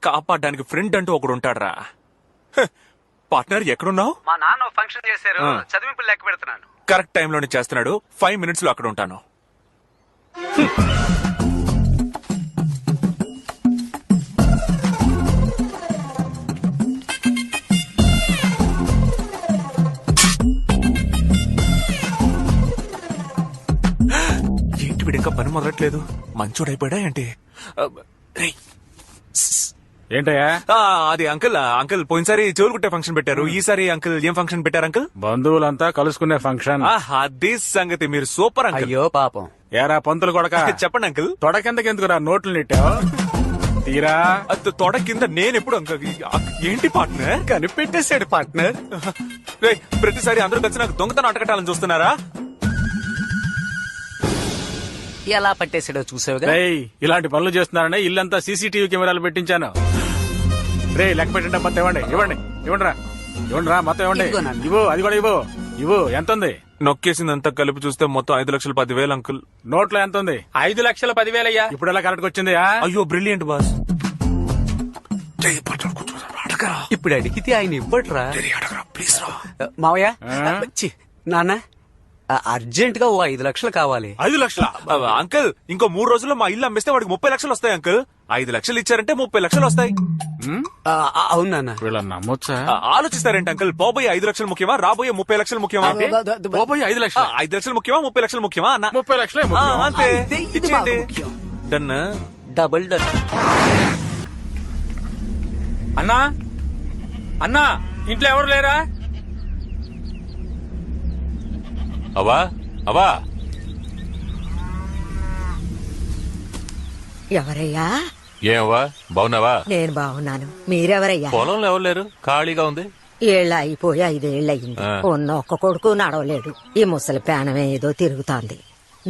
కాపాడడానికి ఫ్రెండ్ అంటూ ఒకడు ఉంటాడ్రా. పార్ట్నర్ ఎక్కడున్నావు? మా నాన్న ఫంక్షన్ చేశారు, చదివింపులు లెక్క పెడుతున్నాను. కరెక్ట్ టైంలోనే చేస్తున్నాడు. 5 minutes లో అక్కడ ఉంటాను. ఏంటి వీడు ఇంకా పని మొదలట్లేదు? మంచోడైపోయాడా ఏంటి? ఏంటయ్యా? అది అంకుల్ పోయినసారి చెవులు కుట్టే ఫంక్షన్ పెట్టారు. ఈసారి అంకుల్ ఏం ఫంక్షన్ పెట్టారు అంకుల్? బంధువులంతా కలుసుకునే ఫంక్షన్. అది సంగతి. మీరు సూపర్ అంకుల్. అయ్యో పాపం. ఏరా పంతులు కొడక, చెప్పండి అంకుల్. తొడ కిందకెందుకు రా నోట్లు నెట్టావు? తీరా తొడ కింద నేనెప్పుడు అంకుల్? ఏంటి పార్ట్నర్? కనిపెట్టేశాడు పార్ట్నర్. ప్రతిసారి అందరూ కలిసి నాకు దొంగతనం అటకటాలని చూస్తున్నారా? ఎలా పట్టేశాడో చూసావుగా. ఇలాంటి పనులు చేస్తున్నారనే ఇల్లంతా సీసీటీవీ కెమెరాలు పెట్టించాను. రే లెక్క పెట్టండి, మొత్తం ఇవ్వండి. ఇవ్వండి రా మొత్తం ఇవ్వండి. ఇవ్వు, అది కూడా ఇవ్వు. ఎంత ఉంది? నొక్కేసిందంతా కలిపి చూస్తే మొత్తం 5,10,000 అంకుల్. నోట్లో ఎంత ఉంది? 5,10,000 అయ్యా. ఇప్పుడు ఎలా కరెక్ట్ వచ్చింది? అయ్యో బ్రిలియంట్ బాస్. ఇప్పుడు అడిగితే ఆయన ఇవ్వట్రా. మావయ్య, నాన్న అర్జెంట్ గా 5 లక్షలు కావాలి. 5 లక్షల? అంకుల్, ఇంకో 3 రోజుల్లో మా ఇల్లు అమ్మేస్తే వాడికి 30 లక్షలు వస్తాయి అంకుల్. 5 లక్షలు ఇచ్చారంటే 30 లక్షలు వస్తాయి. అవును నాన్న. వీళ్ళని నమ్మొచ్చా? ఆలోచిస్తారేంటి అంకుల్? పోబోయే 5 లక్షలు ముఖ్యమా, రాబోయే 30 లక్షలు ముఖ్యమా? పోబోయే 5 లక్షలు. 5 లక్షలు ముఖ్యమా, 30 లక్షలు ముఖ్యమా అన్న? 30 లక్షలే అంతే. ఇచ్చేయండి. డన్. Double done. అన్నా అన్నా ఇంట్లో ఎవరు లేరా? అవా అవా ఎవరయ్యా? ఏమవ్వా బాగున్నావా? నేను బాగున్నాను. మీరెవరయ్యా? పొలంలో ఎవరు లేరు, ఖాళీగా ఉంది. ఏళ్ళ అయిపోయి 5 ఏళ్ళయింది. ఉన్న ఒక్క కొడుకు నడవలేడు. ఈ ముసలి పేనం ఏదో తిరుగుతోంది.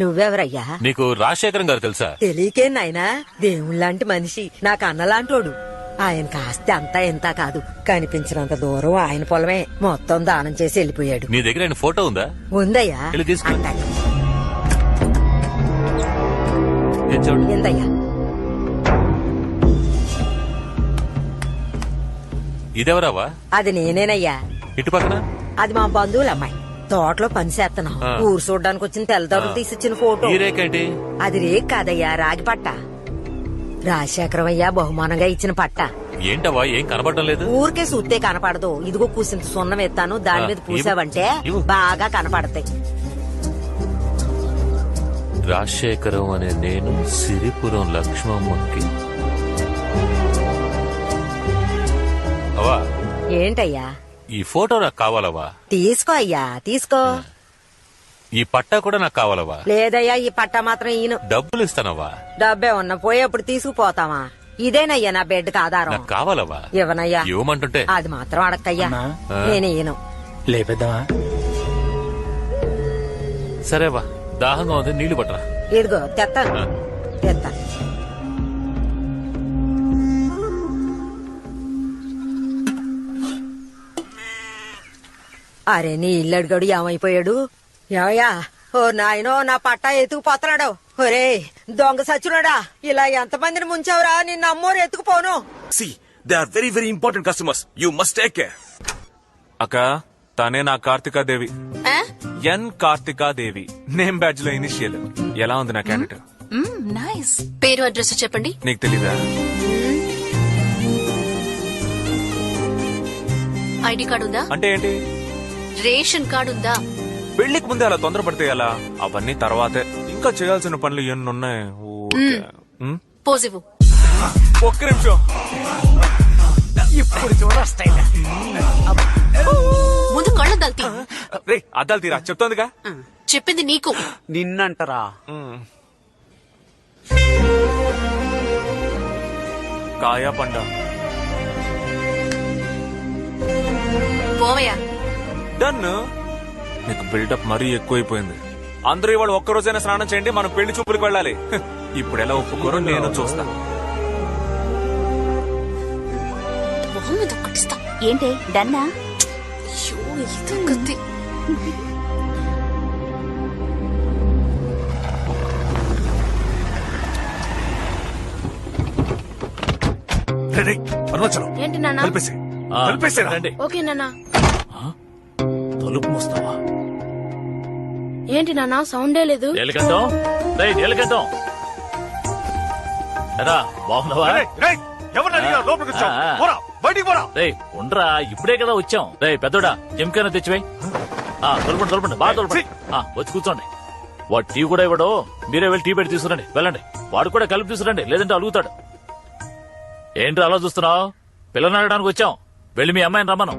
నువ్వెవరయ్యా? నీకు రాజశేఖరం గారు తెలుసా? తెలియకే నాయనా, దేవుళ్ళంటి మనిషి, నాకు అన్నలాంటోడు. ఆయన కాస్త అంతా ఎంత కాదు, కనిపించినంత దూరం ఆయన పొలమే. మొత్తం దానం చేసి వెళ్ళిపోయాడు. నీ దగ్గర ఆయన ఫోటో ఉందా? ఉందయ్యా. వెళ్ళి తీసుకో. ఎందయ్యా? ఇదెవరావా? అది నేనేనయ్యా. ఇటు పక్కన అది మా బంధువుల అమ్మాయి. తోటలో పని చేస్తున్నాం. ఊరు చూడడానికి వచ్చిన తెల్లదారులు తీసిచ్చిన ఫోటో. ఈ రేకేంటి? అది రేక్ కాదయ్యా, రాగి పట్ట. రాజశేఖరం అయ్యా బహుమానంగా ఇచ్చిన పట్ట. ఏంటవా, ఏం కనబడడం లేదు? ఊరికే సూత్తే కనపడదు. ఇదిగో కూసింత సున్నం ఎత్తాను, దాని మీద పూసావంటే బాగా కనపడతాయి. రాజశేఖరం అనే నేను సిరిపురం లక్ష్మమ్మకి. అవా ఏంటయ్యా? ఈ ఫోటో నాకు కావాలవా? తీసుకో అయ్యా, తీసుకో. ఈ పట్టా కూడా నాకు కావాలవా? లేదయ్యా, ఈ పట్ట మాత్రం ఈయన. డబ్బులు ఇస్తానవా? డబ్బే ఉన్న పోయేప్పుడు తీసుకుపోతావా? ఇదేనయ్యా నా బెడ్కి ఆధారం. నాకు కావాలవా? ఇవ్వనయ్యా. ఇవ్వమంటుంటే అది మాత్రం అడక్కయ్యా, నేను ఈయను. లేపేద్దామా? సరేవా, దాహంగా ఉంది, నీళ్లు పట్టరా. ఇదిగో తెత్తాను, తెత్తాను. అరే నీ ఇల్లడిగడు ఏమైపోయాడు? ఏమయ్యా? ఓ నాయనో, నా పట్టా ఎత్తుకుపోతున్నాడు. ఒరే దొంగ సచ్చునాడా, ఇలా ఎంతమందిని ముంచావురా? నిన్న అమ్మోరు ఎత్తుకుపోను. See, they are very very important customers. You must take care. అక్క, తనే నా కార్తికాదేవి. ఎన్ కార్తికాదేవి. నేమ్ బ్యాడ్జ్ లో ఇనిషియల్. ఎలా ఉంది నా క్యాండిడేట్? నైస్. పేరు అడ్రస్ చెప్పండి. నీకు తెలీదా? ఐడి కార్డు ఉందా? అంటే ఏంటి? రేషన్ కార్డు ఉందా? పెళ్లికి ముందే అలా తొందరపడితే ఎలా? అవన్నీ తర్వాతే. ఇంకా చేయాల్సిన పనులు ఎన్ని ఉన్నాయి. పోజివు. ఒక్క నిమిషం. ఇప్పుడు చూడొస్తాయి. ముందు కళ్ళు దల్తి. రే అద్దాలు తీరా, చెప్తోందిగా. చెప్పింది నీకు. నిన్నంటరా? కాయా పండ. పోవయ్యా. డన్. నీకు బిల్డప్ మరీ ఎక్కువైపోయింది. అందరూ ఇవాళ ఒక్కరోజైనా స్నానం చేయండి, మనం పెళ్లి చూపులకు వెళ్ళాలి. ఇప్పుడు ఎలా ఒప్పుకోరో నేను చూస్తా. ఏంటి డన్నా? ఏంటి నాన్న? ఓకే నాన్న. తలుపు మోస్తావా? ఏంటి నాన్న సౌండే లేదు? బాగున్నావా? ఉండరా, ఇప్పుడే కదా వచ్చాం. రే పెద్దోడా, జంకైనా తెచ్చివే. తొలపండి బాగా తొలపండి. వచ్చి కూర్చోండి. వాడు టీ కూడా ఇవ్వడు, మీరే వెళ్ళి టీ పెట్టి తీసుకురండి. వెళ్ళండి. వాడు కూడా కలిపి తీసుకురండి, లేదంటే అలుగుతాడు. ఏంటి అలా చూస్తున్నావు? పిల్లలు అడగడానికి వచ్చాం. వెళ్ళి మీ అమ్మాయిని రమ్మను.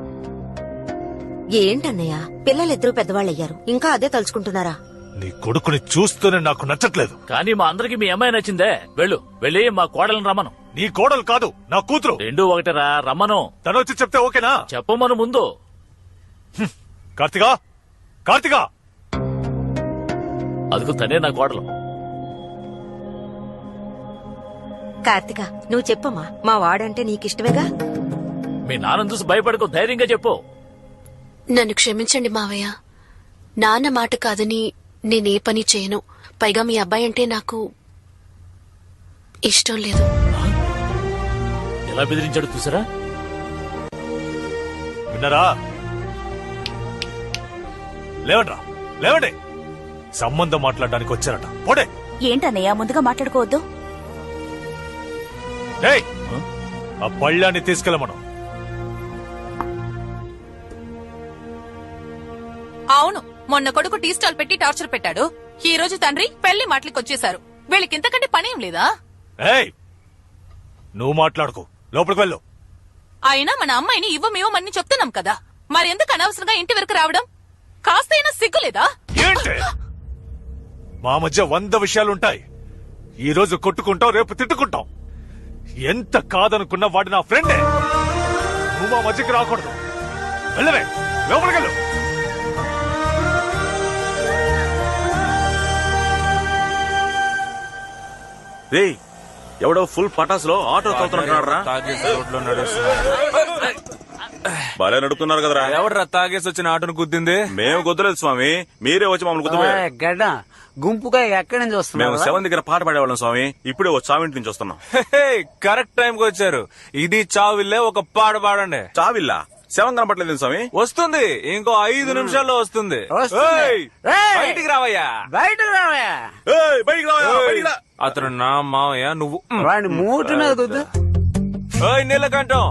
ఏంటన్నయ్య, పిల్లలిద్దరూ పెద్దవాళ్ళయ్యారు, ఇంకా అదే తలుచుకుంటున్నారా? నీ కొడుకుని చూస్తూనే నాకు నచ్చట్లేదు. కానీ మా అందరికి మీ అమ్మాయి నచ్చిందే. వెళ్ళి మా కోడలను రమ్మను. నీ కోడలు కాదు, నా కూతురు. రెండు ఒకటేరా, రమ్మను. తను వచ్చి చెప్తే ఓకేనా? చెప్పమను ముందు. కార్తికా, కార్తికా, అదిగో తనే నా కోడలు. కార్తిక, నువ్వు చెప్పమ్మా, మా వాడంటే నీకిష్టమేగా? మీ నాన్న చూసి భయపడకు, ధైర్యంగా చెప్పు. నన్ను క్షమించండి మావయ్య. నాన్న మాట కాదని నేనే పని చేయను. పైగా మీ అబ్బాయి అంటే నాకు ఇష్టం లేదు. ఎలా బెదిరించాడు చూసారా? విన్నారా? లేవండ్రా, లేవండి. సంబంధం మాట్లాడడానికి వచ్చారట. పోడే. ఏంటన్నయ్య ముందుగా మాట్లాడుకోవద్దు? ఆ పళ్ళాన్ని తీసుకెళ్ళమను. అవును, మొన్న కొడుకు టీ స్టాల్ పెట్టి టార్చర్ పెట్టాడు. ఈ రోజు తండ్రి పెళ్లి మాటలకు వచ్చేశారు. వీళ్ళకి ఇంతకంటే పనేం లేదా? నువ్వు మాట్లాడుకో, లోపలికి వెళ్ళు. అయినా మన అమ్మాయిని ఇవ్వమని చెప్తున్నాం కదా, మరెందుకు అనవసరంగా ఇంటి వరకు రావడం? కాస్తైనా సిగ్గులేదా? ఏంటి మా మధ్య 100 విషయాలుంటాయి. ఈ రోజు కొట్టుకుంటాం, రేపు తిట్టుకుంటాం. ఎంత కాదనుకున్నా వాడు నా ఫ్రెండే. నువ్వు మా మధ్యకి రాకూడదు. వెళ్ళవే, లోపలికెళ్ళు. రేయ్, ఎవడో ఫుల్ పటాసులో ఆటో తోలుతున్నారా? బాగా నడుపుతున్నారు కదరా. ఎవడరా తాగేసి వచ్చిన ఆటోను గుద్దింది? మేము గుద్దలేదు స్వామి, మీరే వచ్చి మమ్మల్ని గుద్దపోయారు. గడ్డ గుంపుగా ఎక్కడి నుంచి మేము వస్తున్నారు? 7 దగ్గర పాట పాడేవాళ్ళం స్వామి, ఇప్పుడే ఓ చావింటి నుంచి వస్తున్నాం. కరెక్ట్ టైం కి వచ్చారు. ఇది చావిల్లే, ఒక పాట పాడండి. చావిల్లా 7 కనపట్లేదు స్వామి. వస్తుంది, ఇంకో 5 నిమిషాల్లో వస్తుంది. ఏయ్, బయటికి రావయ్యా, బయటకు రావయ్యా. బయటికి రావయ్యా, బయటికి రా. అతను నా మావయ్య, నువ్వు వాడిని మూటి మీద గుద్దు. ఓయ్ నీలకంఠం,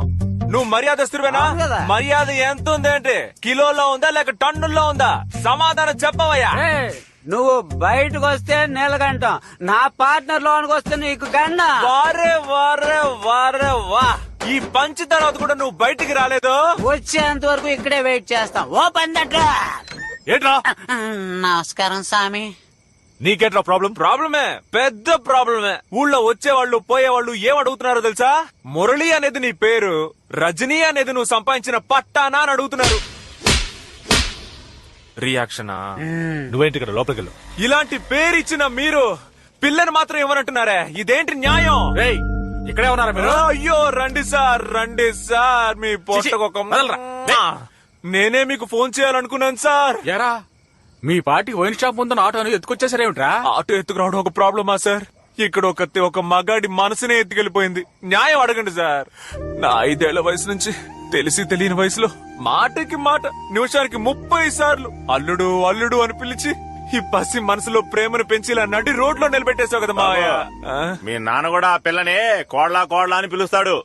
నువ్వు మర్యాదస్తుడివేనా? మర్యాద ఎంత ఉందేంటి? కిలోలో ఉందా లేక టన్నుల్లో ఉందా? సమాధానం చెప్పవయ్యా. నువ్వు బయటకు వస్తే నీలకంఠం, నా పార్ట్నర్ లోనికి వస్తే నీకు గండ. వారే వారే వారే వా, ఈ పంచి తర్వాత కూడా నువ్వు బయటికి రాలేదు. వచ్చేంత వరకు ఇక్కడే వెయిట్ చేస్తాం. ఓ పందట్రా. ఏంట్రా? నమస్కారం స్వామి. నీకేట్రా ప్రాబ్లం? ప్రాబ్లమే, పెద్ద ప్రాబ్లమే. ఊళ్ళో వచ్చేవాళ్ళు పోయేవాళ్ళు ఏమడుగుతున్నారో తెలుసా? మురళి అనేది నీ పేరు, రజనీ అనేది నువ్వు సంపాదించిన పట్టానా అని అడుగుతున్నారు. రియాక్షనా? నువ్వేంటి ఇక్కడ లోపలికెళ్ళు. ఇలాంటి పేరు ఇచ్చిన మీరు పిల్లని మాత్రం ఇవ్వనంటున్నారే, ఇదేంటి న్యాయం? ఇక్కడే ఉన్నారా మీరు? అయ్యో రండి సార్, మీ పొట్టకొక నేనే మీకు ఫోన్ చేయాలనుకున్నాను సార్. ఎరా మీ పార్టీకి వైన్ షాప్ ముందు ఆటోని ఎత్తుకొచ్చేసారేమిట్రా? ఆటో ఎత్తుకురావడం ఒక ప్రాబ్లమా సార్? ఇక్కడ ఒక మగాడి మనసునే ఎత్తుకెళ్లిపోయింది. న్యాయం అడగండి సార్. నా 5 ఏళ్ల వయసు నుంచి తెలిసి తెలియని వయసులో మాటకి మాట, నిమిషానికి 30 సార్లు అల్లుడు అల్లుడు అని పిలిచి ఈ పసి మనసులో ప్రేమను పెంచి ఇలా నడి రోడ్లో నిలబెట్టేశావు కదా మావయ్య. మీ నాన్న కూడా ఆ పిల్లని కోడ్లా కోడ్లా అని పిలుస్తాడు.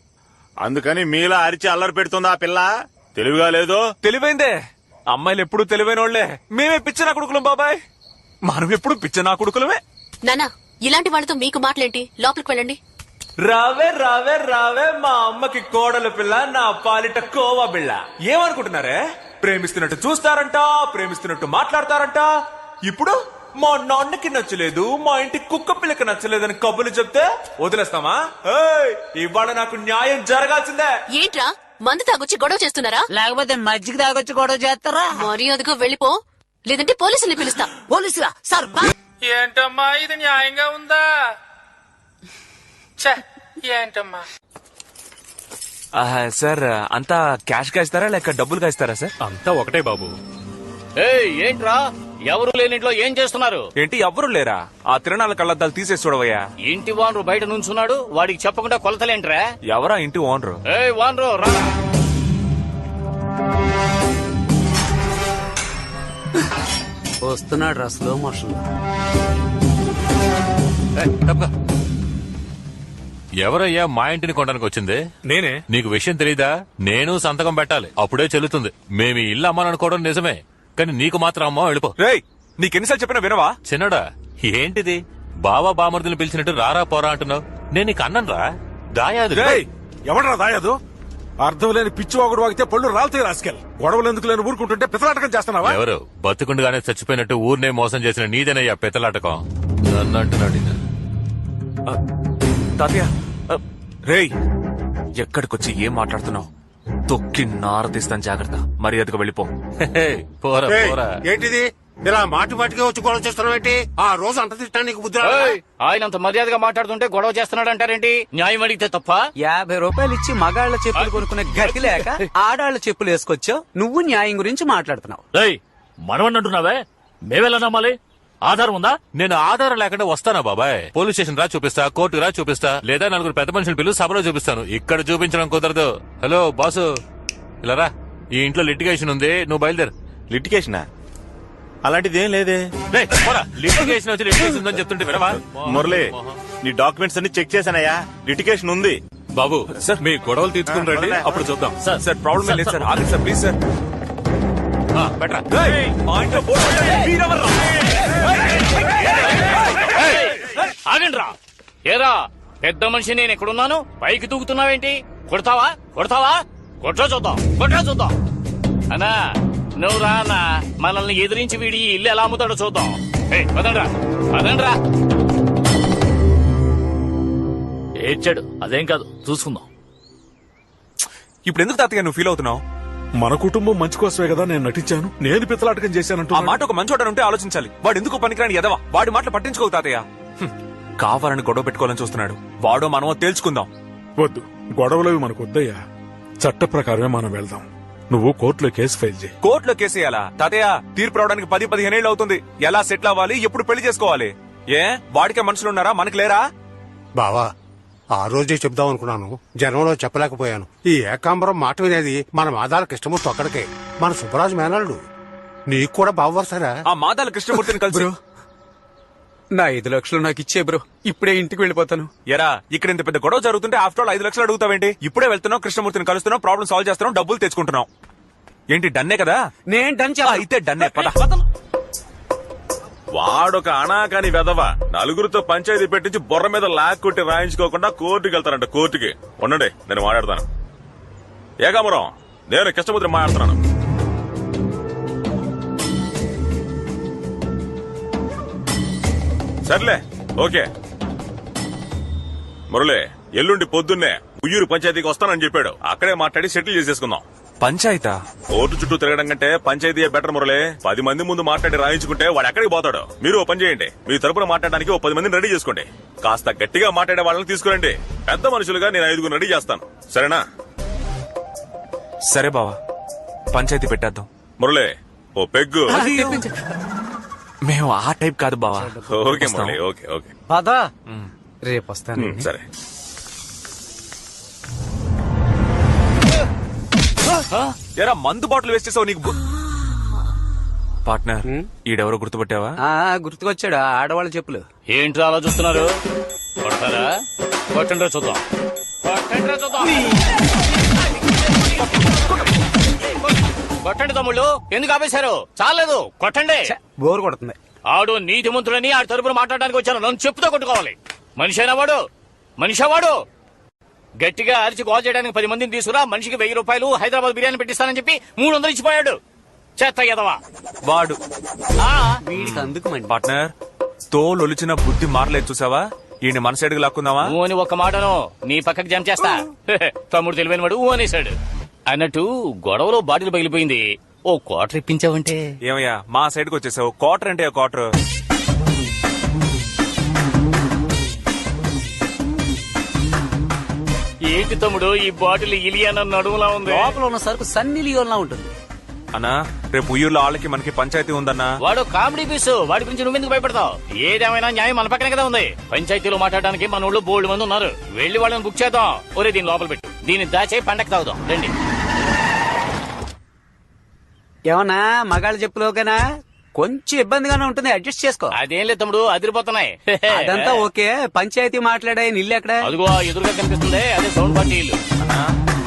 అందుకని మీలా అరిచి అల్లరి పెడుతుందా ఆ పిల్ల? తెలివిగా లేదు. తెలివైందే. అమ్మాయిలు ఎప్పుడు తెలివైన వాళ్లే. మేమే పిచ్చనా కొడుకులం బాబాయ్, మనం ఎప్పుడు పిచ్చనా కొడుకులమే. నానా, ఇలాంటి వాళ్ళతో మీకు మాటలేంటి? లోపలికి వెళ్ళండి. రావే రావే రావే, మా అమ్మకి కోడల పిల్ల, నా పాలిట కోవా బిళ్ళ. ఏమనుకుంటున్నారే? ప్రేమిస్తున్నట్టు చూస్తారంట, ప్రేమిస్తున్నట్టు మాట్లాడతారంట. ఇప్పుడు మా నాన్నకి నచ్చలేదు, మా ఇంటి కుక్క పిల్లకి నచ్చలేదని కబుర్లు చెప్తే వదిలేస్తామా? ఇవాళ నాకు న్యాయం జరగాల్సిందే. ఏంట్రా మందు తాగొచ్చి గొడవ చేస్తున్నారా? లేకపోతే మజ్జిగ తాగొచ్చి గొడవ చేస్తారా? మర్యాదగా వెళ్ళిపో, లేదంటే పోలీసుల్ని పిలుస్తా. పోలీసులా? సార్ ఏంటమ్మా ఇది న్యాయంగా ఉందా? ఏంటమ్మా సార్, అంతా క్యాష్ గా ఇస్తారా లేక డబ్బులుగా ఇస్తారా సార్? అంతా ఒకటే బాబు. ఏంట్రా ఎవరు లేని ఇంట్లో ఏం చేస్తున్నారు? ఏంటి ఎవరు లేరా? ఆ తిరణాల కళ్ళద్దాలు తీసేసి చూడవయ్యా. ఇంటి వానరు బయట నుంచున్నాడు, వాడికి చెప్పకుండా కొలతలేంట్రా? ఎవరా ఇంటి ఓనరు? వానరు రా. వస్తున్నాడు రా స్లో మోషన్. ఎవరయ్యా మా ఇంటిని కొనడానికి వచ్చింది? నేనే. నీకు విషయం తెలీదా? నేను సంతకం పెట్టాలి, అప్పుడే చెల్లుతుంది. మేము ఈ ఇల్లు అమ్మాలనుకోవడం నిజమే, కానీ నీకు మాత్రం అమ్మా వెళ్ళిపో. నీకెన్నిసార్లు చెప్పినా వినవా? చిన్నడా, ఏంటిది బావా బామర్దులు పిలిచినట్టు రారా పోరా అంటున్నావు? నేను నీకు అన్నరా దాయాదు. ఎవడరా దాయాదు? అర్థం లేని పిచ్చి వాగుడు వాగితే పళ్ళు రాలుతాయి రాసుకెళ్ళి. గొడవలు ఎందుకు లేని ఊరుకుంటుంటే పితలాటకం చేస్తున్నావా? ఎవరు బతుకుండగానే చచ్చిపోయినట్టు ఊరినే మోసం చేసిన నీదేనయ్యా పెత్తలాటకం. నన్ను అంటున్నాడు. తాతయ్య, రేయ్ ఎక్కడికొచ్చి ఏం మాట్లాడుతున్నావు? తొక్కి నారదీస్తాను, జాగ్రత్త. మర్యాదగా వెళ్ళిపో. పోరా పోరా. ఏంటిది ఇలా మాటి మాటిగా వచ్చి గొడవ చేస్తున్నావు ఏంటి? ఆ రోజు అంత తిట్టడానికి బుద్ధి ఆయన అంత మర్యాదగా మాట్లాడుతుంటే గొడవ చేస్తున్నాడు అంటారేంటి? న్యాయం అడిగితే తప్ప? 50 రూపాయలు ఇచ్చి మగాళ్ల చెప్పులు కొనుక్కునే గతి లేక ఆడాళ్ల చెప్పులు వేసుకొచ్చావు. నువ్వు న్యాయం గురించి మాట్లాడుతున్నావు. మనవన్నంటున్నావే, మేవెలా నమ్మాలి? ఆధారం ఉందా? నేను ఆధారం లేకుండా వస్తానా బాబాయ్? పోలీస్ స్టేషన్ రా చూపిస్తా, కోర్టు రా చూపిస్తా, లేదా 4 పెద్ద మనుషులు పిలువు సభలో చూపిస్తాను. ఇక్కడ చూపించడం కుదరదు. హలో బాసు, ఇలా రా. ఈ ఇంట్లో లిటిగేషన్ ఉంది, నువ్వు బయలుదేరు. లిటిగేషనా? అలాంటిదేం లేదే. లిటిగేషన్ వచ్చి లిటిగేషన్ ఉందని చెప్తుంటే వినవా? మురళి, నీ డాక్యుమెంట్స్ అన్ని చెక్ చేశానయ్యా, లిటిగేషన్ ఉంది. బాబు సార్, మీ గొడవలు తీర్చుకుని రండి, అప్పుడు చూద్దాం. సార్ ప్రాబ్లం లేదు సార్, ఆగండి సార్ ప్లీజ్ సార్. ఆగండి రా. ఏరా పెద్ద మనిషి, నేను ఎక్కడున్నాను? పైకి దూకుతున్నావేంటి? కొడతావా కొడతావా కొట్రా చూద్దాం కొట్రా చూద్దాం అన్నా నువ్వు రా అన్నా మనల్ని ఎదిరించి వీడి ఈ ఇల్లు ఎలా అమ్ముతాడో చూద్దాం పదండ్రా పదండ్రా ఏడ్చాడు అదేం కాదు చూసుకుందాం. ఇప్పుడు ఎందుకు తాతయ్య నువ్వు ఫీల్ అవుతున్నావు? మన కుటుంబం మంచి కోసమే కదా నేను నటించాను. నేను పిత్తలాటకం చేశానంటూ ఆ మాట ఒక మంచోడనుంటే ఆలోచించాలి. వాడు ఎందుకు పనికిరాని ఎదవా? వాడి మాటలు పట్టించుకోవు తాతయ్య. కావాలని గొడవ పెట్టుకోవాలని చూస్తున్నాడు. వాడో మనమో తేల్చుకుందాం. వద్దు, గొడవలవి మనకు వద్దయ్యా. చట్ట ప్రకారమే మనం వెళ్దాం. నువ్వు కోర్టులో కేసు ఫైల్ చేయి. కోర్టులో కేసు వేయాలా? తాతయ్య తీర్పు రావడానికి 10-15 ఏళ్ళు అవుతుంది. ఎలా సెటిల్ అవ్వాలి? ఎప్పుడు పెళ్లి చేసుకోవాలి? ఏ వాడికే మనుషులున్నారా? మనకి లేరా? బావా, ఆ రోజే చెప్దాం అనుకున్నాను, జనంలో చెప్పలేకపోయాను. ఈ ఏకాంబరం మాట వినేది మన మాదాల కృష్ణమూర్తి ఒక్కడికే. మన సుబ్బరాజు మేనల్లుడు. నీకు కూడా బావవరసరా? ఆ మాదాల కృష్ణమూర్తిని కలిసి నా 5 లక్షలు నాకు ఇచ్చే బ్రో, ఇప్పుడే ఇంటికి వెళ్ళిపోతాను. ఎరా ఇక్కడ ఇంత పెద్ద గొడవ జరుగుతుంటే ఆఫ్టర్ ఆల్ 5 లక్షలు అడుగుతావేంటి? ఇప్పుడే వెళ్తున్నావు, కృష్ణమూర్తిని కలుస్తున్నావు, ప్రాబ్లం సాల్వ్ చేస్తున్నావు, డబ్బులు తెచ్చుకుంటున్నావు. ఏంటి డన్నే కదా? నేను డన్ అయితే డన్నే పద. వాడొక అనాకాని వెధవ నలుగురితో పంచాయతీ పెట్టించి బొర్ర మీద లాక్కొట్టి రాయించుకోకుండా కోర్టుకి వెళ్తారంట. కోర్టుకి ఉండండి, నేను మాట్లాడతాను. ఏకాంబరం, నేను కృష్ణమూర్తిని మాట్లాడుతున్నాను. సర్లే, ఓకే. మురళి ఎల్లుండి పొద్దున్నే ఉయ్యూరు పంచాయతీకి వస్తానని చెప్పాడు. అక్కడే మాట్లాడి సెటిల్ చేసేసుకుందాం. పంచాయతా? కోర్టు చుట్టూ తిరగడం కంటే పంచాయతీ బెటర్ మురళి. 10 మంది ముందు మాట్లాడి రాయించుకుంటే వాడు ఎక్కడికి పోతాడు. మీరు ఓ పని చేయండి, మీ తరపున మాట్లాడడానికి 10 మందిని రెడీ చేసుకోండి. కాస్త గట్టిగా మాట్లాడే వాళ్ళని తీసుకురండి. పెద్ద మనుషులుగా నేను 5 రెడీ చేస్తాను, సరేనా? సరే బావా, పంచాయతీ పెట్టేద్దాం. మురళి ఓ పెగ్గు. మేము ఆ టైప్ కాదు బావా. Okay Murali, okay okay. పదా రేపు వస్తాను. సరే. ఎరా మందు బాటిల్ వేస్ట్ చేసావు నీకు. పార్ట్నర్, ఈడెవరో గుర్తుపట్టావా? గుర్తుకొచ్చాడు, ఆడవాళ్ళ చెప్పులు. ఏంట్రా అలా చూస్తున్నారు? కొడతారా? కొట్టండి చూద్దాం. కొట్టండి చూద్దాం. కొట్టండి తమ్ముళ్ళు, ఎందుకు ఆపేశారు? చాలేదు, కొట్టండి. బోరు కొడుతుంది. ఆడు నీతిమంతుడని ఆడి తరపున మాట్లాడడానికి వచ్చాను. నన్ను చెప్పుతో కొట్టుకోవాలి. మనిషైనా వాడు? మనిషా వాడు? గట్టిగా అరిచి గోల్ చేయడానికి 10 మందిని తీసుకురా, మనిషికి 1000 రూపాయలు హైదరాబాద్ బిర్యానీ పెట్టిస్తానని చెప్పి 300 ఇచ్చిపోయాడు. చెత్త ఎదవా వాడు. వీడికి అందుకు పార్ట్నర్, తోలొలిచిన బుద్ధి మారలేదు చూసావా? ఈయన మన సైడ్కి లాక్కుందావా? ఊ అని ఒక్క మాటను నీ పక్కకి జంప్ చేస్తా. తమ్ముడు తెలివైన వాడు ఊ అనేశాడు. అన్నట్టు గొడవలో బాటిల్ పగిలిపోయింది. ఓ క్వార్టర్ ఇప్పించావంటే. ఏమయ్యా మా సైడ్కి వచ్చేసావు? క్వార్టర్ అంటే క్వార్టర్. ఏంటి తమ్ముడు ఈ బాటిల్ ఇలియాన నడుములా ఉంది? లోపల ఉన్న సరుకు సన్నీ లియోన్లా ఉంటుంది. అన్నా రేపు ఉయ్యూరులో వాళ్ళకి మనకి పంచాయతీ ఉందన్నా. వాడు కామెడీ పీసు, వాడి గురించి నువ్వెందుకు భయపడతావు? ఏదేమైనా న్యాయం మన పక్కనే కదా ఉంది. పంచాయతీలో మాట్లాడడానికి మన ఊళ్ళో బోల్డ్ మంది ఉన్నారు. వెళ్లి వాళ్ళని బుక్ చేద్దాం. ఒరే దీని లోపల పెట్టు, దీన్ని దాచే పండగ తాగుదాం రండి. ఏమన్నా మగాళ్ళ చెప్పులోకేనా? కొంచెం ఇబ్బందిగానే ఉంటుంది, అడ్జస్ట్ చేసుకో. అదేం లేదు తమ్ముడు, అదిరిపోతున్నాయి. అదంతా ఓకే. పంచాయతీ మాట్లాడే ఇల్లు ఎక్కడ? అదిగో ఎదురుగా కనిపిస్తుంది, అదే సౌండ్ పార్టీ ఇల్లు.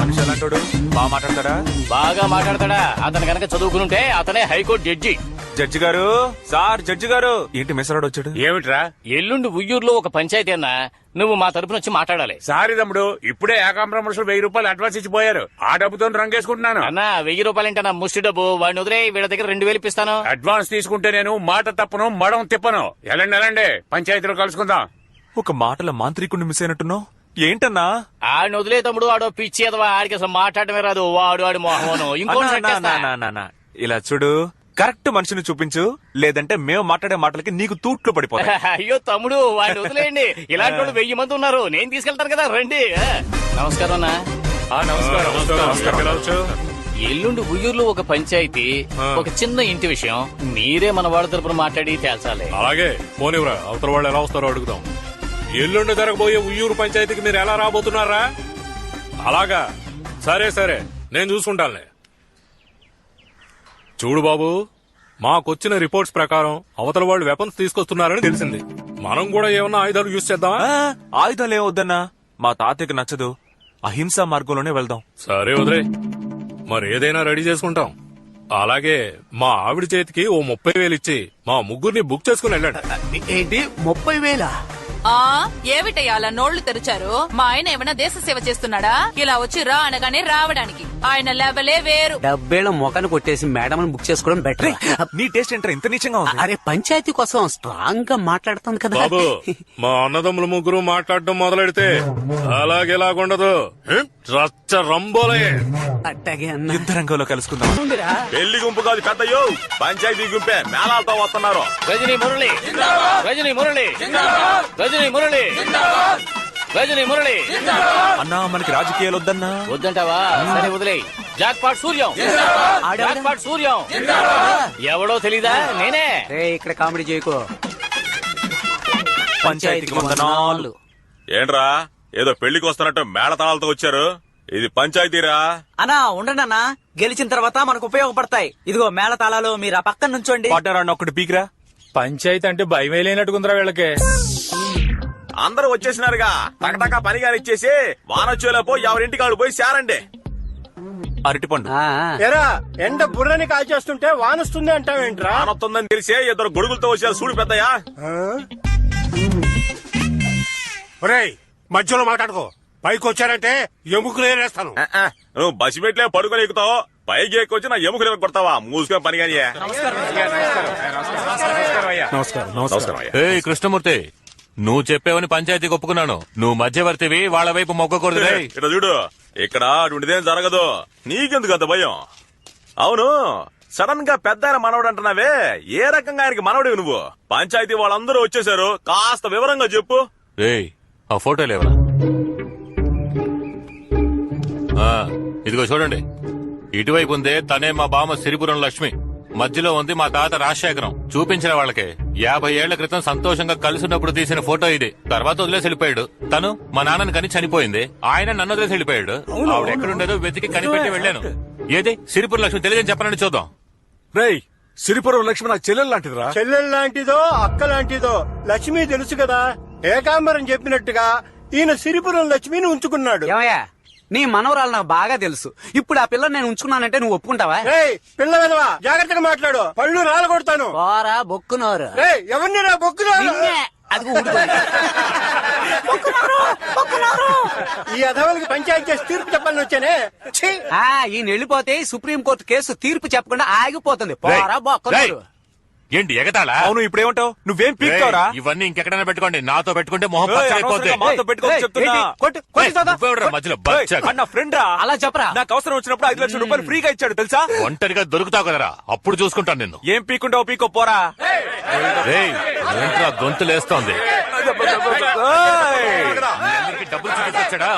మనిషి ఎలాంటోడు? బాగా మాట్లాడతాడా? బాగా మాట్లాడతాడా? అతను కనుక చదువుకునుంటే అతనే హైకోర్టు జడ్జి. జడ్జి గారు, సార్ జడ్జి గారు. ఏంటి మెసరాడు వచ్చాడు? ఏమిట్రా? ఎల్లుండి ఉయ్యూరులో ఒక పంచాయతీ అన్నా, నువ్వు మా తరపున వచ్చి మాట్లాడాలి. సారీ తమ్ముడు, ఇప్పుడే ఏకాంబరం మనుషులు 1000 రూపాయలు అడ్వాన్స్ ఇచ్చిపోయారు. ఆ డబ్బుతో రంగేసుకుంటున్నాను. అన్నా 1000 రూపాయలంటే నా ముష్టి డబ్బు. వాడిని వదిలే, వీళ్ళ దగ్గర 2000 ఇప్పిస్తాను. అడ్వాన్స్ తీసుకుంటే నేను మాట తప్పను, మడం తిప్పను. ఎలాండి పంచాయతీలో కలుసుకుందాం. ఒక మాటల మాంత్రికుడిని మిస్ అయినట్టున్నావు. ఏంటన్నా? ఆడిని వదిలే తమ్ముడు, ఆడో పిచ్చి ఎదవా, ఆడికి అసలు మాట్లాడమే రాదు. వాడు మోహను ఇంకో ఇలా చూడు, కరెక్ట్ మనిషిని చూపించు, లేదంటే మేము మాట్లాడే మాటలకి నీకు తూట్లు పడిపోతాయి. అయ్యో తమ్ముడు, వాడిని వదిలేయండి. ఇలాంటి వాళ్ళు 1000 మంది ఉన్నారు, నేను తీసుకెళ్తాను కదా, రండి. నమస్కారం అన్నా. ఎల్లుండి ఉయ్యూరులో ఒక పంచాయతీ, ఒక చిన్న ఇంటి విషయం. మీరే మన వాళ్ళ తరపున మాట్లాడి తేల్చాలి. అలాగే పోనివరా, అవతల వాళ్ళు ఎలా వస్తారో అడుగుదాం. ఎల్లుండి జరగబోయే ఉయ్యూరు పంచాయతీకి మీరు ఎలా రాబోతున్నారా? అలాగా, సరే నేను చూసుకుంటానులే. చూడు బాబు, మాకొచ్చిన రిపోర్ట్స్ ప్రకారం అవతల వాళ్ళు వెపన్స్ తీసుకొస్తున్నారని తెలిసింది. మనం కూడా ఏమన్నా ఆయుధాలు యూజ్ చేద్దామా? ఆయుధాలు ఏమొద్దన్నా, మా తాతయ్యకి నచ్చదు. అహింసా మార్గంలోనే వెళ్దాం. సరే వదిలే, మరి ఏదైనా రెడీ చేసుకుంటాం. అలాగే మా ఆవిడ చేతికి ఓ 30,000 ఇచ్చి మా ముగ్గురిని బుక్ చేసుకుని వెళ్ళండి. ఏంటి 30,000? ఆ ఏమిటయ్యా అలా నోళ్లు తెరిచారు? మా ఆయన ఏమైనా దేశ సేవ చేస్తున్నాడా? ఇలా వచ్చి రా అనగానే రావడానికి ఆయన లెవెలే వేరు. 70 మొఖాన్ని కొట్టేసి మేడం బుక్ చేసుకోవడం బెటర్. నీ టేస్ట్ ఏంట్రా ఇంత నీచంగా ఉంది? అరే పంచాయతీ కోసం స్ట్రాంగ్ గా మాట్లాడుతుంది కదా బాబు మా అన్నదమ్ములు ముగ్గురు మాట్లాడటం మొదలెడితే అలాగేలాగుండదు. రచ్చ రంబోలే. అట్టాగే యుద్ధ రంగంలో కలుసుకుందాం. పెళ్లి గుంపు కాదు పెద్దయ్యో, పంచాయతీ గుంపే మేళాలతో వస్తున్నారు. రజనీ మురళి, రజనీ మురళి, రజనీ మురళి, రజనీ మురళి. అన్నా మనకి రాజకీయాలు వద్దన్నా. వద్దంటావా? సరే వదిలే. Jackpot Suryam, jackpot Suryam. ఎవడో తెలీదా? నేనే. ఇక్కడ కామెడీ చేయకు. పంచాయతీకి వందనాలు. ఏంట్రా ఏదో పెళ్లికి వస్తున్నట్టు మేళతాళాలతో వచ్చారు? ఇది పంచాయతీరా? అన్నా ఉండండి అన్నా, గెలిచిన తర్వాత మనకు ఉపయోగపడతాయి. ఇదిగో మేళ తాళాలు, మీరు ఆ పక్కన నుంచోండి. ఒకటి పీకిరా. పంచాయతీ అంటే భయమే లేనట్టుకుందిరా వీళ్ళకి. అందరూ వచ్చేసినారుగా, టకటకా పని కానిచ్చేసి వానొచ్చేలోపు ఎవరింటికి ఆడు పోయి శారండి. అరటిపండు. ఎరా ఎండ బుర్రని కాల్చేస్తుంటే వానొస్తుంది అంటావేంట్రా? వానొస్తుందని తెలిసే ఇద్దరు గొడుగులతో వచ్చారు చూడు పెద్దయ్యా. ఒరేయ్ మధ్యలో మాట్లాడుకో, పైకి వచ్చారంటే ఎముకలు ఏరేస్తాను. నువ్వు బసి పెట్టలే పడుకొని ఎక్కుతావు, పైకి ఎక్కువచ్చి నా ఎముకలు కొడతావా? మూసుకొని పని కానీ. నమస్కారం. ఏయ్ కృష్ణమూర్తి, నువ్వు చెప్పేవని పంచాయతీకి ఒప్పుకున్నాను. నువ్వు మధ్యవర్తివి, వాళ్ళ వైపు మొక్కకూడదు. ఇక్కడ చూడు, ఇక్కడ అటువంటిదేం జరగదు. నీకెందుకు అంత భయం? అవును, సడన్ గా పెద్ద ఆయన మనవడు అంటున్నావే, ఏ రకంగా ఆయనకి మనవడివి నువ్వు? పంచాయతీ వాళ్ళందరూ వచ్చేసారు, కాస్త వివరంగా చెప్పు. ఏయ్ ఆ ఫోటో లేవరా? ఇదిగో చూడండి, ఇటువైపు ఉందే తనే మా బామ్మ సిరిపురం లక్ష్మి, మధ్యలో ఉంది మా తాత రాజశేఖరం. చూపించిన వాళ్ళకి 50 ఏళ్ల క్రితం సంతోషంగా కలిసినప్పుడు తీసిన ఫోటో ఇది. తర్వాత వదిలేసి వెళ్ళిపోయాడు. తను మా నాన్నని కని చనిపోయింది, ఆయన నన్ను వదిలేసి వెళ్ళిపోయాడు. ఆవిడ ఎక్కడుండేదో వెతికి కనిపెట్టి వెళ్ళాను. ఏది సిరిపురం లక్ష్మి తెలియదని చెప్పనని చూద్దాం. రేయ్ సిరిపురం లక్ష్మి నాకు చెల్లెలు లాంటిదిరా. చెల్లెలు లాంటిదో అక్క లాంటిదో లక్ష్మి తెలుసు కదా. ఏకాంబరం చెప్పినట్టుగా ఈయన సిరిపురం లక్ష్మిని ఉంచుకున్నాడు. ఏమయ్యా, నీ మనవరాలు నాకు బాగా తెలుసు. ఇప్పుడు ఆ పిల్లని నేను ఉంచుకున్నానంటే నువ్వు ఒప్పుకుంటావా? పిల్ల విధవా, జాగ్రత్తగా మాట్లాడు, పళ్ళు రాలగొడతాను. పోరా బొక్కునోరు. ఎవరిని రా బొక్కునోరు? అది ఈ అధవలకి పంచాయతీ చేసి తీర్పు చెప్పాలని వచ్చానే. ఈయన వెళ్ళిపోతే సుప్రీంకోర్టు కేసు తీర్పు చెప్పకుండా ఆగిపోతుంది. పోరా బొక్కునోరు. ఏంటి ఎగతాళా? అవును, ఇప్పుడేమంటావు? నువ్వేం పీక్తావురా? ఇవన్నీ ఇంకెక్కడైనా పెట్టుకోండి, నాతో పెట్టుకుంటే మొహం పచ్చడైపోద్ది. మధ్యలో అన్న ఫ్రెండ్ రా, అలా చెప్పరా. నాకు అవసరం వచ్చినప్పుడు 5 లక్షల రూపాయలు ఫ్రీగా ఇచ్చాడు తెలుసా? ఒంటరిగా దొరుకుతావు కదరా, అప్పుడు చూసుకుంటాను నిన్ను. ఏం పీకుంటావు పీకో పోరా. ఏంట్రా గొంతులేస్తోంది? డబ్బులు చూపించాడా?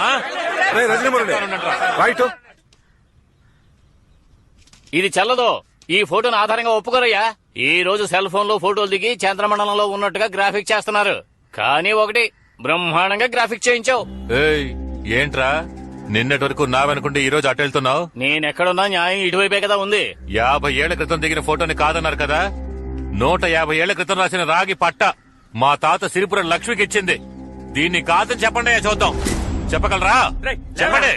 ఇది చెల్లదు. ఈ ఫోటోను ఆధారంగా ఒప్పుకోరయ్యా. ఈ రోజు సెల్ ఫోన్ లో ఫోటోలు దిగి చంద్రమండలంలో ఉన్నట్టుగా గ్రాఫిక్ చేస్తున్నారు. కానీ ఒకటి, బ్రహ్మాండంగా గ్రాఫిక్ చేయించావు. ఏంట్రా నిన్నటి వరకు నావనుకుంటే ఈ రోజు అటు వెళ్తున్నావు? నేనెక్కడున్నా న్యాయం ఇటువైపే కదా ఉంది. 50 ఏళ్ల క్రితం దిగిన ఫోటోని కాదన్నారు కదా. 150 ఏళ్ల క్రితం రాసిన రాగి పట్ట మా తాత సిరిపురం లక్ష్మికి ఇచ్చింది. దీన్ని కాదని చెప్పండి చూద్దాం. చెప్పగలరా? చెప్పండి.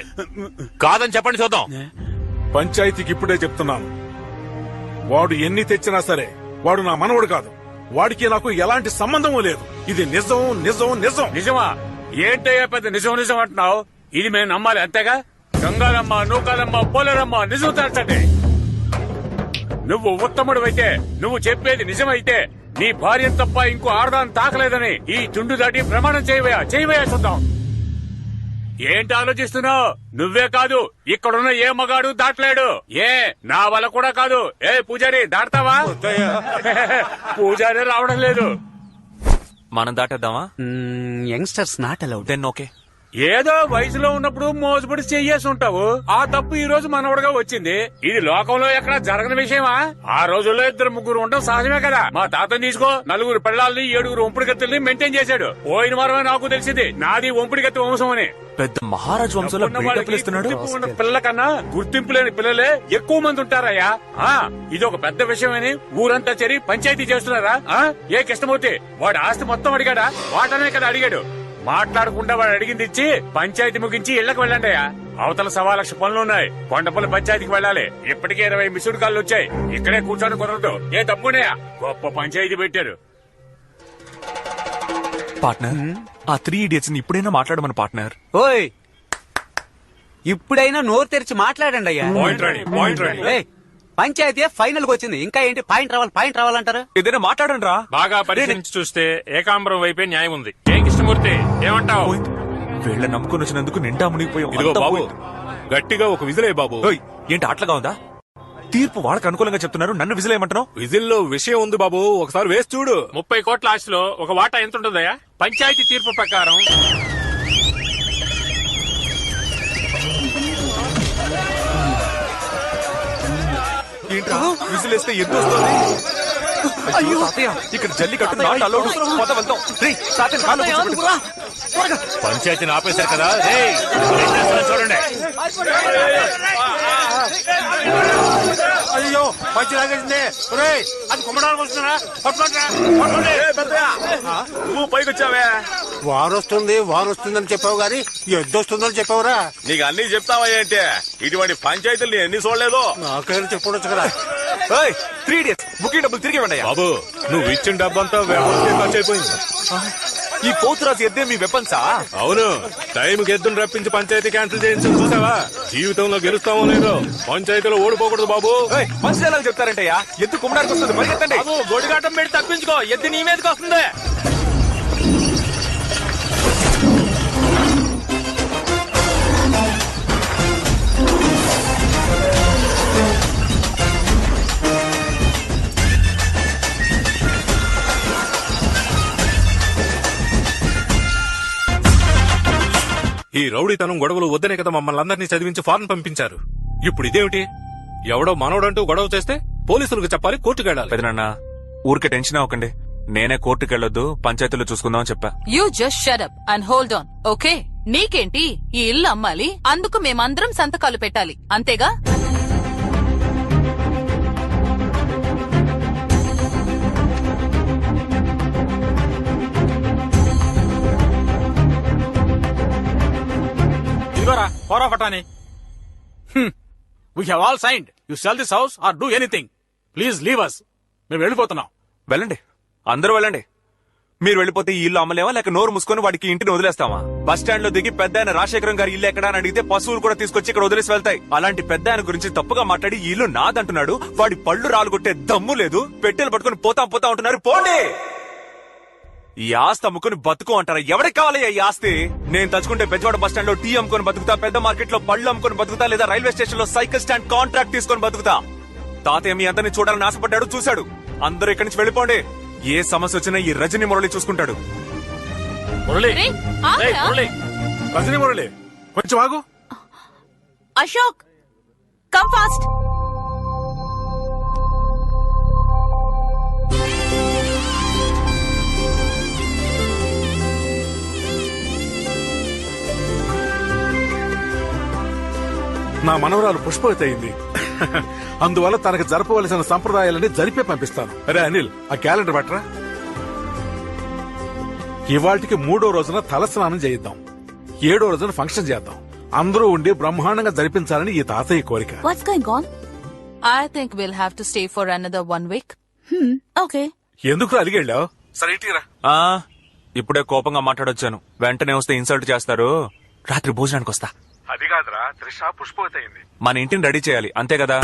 కాదని చెప్పండి చూద్దాం. పంచాయతీకి ఇప్పుడే చెప్తున్నాను, వాడు ఎన్ని తెచ్చినా సరే వాడు నా మనవడు కాదు. వాడికి నాకు ఎలాంటి సంబంధము లేదు. ఇది నిజం నిజం నిజం. నిజమా? ఏంటయ్యా పెద్ద నిజం నిజం అంటున్నావు? ఇది మేము నమ్మాలి అంతేగా? గంగారమ్మ, నూకాలమ్మ, పోలేరమ్మ నిజం తేల్చండి. నువ్వు ఉత్తముడు అయితే, నువ్వు చెప్పేది నిజమైతే, నీ భార్య తప్ప ఇంకో ఆడదాన్ని తాకలేదని ఈ తుండు దాటి ప్రమాణం చేయవయా చూద్దాం. ఏంటి ఆలోచిస్తున్నావు? నువ్వే కాదు, ఇక్కడున్న ఏ మగాడు దాటలేడు. నా వల్ల కూడా కాదు. పూజారి దాటతావా? పూజారి రావడం లేదు. మనం దాటేద్దామా? Youngsters not allowed. Then okay. ఏదో వయసులో ఉన్నప్పుడు మోసపడి చెయ్యేసి ఉంటావు. ఆ తప్పు ఈ రోజు మనవడుగా వచ్చింది. ఇది లోకంలో ఎక్కడ జరగని విషయమా? ఆ రోజుల్లో 2-3 ఉండడం సహజమే కదా. మా తాతని తీసుకో, 4 పిల్లల్ని 7 ఒంపుడిగత్తుల్ని మెయింటైన్ చేశాడు. పోయిన వారమే నాకు తెలిసింది నాది ఒంపుడిగత్తి వంశం అని. పెద్ద మహారాజు వంశంలో పిల్లల కన్నా గుర్తింపు లేని పిల్లలే ఎక్కువ మంది ఉంటారయ్యా. ఇది ఒక పెద్ద విషయమని ఊరంతా చేరి పంచాయతీ చేస్తున్నారా? ఏ కృష్ణమూర్తి వాడు ఆస్తి మొత్తం అడిగాడా? వాటనే కదా అడిగాడు. మాట్లాడకుండా వాడు అడిగింది ఇచ్చి పంచాయతీ ముగించి ఇళ్లకు వెళ్ళండి. అవతల 1.25 లక్ష పనులున్నాయి. కొండపల్లి పంచాయతీకి వెళ్ళాలి. ఇప్పటికే 20 మిస్డ్ కాళ్ళు వచ్చాయి. ఇక్కడే కూర్చొని కుదరదు. ఏ తప్పునే గొప్ప పంచాయతీ పెట్టారు. పార్ట్నర్ ఆ 3 ఇడియట్స్ ఇప్పుడైనా మాట్లాడమని పార్ట్నర్. ఓయ్ ఇప్పుడైనా నోరు తెరిచి మాట్లాడండి అయ్యా. ఏయ్, పంచాయతీ ఫైనల్ కి వచ్చింది, ఇంకా ఏంటి పాయింట్ రావాలంటారు? ఏదైనా మాట్లాడండి రా. బాగా పరిశీలించి చూస్తే ఏకాంబరం వైపే న్యాయం ఉంది. ఏం కృష్ణమూర్తి ఏమంటావు? వీళ్ళ నమ్ముకుని వచ్చినందుకు నిండా మునిగిపోయాం. ఇదిగో అంతా బాబు, పోయింది. గట్టిగా ఒక విజిలే బాబు. ఓయ్, ఏంటి అట్లగా ఉందా? తీర్పు వాళ్ళకి అనుకూలంగా చెప్తున్నారు, నన్ను విజిలేయమంటున్నావు? విజిల్లో విషయం ఉంది బాబు, ఒకసారి వేసి చూడు. 30 కోట్ల ఆస్తిలో ఒక వాటా ఎంత ఉంటుందయ్యా? పంచాయతీ తీర్పు ప్రకారం ఏంట్రా విజిలేస్తే ఎంత వస్తుంది? అయ్యో తాతయ్య, ఇక్కడ జల్లికట్టు నాట్ అలౌడ్. పద వెళ్దాం. రేయ్, తాతయ్య కాళ్ళు కూర్చోబెట్టు. పంచాయతీని ఆపేశారు కదా, రేయ్, ఏం చేస్తున్నారో చూడండి. అయ్యో మంచి లాగేసింది. అది కుమ్మడానికి వస్తున్నారా? నువ్వు పైకి వచ్చావే. వారు వస్తుందని చెప్పావు గాని ఎద్దొస్తుందని చెప్పావురా. నీకు అన్ని చెప్తావా ఏంటి? ఇటువంటి పంచాయతీలు నేను ఎన్ని చూడలేదు. నాకైనా చెప్పొచ్చు కదా. 3 ఇడియట్స్ బుకింగ్ డబ్బులు తిరిగి ఇవ్వండి. బాబు, నువ్వు ఇచ్చిన డబ్బంతా ఖర్చు అయిపోయింది. ఈ పోతురాజు ఎద్దే మీ వెపన్సా? అవును, టైంకి ఎద్దును రప్పించి పంచాయతీ క్యాన్సిల్ చేయించి చూసావా? జీవితంలో గెలుస్తామో లేదో, పంచాయతీలో ఓడిపోకూడదు బాబు. మంచి ఎలా చెప్తారంటయ్యా? ఎద్దు కుమ్మడానికి వస్తుంది, పరిగెత్తండి. గొడిగాటం పెట్టి తప్పించుకో, ఎద్దు నీ మీదకి వస్తుంది. ఈ రౌడీతనం గొడవలు వద్దనే కదా మమ్మల్ని అందరినీ చదివించి ఫారెన్ పంపించారు. ఇప్పుడు ఇదేమిటి? ఎవడో మనోడంటూ గొడవ చేస్తే పోలీసులకు చెప్పాలి, కోర్టుకు వెళ్ళాలి. పెదనాన్న, ఊరికే టెన్షన్ అవ్వకండి. నేనే కోర్టుకు వెళ్ళొద్దు, పంచాయతీలో చూసుకుందామని చెప్పా. You just shut up and hold on, okay? నీకేంటి, ఈ ఇల్లు అమ్మాలి, అందుకు మేమందరం సంతకాలు పెట్టాలి, అంతేగా? ఇదిగోరా power of attorney. We have all signed. You sell this house or do anything. Please leave us. మేము వెళ్ళిపోతున్నాం. వెళ్ళండి, అందరూ వెళ్ళండి. మీరు వెళ్ళిపోతే ఈ ఇల్లు అమ్మలేమా, లేక నోరు మూసుకొని వాడికి ఇంటిని వదిలేస్తామా? బస్ స్టాండ్ లో దిగి పెద్ద ఆయన రాజశేఖరం గారి ఇల్లు ఎక్కడా అని అడిగితే పశువులు కూడా తీసుకొచ్చి ఇక్కడ వదిలేసి వెళ్తాయి. అలాంటి పెద్ద ఆయన గురించి తప్పుగా మాట్లాడి ఈ ఇల్లు నాదంటున్నాడు. వాడి పళ్ళు రాలుగొట్టే దమ్ము లేదు. పెట్టెలు పట్టుకుని పోతా ఉంటున్నారు. పోండి. ఈ ఆస్తి అమ్ముకుని బతుకు అంటారా? ఎవరికి కావాలి ఈ ఆస్తి? నేను తలుచుకుంటే బెజవాడ బస్ స్టాండ్ లో టీ అమ్ముకొని బతుకుతా, పెద్ద మార్కెట్ లో పళ్ళు అమ్ముకొని బతుకుతా, లేదా రైల్వే స్టేషన్ లో సైకిల్ స్టాండ్ కాంట్రాక్ట్ తీసుకొని బతుకుతా. తాతయ్య మీ అందరినీ చూడాలని ఆశపడ్డాడు, చూశాడు. అందరూ ఇక్కడి నుంచి వెళ్ళిపోండి. ఏ సమస్య వచ్చినా ఈ రజనీ మురళి చూసుకుంటాడు. రజనీ మురళి, కొంచెం ఆగు. Ashok, come fast. నా మనవరాలు పుష్పవతి అయింది. అందువల్ల తనకు జరపవలసిన సంప్రదాయాలని జరిపే పంపిస్తాను. అరే అనిల్, ఆ క్యాలెండర్ పట్టరా. ఇవాళకి 3వ రోజున తలస్నానం చేయిద్దాం, 7వ రోజున ఫంక్షన్ చేద్దాం. అందరూ ఉండి బ్రహ్మాండంగా జరిపించాలని ఈ తాతయ్య కోరిక. What's going on? I think we'll have to stay for another 1 week. Okay. ఎందుకు అలిగెళ్ళావు? సరే ఇంటిరా. ఇప్పుడే కోపంగా మాట్లాడొచ్చాను. వెంటనే వస్తే ఇన్సల్ట్ చేస్తారు. రాత్రి భోజనానికి వస్తా. అది కాదురా, త్రిష పుష్పవతి అయింది. మన ఇంటిని రెడీ చేయాలి, అంతే కదా?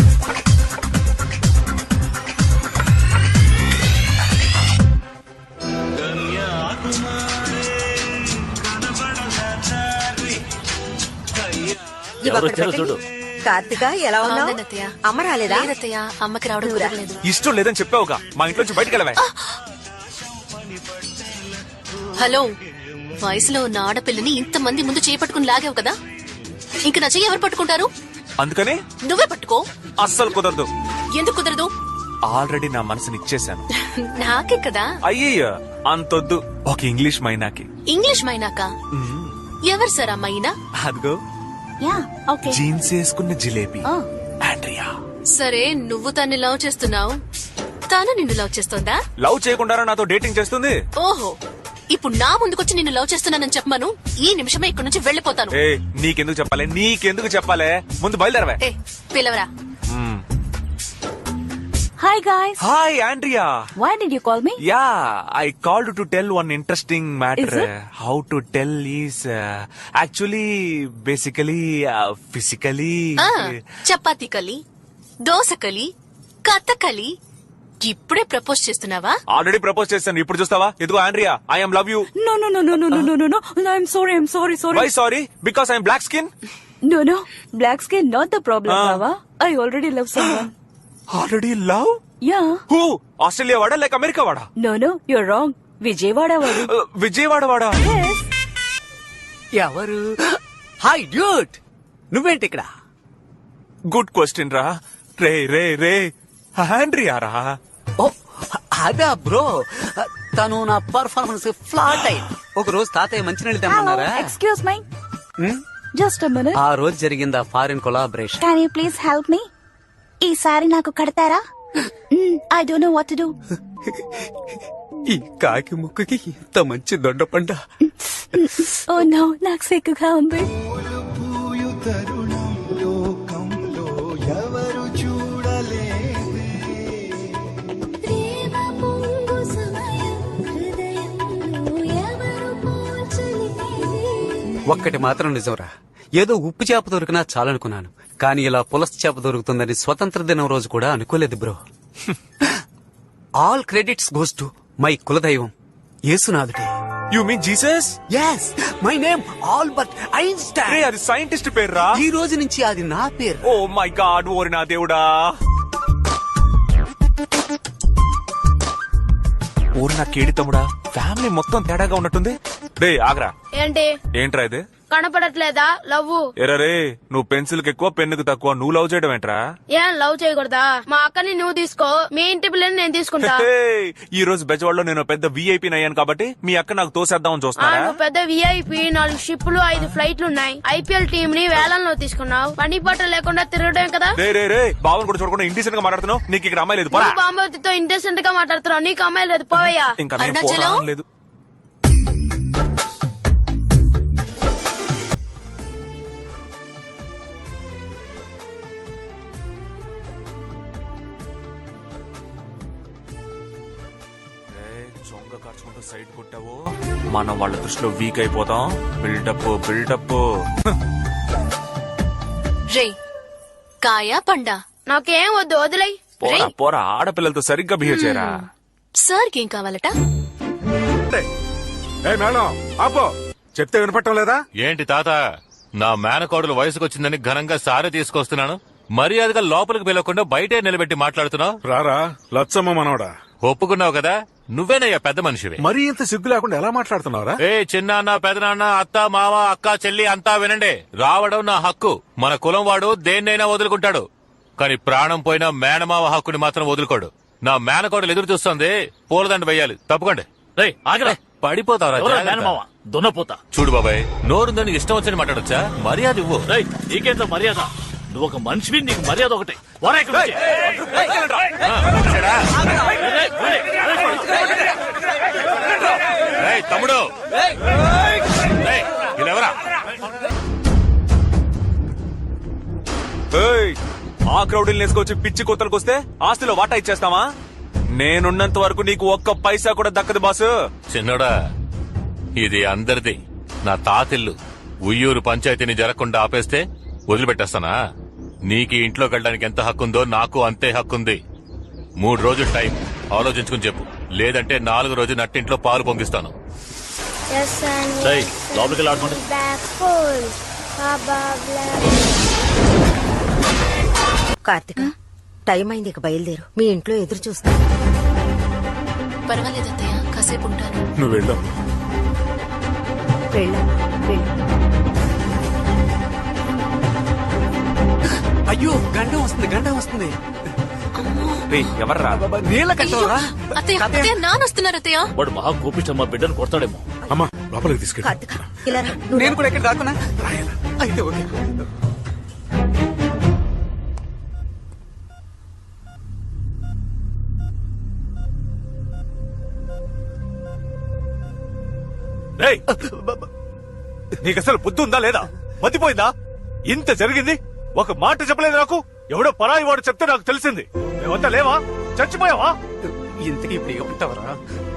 చూడు కార్తిక, ఎలా ఉన్నావు? అమ్మ రాలేదా? అమ్మకి రావడం కుదరలేదు. ఇష్టం లేదని చెప్పావుగా, మా ఇంట్లోంచి బయటకు వెళ్ళవే. హలో, వయసులో ఉన్న ఆడపిల్లని ఇంతమంది ముందు చేపట్టుకుని లాగావు కదా, ఇంక నా చెయ్యి ఎవరు పట్టుకుంటారు? అందుకని నువ్వే పట్టుకో. అస్సలు కుదరదు. ఎందుకు కుదరదు? ఆల్రెడీ నా మనసుని ఇచ్చేశాను. నాకే కదా. అయ్యయ్యో, అంతొద్దు. ఒక ఇంగ్లీష్ మైనాకి. ఇంగ్లీష్ మైనాక? ఎవరు సార్ ఆ మైనా? అదిగో జీన్స్ వేసుకున్న జిలేబీ, ఆండ్రియా. సరే, నువ్వు తన్ని లవ్ చేస్తున్నావు, తాను నిన్ను లవ్ చేస్తోందా? లవ్ చేయకుండా నాతో డేటింగ్ చేస్తుంది. ఓహో, ఇప్పుడు నా ముందుకొచ్చి నిన్ను లవ్ చేస్తున్నానని చెప్పమను, ఈ నిమిషమే ఇక్కడి నుంచి వెళ్లిపోతాను. నీకెందుకు చెప్పాలి? ముందు బయలుదేరవే. పిలవరా. Hi guys. Hi, Andrea. Why did you call me? Yeah, I called to tell one interesting matter. Is it? How to tell is actually, basically, physically. Chapati కలి దోసకలి కథకలి ఇప్పుడే ప్రపోజ్ చేస్తున్నావా? ఆల్రెడీ ప్రపోజ్ చేశాను, ఇప్పుడు చూస్తావా? ఇదిగో Andrea, I am love you. No. I'm sorry. Why sorry? Because I'm black skin. No. Black skin not the problem, Baba. I already love someone. Already love? Yeah. Who? Australia వాడా లేక America వాడా? No, you're wrong. Vijayawada వాడు. విజయవాడ వాడా? ఎవరు? Hi duet, నువ్వేంటి ఇక్కడ? Good question రా. రే Andrea రా. ఓ అదా బ్రో, తను నా పర్ఫార్మెన్స్ ఫ్లాట్ అయింది. ఒక రోజు తాతయ్య మంచినీళ్ళు తెమ్మన్నారా? Excuse me. Just a minute. ఆ రోజు జరిగిందా foreign collaboration? Can you please help me? ఈసారి నాకు కడతారా? I don't know what to do. ఈ కాకి ముక్కుకి ఇంత మంచి దొండపండ. Oh no, నాకు సిగ్గుగా ఉంది. ఒక్కటి మాత్రం నిజంరా, ఏదో ఉప్పు చేప దొరికినా చాలనుకున్నాను, కానీ ఇలా పులస చేప దొరుకుతుందని స్వతంత్ర దినం రోజు కూడా అనుకోలేదు bro. All credits goes to my కులదైవం యేసునాథుడే. You mean Jesus? yes, my name Albert Einstein. రే, అది సైంటిస్ట్ పేర్రా. ఈ రోజు నుంచి అది నా పేరు. ఓ మై గాడ్, ఓరి నా దేవుడా. ఊరు నా కేడి తమ్ముడా, ఫ్యామిలీ మొత్తం తేడాగా ఉన్నట్టుంది. రే ఆగ్రా. ఏంటి? ఏంట్రా ఇది? కనపడట్లేదా లవ్వు? ఎరా రే, నువ్వు పెన్సిల్ కి ఎక్కువ పెన్నుకు తక్కువ, నువ్వు లవ్ చేయడం ఏంట్రా? ఏం లవ్ చేయకూడదా? మా అక్కని నువ్వు తీసుకో, మీ ఇంటి పిల్లని నేను తీసుకుంటా. ఈ రోజు బెజవాడలో నేను పెద్ద విఐపీ అయ్యాను కాబట్టి మీ అక్క నాకు తోసేద్దామని చూస్తున్నారా? నువ్వు పెద్ద విఐపి, 4 షిప్లు 5 ఫ్లైట్లు ఉన్నాయి. ఐపీఎల్ టీం ని వేలంలో తీసుకున్నావు. పని పాట లేకుండా తిరగడం కదా. రే బావన్ కూడా చూడకుండా ఇండిసెంట్ గా మాట్లాడుతున్నావు. నీకు ఇక్కడ అమ్మాయి లేదు. బాంబోతితో ఇంటెసెంట్ గా మాట్లాడుతున్నావు, నీకు అమ్మాయి లేదు, పోవయ్యా. ఇంకా నేను పోరాడడం లేదు. సైడ్ కొట్టావు, మనం వాళ్ళ దృష్టిలో వీక్ అయిపోతాం. బిల్డప్. రే కాయా పండా? నాకేం వద్దు, వదిలై. పోరా ఆడపిల్లలతో సరిగ్గా బిహేవ్ చేయరా. సార్కి ఏం కావాలట? మేడం ఆపో, చెప్తే వినపట్టం లేదా? ఏంటి తాత, నా మేనకోడలు వయసుకొచ్చిందని ఘనంగా సారే తీసుకొస్తున్నాను, మర్యాదగా లోపలికి పిలవకుండా బయటే నిలబెట్టి మాట్లాడుతున్నావు. రారా లచ్చమ్మ మనవడా, ఒప్పుకున్నావు కదా, నువ్వేనయ్యా పెద్ద మనిషివి. మరీ ఇంత సిగ్గు లేకుండా ఎలా మాట్లాడుతున్నావురా? ఏ చిన్నాన్న పెదనాన్న అత్త మామ అక్క చెల్లి అంతా వినండి. రావడం నా హక్కు. మన కులం వాడు దేన్నైనా వదులుకుంటాడు, కానీ ప్రాణం పోయిన మేనమావ హక్కుని మాత్రం వదులుకోడు. నా మేనకోడలు ఎదురు చూస్తుంది, పూలదండ వెయ్యాలి. తప్పుకోండి. పడిపోతావరా దున్నపోతా. చూడు బాబాయ్, నోరుందని ఇష్టం వచ్చని మాట్లాడొచ్చా? మర్యాద ఇవ్వు. నీకేంత మర్యాద? నువ్వు ఒక మనిషివి, నీకు మర్యాద ఒకటే. తమ్ముడు ఎవరా? ఆ క్రౌడీలు వేసుకొచ్చి పిచ్చి కొత్తలకు వస్తే ఆస్తిలో వాటా ఇచ్చేస్తావా? నేనున్నంత వరకు నీకు ఒక్క పైసా కూడా దక్కదు బాసు. చిన్నోడా, ఇది అందరిది, నా తాతిల్లు. ఉయ్యూరు పంచాయతీని జరగకుండా ఆపేస్తే వదిలిపెట్టేస్తానా? నీకు ఇంట్లోకి వెళ్ళడానికి ఎంత హక్కుందో నాకు అంతే హక్కుంది. 3 రోజులు టైం ఆలోచించుకుని చెప్పు, లేదంటే 4వ రోజు నట్టింట్లో పాలు పొంగిస్తాను. కార్తిక, టైం అయింది, ఇక బయలుదేరు. మీ ఇంట్లో ఎదురు చూస్తాను. పర్వాలేదు అత్తయ్య, కాసేపు ఉంటాను. నువ్వు వెళ్ళావు. అయ్యో గండం వస్తుంది. ఎవర్రా? నీళ్ళ కట్టవరా? అత్తయ్య నానొస్తున్నారు అత్తయ్య. వాడు మహా కోపిష్టం, మా బిడ్డను కొడతాడేమో. అమ్మా లోపలికి తీసుకెళ్ళి. నేను కూడా ఎక్కడ రాకున్నా అయితే ఓకే. నీకు అసలు బుద్ధి ఉందా లేదా? మతిపోయిందా? ఇంత జరిగింది, ఒక మాట చెప్పలేదు నాకు. ఎవడో పరాయి వాడు చెప్తే నాకు తెలిసింది. మేమంతా లేవా? చచ్చిపోయావా? ఇంతకీ ఇప్పుడు ఏమంటావరా?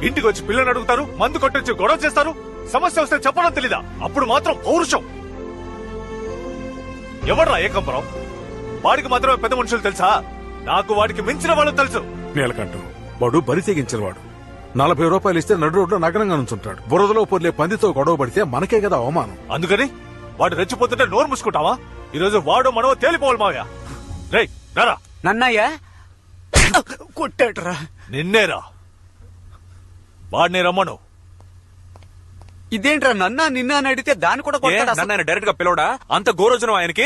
ఇంటికి వచ్చి పిల్లని అడుగుతారు, మందు కొట్టొచ్చి గొడవ చేస్తారు. సమస్య వస్తే చెప్పడం తెలీదా? అప్పుడు మాత్రం పౌరుషం. ఎవడ్రా ఏకంబరం? వాడికి మాత్రమే పెద్ద మనుషులు తెలుసా? నాకు వాడికి మించిన వాళ్ళు తెలుసు. నీలకంఠం వాడు బరి తెగించిన వాడు. 40 రూపాయలు ఇస్తే నడు రోడ్లో నగరంగా నుంచుంటాడు. బురదలో పొర్లే పందితో గొడవ పడితే మనకే కదా అవమానం. అందుకని వాడు రెచ్చిపోతుంటే నోరు మూసుకుంటావా? ఈ రోజు వాడు మనవో తేలిపోవాలి మావయ్య. రేయ్ రారా. నన్నయ్య కొట్టాడురా. నిన్నేరా. వాడిని రమ్మను. ఇదేంట్రా నన్నా నిన్న అని అడిగితే దాన్ని కూడా కొట్టాడు. నన్ను డైరెక్ట్ గా పిలవడా? అంత గోరోజనం ఆయనకి.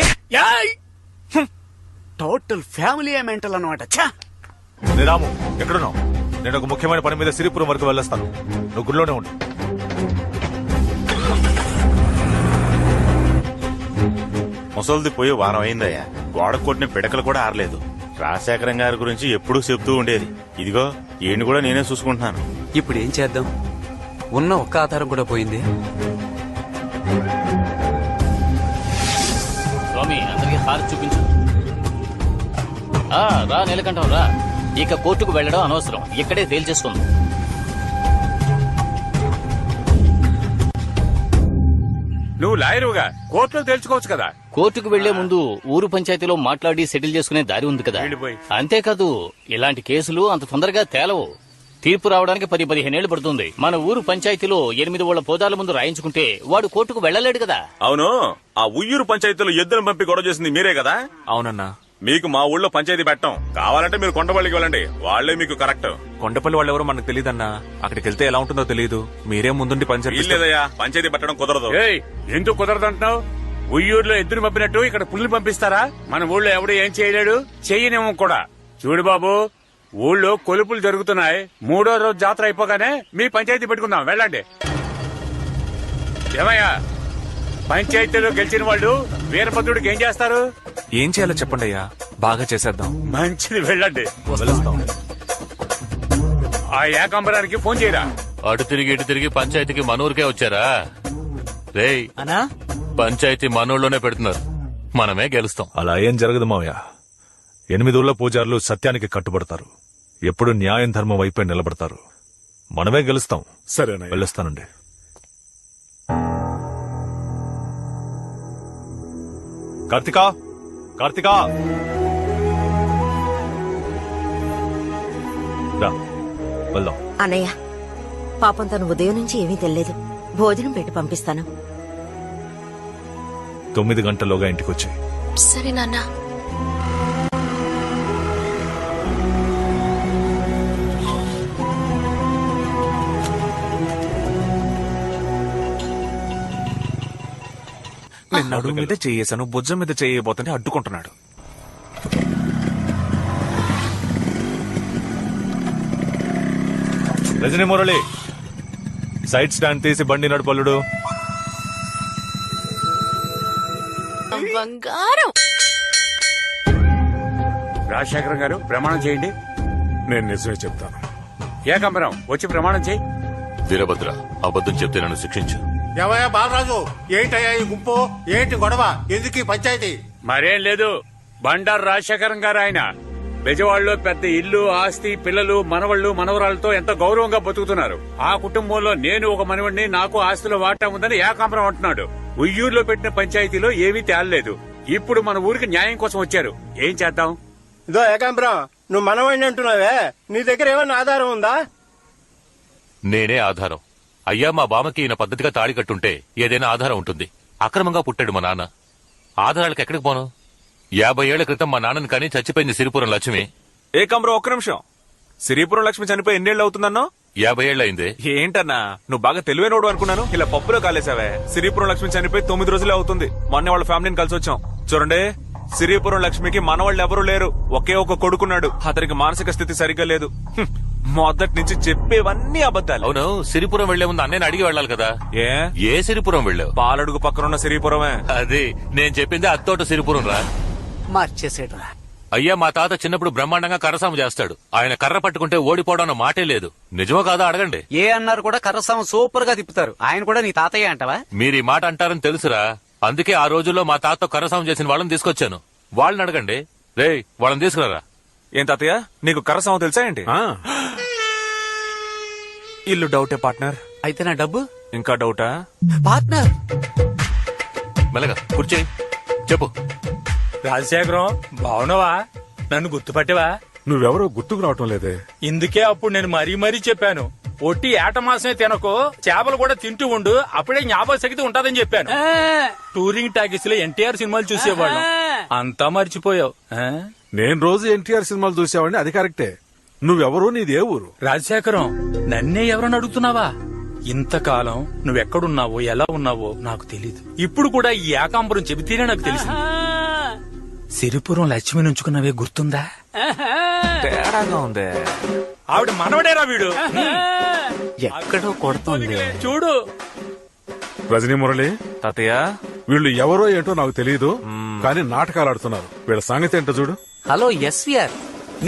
టోటల్ ఫ్యామిలీ మెంటల్ అనమాట. నే రాము, ఎక్కడున్నావు? నేను ఒక ముఖ్యమైన పని మీద సిరిపురం వరకు వెళ్ళొస్తాను. నువ్వు గుడిలోనే ఉండు. ముసలిది పోయి వారం అయిందయ్యా. గోడ కొట్టిన పిడకలు కూడా ఆరలేదు. రాజశేఖరం గారి గురించి ఎప్పుడూ చెప్తూ ఉండేది. ఇదిగో ఈయన కూడా నేనే చూసుకుంటున్నాను. ఇప్పుడు ఏం చేద్దాం? ఉన్న ఒక్క ఆధారం కూడా పోయింది. స్వామి అందరికి హారతి చూపించు. రా నీలకంఠం రా. ఇక కోర్టుకు వెళ్లడం అనవసరం, ఇక్కడే తేల్చేసుకుందాం. నువ్వు లాయరుగా కోర్టులో తేల్చుకోవచ్చు కదా. కోర్టుకు వెళ్లే ముందు ఊరు పంచాయతీలో మాట్లాడి సెటిల్ చేసుకునే దారి ఉంది కదా. అంతేకాదు ఇలాంటి కేసులు అంత తొందరగా తేలవు. తీర్పు రావడానికి 10-15 ఏళ్లు పడుతుంది. మన ఊరు పంచాయతీలో 8 ఊళ్ళ పోదాల ముందు రాయించుకుంటే వాడు కోర్టుకు వెళ్లలేడు కదా. అవును, ఆ ఉయ్యూరు పంచాయతీలో ఎద్దును పంపి గొడవ చేసింది మీరే కదా? అవునన్నా. మీకు మా ఊళ్ళో పంచాయతీ పెట్టం. కావాలంటే మీరు కొండపల్లికి వెళ్ళండి, వాళ్లే మీకు కరెక్ట్. కొండపల్లి వాళ్ళు ఎవరో మనకు తెలియదన్నా. అక్కడికి వెళ్తే ఎలా ఉంటుందో తెలియదు. మీరే ముందుండి పంచాయతీ. లేదయ్యా, పంచాయతీ పెట్టడం కుదరదు. ఎందుకు కుదరదు అంటున్నావు? ఉయ్యూరులో ఎద్దును పంపినట్టు ఇక్కడ పుల్లు పంపిస్తారా? మన ఊళ్ళో ఎవడు ఏం చేయలేడు, చెయ్యనేమో కూడా. చూడు బాబు, ఊళ్ళో కొలుపులు జరుగుతున్నాయి. 3వ రోజు జాతర అయిపోగానే మీ పంచాయతీ పెట్టుకుందాం, వెళ్ళండి. ఏమయ్యా, పంచాయతీలో గెలిచిన వాళ్ళు వీరభద్రుడికి ఏం చేస్తారు? ఏం చేయాలో చెప్పండి అయ్యా, బాగా చేసేద్దాం. మంచిది, వెళ్ళండి. ఆ ఏకాంబరానికి ఫోన్ చేయరా. అటు తిరిగి ఇటు తిరిగి పంచాయతీకి మనూరికే వచ్చారా? రేయ్ అనా, పంచాయతీ మనూర్లోనే పెడుతున్నారు, మనమే గెలుస్తాం. అలా ఏం జరగదు మావయ్య. 8 ఊళ్ళ పూజారులు సత్యానికి కట్టుబడతారు. ఎప్పుడు న్యాయం ధర్మం వైపే నిలబడతారు. మనమే గెలుస్తాం. సరేనా, వెళ్ళొస్తానండి. కార్తికా, కార్తికా, రా వెళ్దాం. అన్నయ్య, పాపం తను ఉదయం నుంచి ఏమీ తెలియదు. భోజనం పెట్టి పంపిస్తాను. 9 గంటల్లోగా ఇంటికి వచ్చాయి. సరే నాన్న. నేను నడుము మీద చేయేశాను, భుజం మీద చేయబోతుంటే అడ్డుకుంటున్నాడు. రజనీ మురళి, సైడ్ స్టాండ్ తీసి బండి నడుపల్లుడు. బంగారం. రాజశేఖరం గారు ప్రమాణం చేయండి. నేను నిజమే చెప్తాను. ఏకాంబరం వచ్చి ప్రమాణం చేయి. వీరభద్ర, అబద్ధం చెప్తే నన్ను శిక్షించు. ఏమయ్యా బాలరాజు, ఏంటయ్యా ఈ గుంపు? ఏంటి గొడవ? ఎందుకు ఈ పంచాయతీ? మరేం లేదు, బండారు రాజశేఖరం గారు ఆయన బెజవాడలో పెద్ద ఇల్లు, ఆస్తి, పిల్లలు, మనవళ్లు, మనవరాలతో ఎంతో గౌరవంగా బతుకుతున్నారు. ఆ కుటుంబంలో నేను ఒక మనవడిని, నాకు ఆస్తిలో వాటా ఉందని ఏకాంబరం అంటున్నాడు. ఉయ్యూరులో పెట్టిన పంచాయతీలో ఏమీ తేలలేదు. ఇప్పుడు మన ఊరికి న్యాయం కోసం వచ్చారు. ఏం చేద్దాం? ఇదో ఏకాంబరం, నువ్వు మనవాడిని అంటున్నావే, నీ దగ్గర ఏమన్నా ఆధారం ఉందా? నేనే ఆధారం. అయ్యా, మా బామకి ఈయన పద్ధతిగా తాళి కట్టుంటే ఏదైనా ఆధారం ఉంటుంది. అక్రమంగా పుట్టాడు మా నాన్న. ఆధారాలకు ఎక్కడికి పోను? 50 ఏళ్ల క్రితం మా నాన్నని కానీ చచ్చిపోయింది సిరిపురం లక్ష్మి. ఏకాంబరం, ఒక్క నిమిషం. సిరిపురం లక్ష్మి చనిపోయి ఎన్నేళ్ళు అవుతుందన్నా? 50 ఏళ్ళు అయింది. ఏంటన్నా, నువ్వు బాగా తెలివైనోడు అనుకున్నాను. ఇలా పప్పులో కాలేసావే. సిరిపురం లక్ష్మి చనిపోయి 9 రోజులే అవుతుంది. మొన్న వాళ్ళ ఫ్యామిలీని కలిసి వచ్చాం. చూడండి, సిరిపురం లక్ష్మికి మనవాళ్ళు ఎవరూ లేరు. ఒకే ఒక కొడుకున్నాడు. అతనికి మానసిక స్థితి సరిగ్గా లేదు. మొదటి నుంచి చెప్పేవన్నీ అబద్దాలు. అవును, సిరిపురం వెళ్లే ముందు అన్నయ్యని అడిగి వెళ్ళాలి కదా. ఏ సిరిపురం వెళ్ళావు? పాలడుగు పక్కనున్న సిరిపురమే. అది నేను చెప్పింది అత్తోట సిరిపురం రా. మార్చేసేట్రా. అయ్యా, మా తాత చిన్నప్పుడు బ్రహ్మాండంగా కర్రసాము చేస్తాడు. ఆయన కర్ర పట్టుకుంటే ఓడిపోవడం అన్న మాటే లేదు. నిజమో కాదా అడగండి. ఏ అన్నారు కూడా కర్రసాము సూపర్ గా తిప్పుతారు. ఆయన కూడా నీ తాతయ్య అంటవా? మీరు ఈ మాట అంటారని తెలుసురా. అందుకే ఆ రోజుల్లో మా తాత కర్రసాము చేసిన వాళ్ళని తీసుకొచ్చాను. వాళ్ళని అడగండి. రేయ్, వాళ్ళని తీసుకురారా. ఏం తాతయ్య నీకు కరసామం తెలుసా ఏంటి? ఇల్లు డౌటే పార్ట్నర్. అయితే నా డబ్బు ఇంకా డౌటా పార్ట్నర్? మెల్లగా కూర్చో, చెప్పు. రాజశేఖరం బావునవా? నన్ను గుర్తుపట్టేవా? నువ్వెవరో గుర్తుకు రావటం లేదే. ఇందుకే అప్పుడు నేను మరీ చెప్పాను, ఒట్టి ఏట మాసమే తినకు, చేపలు కూడా తింటూ ఉండు, అప్పుడే జ్ఞాపక శక్తి ఉంటదని చెప్పాను. టూరింగ్ టాకీస్ లో ఎన్టీఆర్ సినిమాలు చూసేవాళ్ళం, అంతా మర్చిపోయావు. నేను రోజు ఎన్టీఆర్ సినిమాలు చూసేవాడిని, అది కరెక్టే. నువ్వెవరో, నీది ఏ ఊరు? రాజశేఖరం, నన్నే ఎవరని అడుగుతున్నావా? ఇంతకాలం నువ్వెక్కడున్నావో ఎలా ఉన్నావో నాకు తెలీదు. ఇప్పుడు కూడా ఈ ఏకాంబరం చెబితేనే నాకు తెలిసింది. సిరిపురం లక్ష్మి నుంచుకున్నవే గుర్తుందా? తేడాగా ఉందే. ఆవిడ మనవడేరా వీడు. ఎక్కడో కొడుతుంది చూడు. రజనీ మురళి, తాతయ్య వీళ్ళు ఎవరో ఏంటో నాకు తెలియదు, కానీ నాటకాలు ఆడుతున్నారు. వీళ్ళ సంగతి ఏంటో చూడు. హలో ఎస్విఆర్,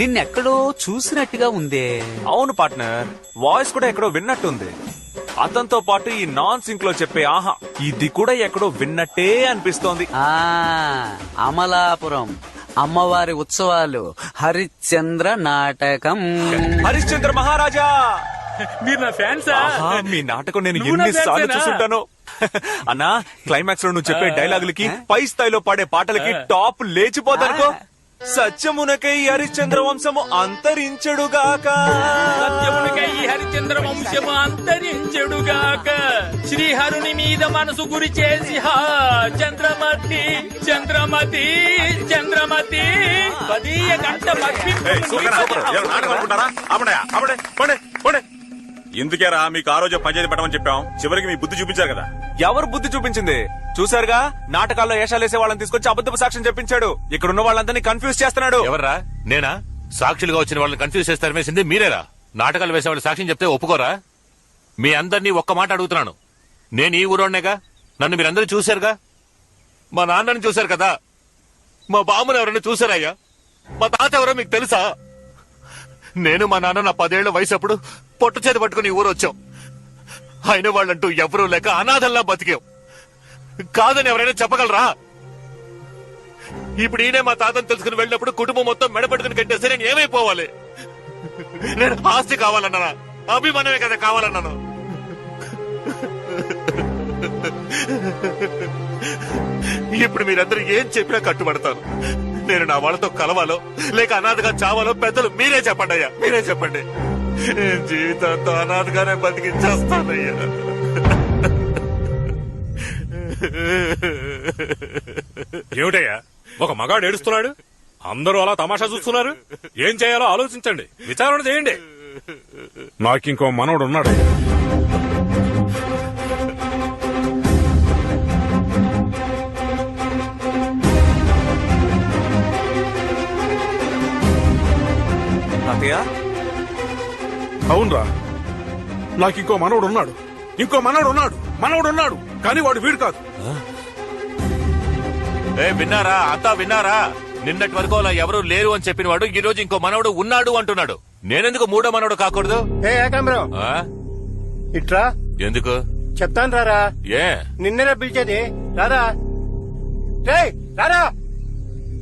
నిన్నెక్కడో చూసినట్టుగా ఉందే. అవును పార్ట్నర్, వాయిస్ కూడా ఎక్కడో విన్నట్టుంది. అతనితో పాటు ఈ నాన్ సింక్ లో చెప్పే ఆహా ఇది కూడా ఎక్కడో విన్నట్టే అనిపిస్తోంది. అమలాపురం అమ్మవారి ఉత్సవాలు, హరిశ్చంద్ర నాటకం. హరిశ్చంద్ర మహారాజా, మీరు నా ఫ్యాన్సా? మీ నాటకం నేను ఎన్నిసార్లు చూసుంటాను. అన్నా, క్లైమాక్స్ లో నువ్వు చెప్పే డైలాగులకి, పై స్థాయిలో పాడే పాటలకి టాప్ లేచిపోతానుకో. సత్యమునకై హరిశ్చంద్ర వంశము అంతరించెడుగాక, సత్యమునకై హరిశ్చంద్ర వంశము అంతరించెడుగాక, శ్రీహరుని మీద మనసు గురి చేసి చంద్రమతి చంద్రమతి చంద్రమతి పదీయ గంట ఎందుకేరా మీకు ఆ రోజు పంచాయతీ పెట్టమని చెప్పాం, చివరికి మీ బుద్ధి చూపించారు కదా. ఎవరు బుద్ధి చూపించింది? చూసారుగా, నాటకాల్లో వేషాలేసే వాళ్ళని తీసుకొచ్చి అబద్ధపు సాక్ష్యం చెప్పించాడు. ఇక్కడ ఉన్న వాళ్ళందరినీ కన్ఫ్యూజ్ చేస్తున్నాడు. ఎవర్రా? నేనా? సాక్షులుగా వచ్చిన వాళ్ళని కన్ఫ్యూజ్ చేస్తారు వేసింది మీరేరా? నాటకాలు వేసే వాళ్ళు సాక్ష్యం చెప్తే ఒప్పుకోరా? మీ అందరినీ ఒక్క మాట అడుగుతున్నాను. నేను ఈ ఊరోనేగా, నన్ను మీరందరూ చూశారుగా. మా నాన్నని చూశారు కదా, మా బామ్మను ఎవరైనా చూశారయ్యా? మా తాత ఎవరో మీకు తెలుసా? నేను మా నాన్న నా 10 ఏళ్ల వయసు అప్పుడు పొట్ట చేతి పట్టుకుని ఊరు వచ్చాం. అయిన వాళ్ళంటూ ఎవరూ లేక అనాథల్లా బతికాం. కాదని ఎవరైనా చెప్పగలరా? ఇప్పుడు ఈయనే మా తాతను తెలుసుకుని వెళ్ళినప్పుడు కుటుంబం మొత్తం మెడపట్టుకుని కట్టేస్తే నేను ఏమైపోవాలి? నేను ఆస్తి కావాలన్నానా? అభిమానమే కదా కావాలన్నాను. ఇప్పుడు మీరందరూ ఏం చెప్పినా కట్టుబడతాను. నేను నా వాళ్ళతో కలవాలో లేక అనాథగా చావాలో పెద్దలు మీరే చెప్పండి అయ్యా, మీరే చెప్పండి. జీవితంతో అనాథగానే బతికించేస్తానయ్యా. ఏమిటయ్యా ఒక మగాడు ఏడుస్తున్నాడు, అందరూ అలా తమాషా చూస్తున్నారు? ఏం చేయాలో ఆలోచించండి, విచారణ చేయండి. నాకింకో మనవడు ఉన్నాడు. అవునరా, నాకింకో మనవడు ఉన్నాడు. ఇంకో మనవడు ఉన్నాడు, కానీ వాడు వీడు కాదు. విన్నారా? అంతా విన్నారా? నిన్నటి వరకు అలా ఎవరూ లేరు అని చెప్పిన వాడు ఈ రోజు ఇంకో మనవడు ఉన్నాడు అంటున్నాడు. నేనెందుకు మూడో మనవడు కాకూడదు? ఇట్రా. ఎందుకు చెప్తాను రారా. ఏ నిన్నేరా పిలిచేది? రారా రారా.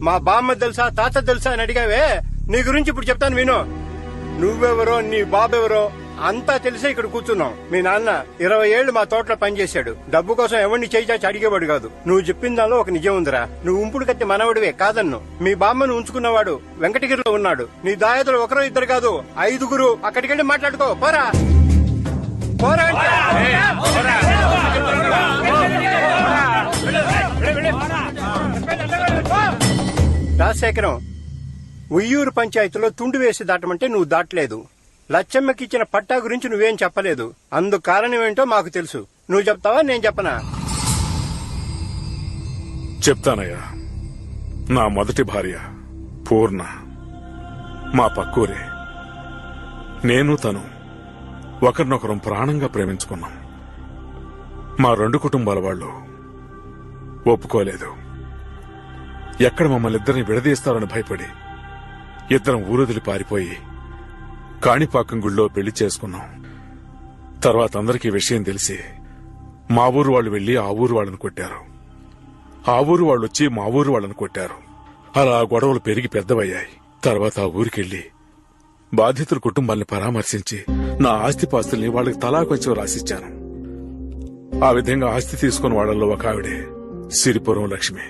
మా బామ్మ తెలుసా, తాత తెలుసా అని అడిగావే, నీ గురించి ఇప్పుడు చెప్తాను విను. నువ్వెవరో, నీ బాబెవరో అంతా తెలిసే ఇక్కడ కూర్చున్నాం. మీ నాన్న 20 ఏళ్లు మా తోటలో పనిచేశాడు. డబ్బు కోసం ఎవరిని చేయి చాచి అడిగేవాడు కాదు. నువ్వు చెప్పిన దానిలో ఒక నిజం ఉందిరా. నువ్వు ఉంపుడు కత్తి మనవడివే కాదన్ను. మీ బామ్మను ఉంచుకున్నవాడు వెంకటగిరిలో ఉన్నాడు. నీ దాయదులు ఒకరో ఇద్దరు కాదు, 5గురు. అక్కడికెళ్ళి మాట్లాడుకో. పోరా పోరా. రాజశేఖరం, ఉయ్యూరు పంచాయతీలో తుండు వేసి దాటమంటే నువ్వు దాటలేదు. లచ్చమ్మకిచ్చిన పట్టా గురించి నువ్వేం చెప్పలేదు. అందుకు కారణం ఏంటో మాకు తెలుసు. నువ్వు చెప్తావా, నేను చెప్పనా? చెప్తానయ్యా. నా మొదటి భార్య పూర్ణ మా పక్కూరే. నేను తను ఒకరినొకరం ప్రాణంగా ప్రేమించుకున్నాం. మా 2 కుటుంబాల వాళ్ళు ఒప్పుకోలేదు. ఎక్కడ మమ్మల్ని ఇద్దరిని విడదీస్తారని భయపడి ఇద్దరం ఊరొదిలి పారిపోయి కాణిపాకం గుళ్ళో పెళ్లి చేసుకున్నాం. తర్వాత అందరికీ విషయం తెలిసి మా ఊరు వాళ్ళు వెళ్లి ఆ ఊరు వాళ్ళని కొట్టారు. ఆ ఊరు వాళ్ళు వచ్చి మా ఊరు వాళ్ళని కొట్టారు. అలా గొడవలు పెరిగి పెద్దవయ్యాయి. తర్వాత ఆ ఊరికెళ్లి బాధితుల కుటుంబాన్ని పరామర్శించి నా ఆస్తిపాస్తుల్ని వాళ్ళకి తలా కొంచెం రాసిచ్చాను. ఆ విధంగా ఆస్తి తీసుకున్న వాళ్ళలో ఒక ఆవిడే సిరిపురం లక్ష్మి.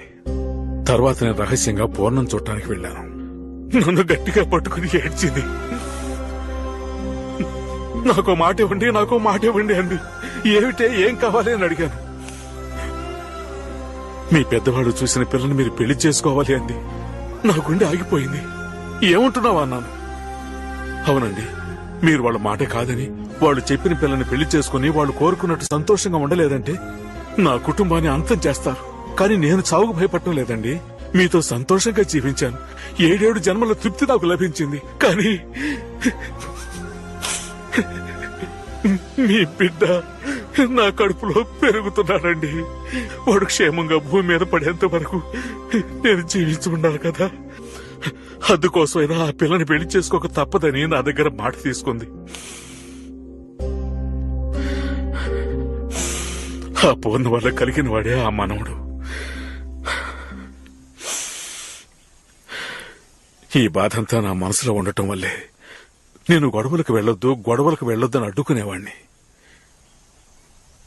తర్వాత నేను రహస్యంగా పూర్ణం చూడటానికి వెళ్ళాను. నన్ను గట్టిగా పట్టుకుని ఏడ్చింది. నాకో మాట ఇవ్వండి అంది. ఏమిటే, ఏం కావాలి అని అడిగాను. మీ పెద్దవాడు చూసిన పిల్లని మీరు పెళ్లి చేసుకోవాలి అంది. నా గుండె ఆగిపోయింది. ఏమంటున్నావా అన్నాను. అవునండి, మీరు వాళ్ళ మాట కాదని, వాళ్ళు చెప్పిన పిల్లని పెళ్లి చేసుకుని వాళ్ళు కోరుకున్నట్టు సంతోషంగా ఉండలేదంటే నా కుటుంబాన్ని అంతం చేస్తారు. కానీ నేను చావుకు భయపడటం లేదండి. మీతో సంతోషంగా జీవించాను. 7 జన్మల తృప్తి నాకు లభించింది. కానీ మీ బిడ్డ నా కడుపులో పెరుగుతున్నాడండి. వాడు క్షేమంగా భూమి మీద పడేంత వరకు నేను జీవించి ఉండాలి కదా. అందుకోసమైనా ఆ పిల్లని పెళ్లి చేసుకోక తప్పదని నా దగ్గర మాట తీసుకుంది. ఆ పూర్ణ వల్ల కలిగిన వాడే ఆ మనవడు. ఈ బాధంతా నా మనసులో ఉండటం వల్లే నేను గొడవలకు వెళ్ళొద్దు అని అడ్డుకునేవాణ్ణి.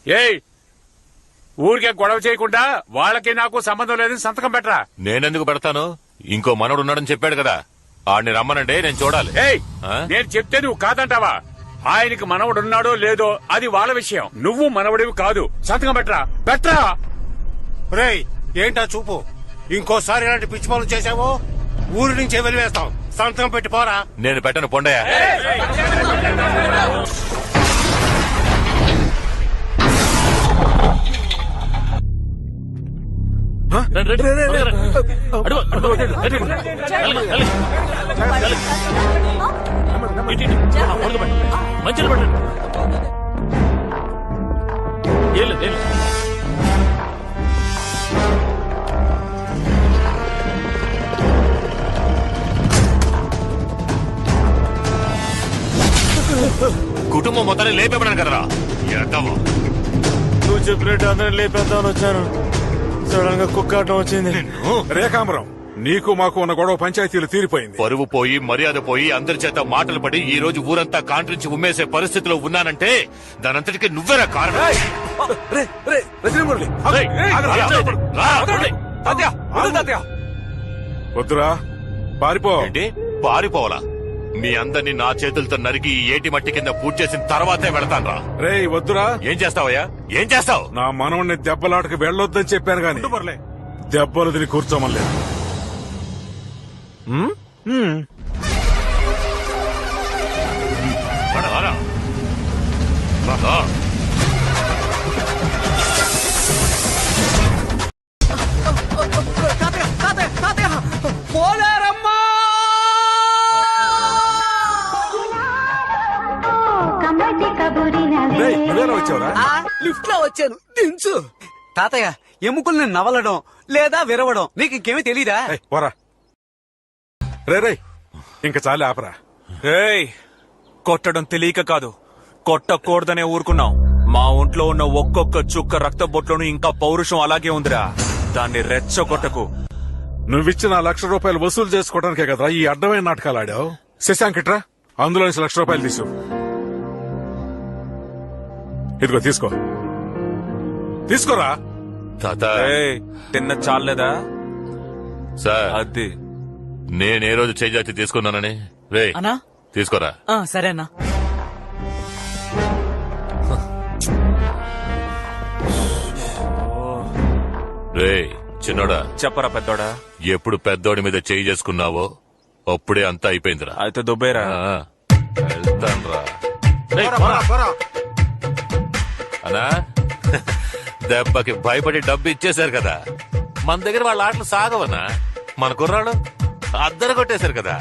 ఏయ్, ఊరికే గొడవ చేయకుండా వాళ్ళకి నాకు సంబంధం లేదని సంతకం పెట్టరా. నేనెందుకు పెడతాను? ఇంకో మనవడు ఉన్నాడని చెప్పాడు కదా, ఆడిని రమ్మనంటే నేను చూడాలి. ఏయ్, నేను చెప్తే నువ్వు కాదంటావా? ఆయనకి మనవడు ఉన్నాడో లేదో అది వాళ్ళ విషయం. నువ్వు మనవడివి కాదు. సంతకం పెట్టరా. రేయ్, ఏంటా చూపు? ఇంకోసారి ఇలాంటి పిచ్చి పనులు చేసావో ఊరి నుంచి వెలివేస్తాం. సంతకం పెట్టి పోరా. నేను పెట్టను, పొండయ్య. మంచిలు పడండి. కుటుంబం మొత్తాన్ని లేపేపడాను కదరా. నువ్వు చెప్పినట్టు అందరిని లేపేద్దామని వచ్చాను. సడన్ గా కుక్కాటం వచ్చింది. రేఖాంబరం, నీకు మాకు ఉన్న గొడవ పంచాయతీలు తీరిపోయింది. పరువు పోయి, మర్యాద పోయి, అందరి చేత మాటలు పడి ఈ రోజు ఊరంతా కాంట్రించి ఉమ్మేసే పరిస్థితిలో ఉన్నానంటే దానంతటికి నువ్వేరా కారణం. వద్దురా, పారిపో. ఏంటి పారిపోవాలా? మీ అందరినీ నా చేతులతో నరికి ఈ ఏటి మట్టి కింద పూజ చేసిన తర్వాతే వెళతాను రా. రేయ్ వద్దురా. ఏం చేస్తావయ్యా? ఏం చేస్తావు? నా మనవణ్ణి దెబ్బలాటకు వెళ్ళొద్దని చెప్పాను గాని దెబ్బలు తిని కూర్చోమలేదు. లిఫ్ట్ లో వచ్చాను, దించు. తాతయ్య, ఎముకల్ని నవలడం లేదా విరవడం నీకు ఇంకేమీ తెలీదా? పోరా. రే ఇంకా చాలే, ఆపరా. రేయ్, కొట్టడం తెలియక కాదు, కొట్టకూడదనే ఊరుకున్నాం. మా ఒంట్లో ఉన్న ఒక్కొక్క చుక్క రక్త బొట్లోనూ ఇంకా పౌరుషం అలాగే ఉందిరా. దాన్ని రెచ్చగొట్టకు. నువ్విచ్చిన ₹1,00,000 వసూలు చేసుకోవడానికే కదా ఈ అడ్డమైన నాటకాలు ఆడావు. శశాంకిట్రా, అందులో నుంచి ₹1,00,000 తీసు. ఇదిగో తీసుకోరా. తిన్న చాలేదా సార్? అది నేనే రోజు చేజాతి తీసుకున్నానని రే అన్నా తీసుకోరా. సరే అన్నా. రే చిన్నోడా, చెప్పరా పెద్దోడా. ఎప్పుడు పెద్దోడి మీద చేయి చేసుకున్నావో అప్పుడే అంతా అయిపోయిందిరా. అయితే దుబ్బేరా. వెళ్తాన్రా. అనా దెబ్బకి భయపడి డబ్బు ఇచ్చేశారు కదా, మన దగ్గర వాళ్ళ ఆటలు సాగవనా? మన కుర్రాడు అద్దరు కొట్టేశారు కదా.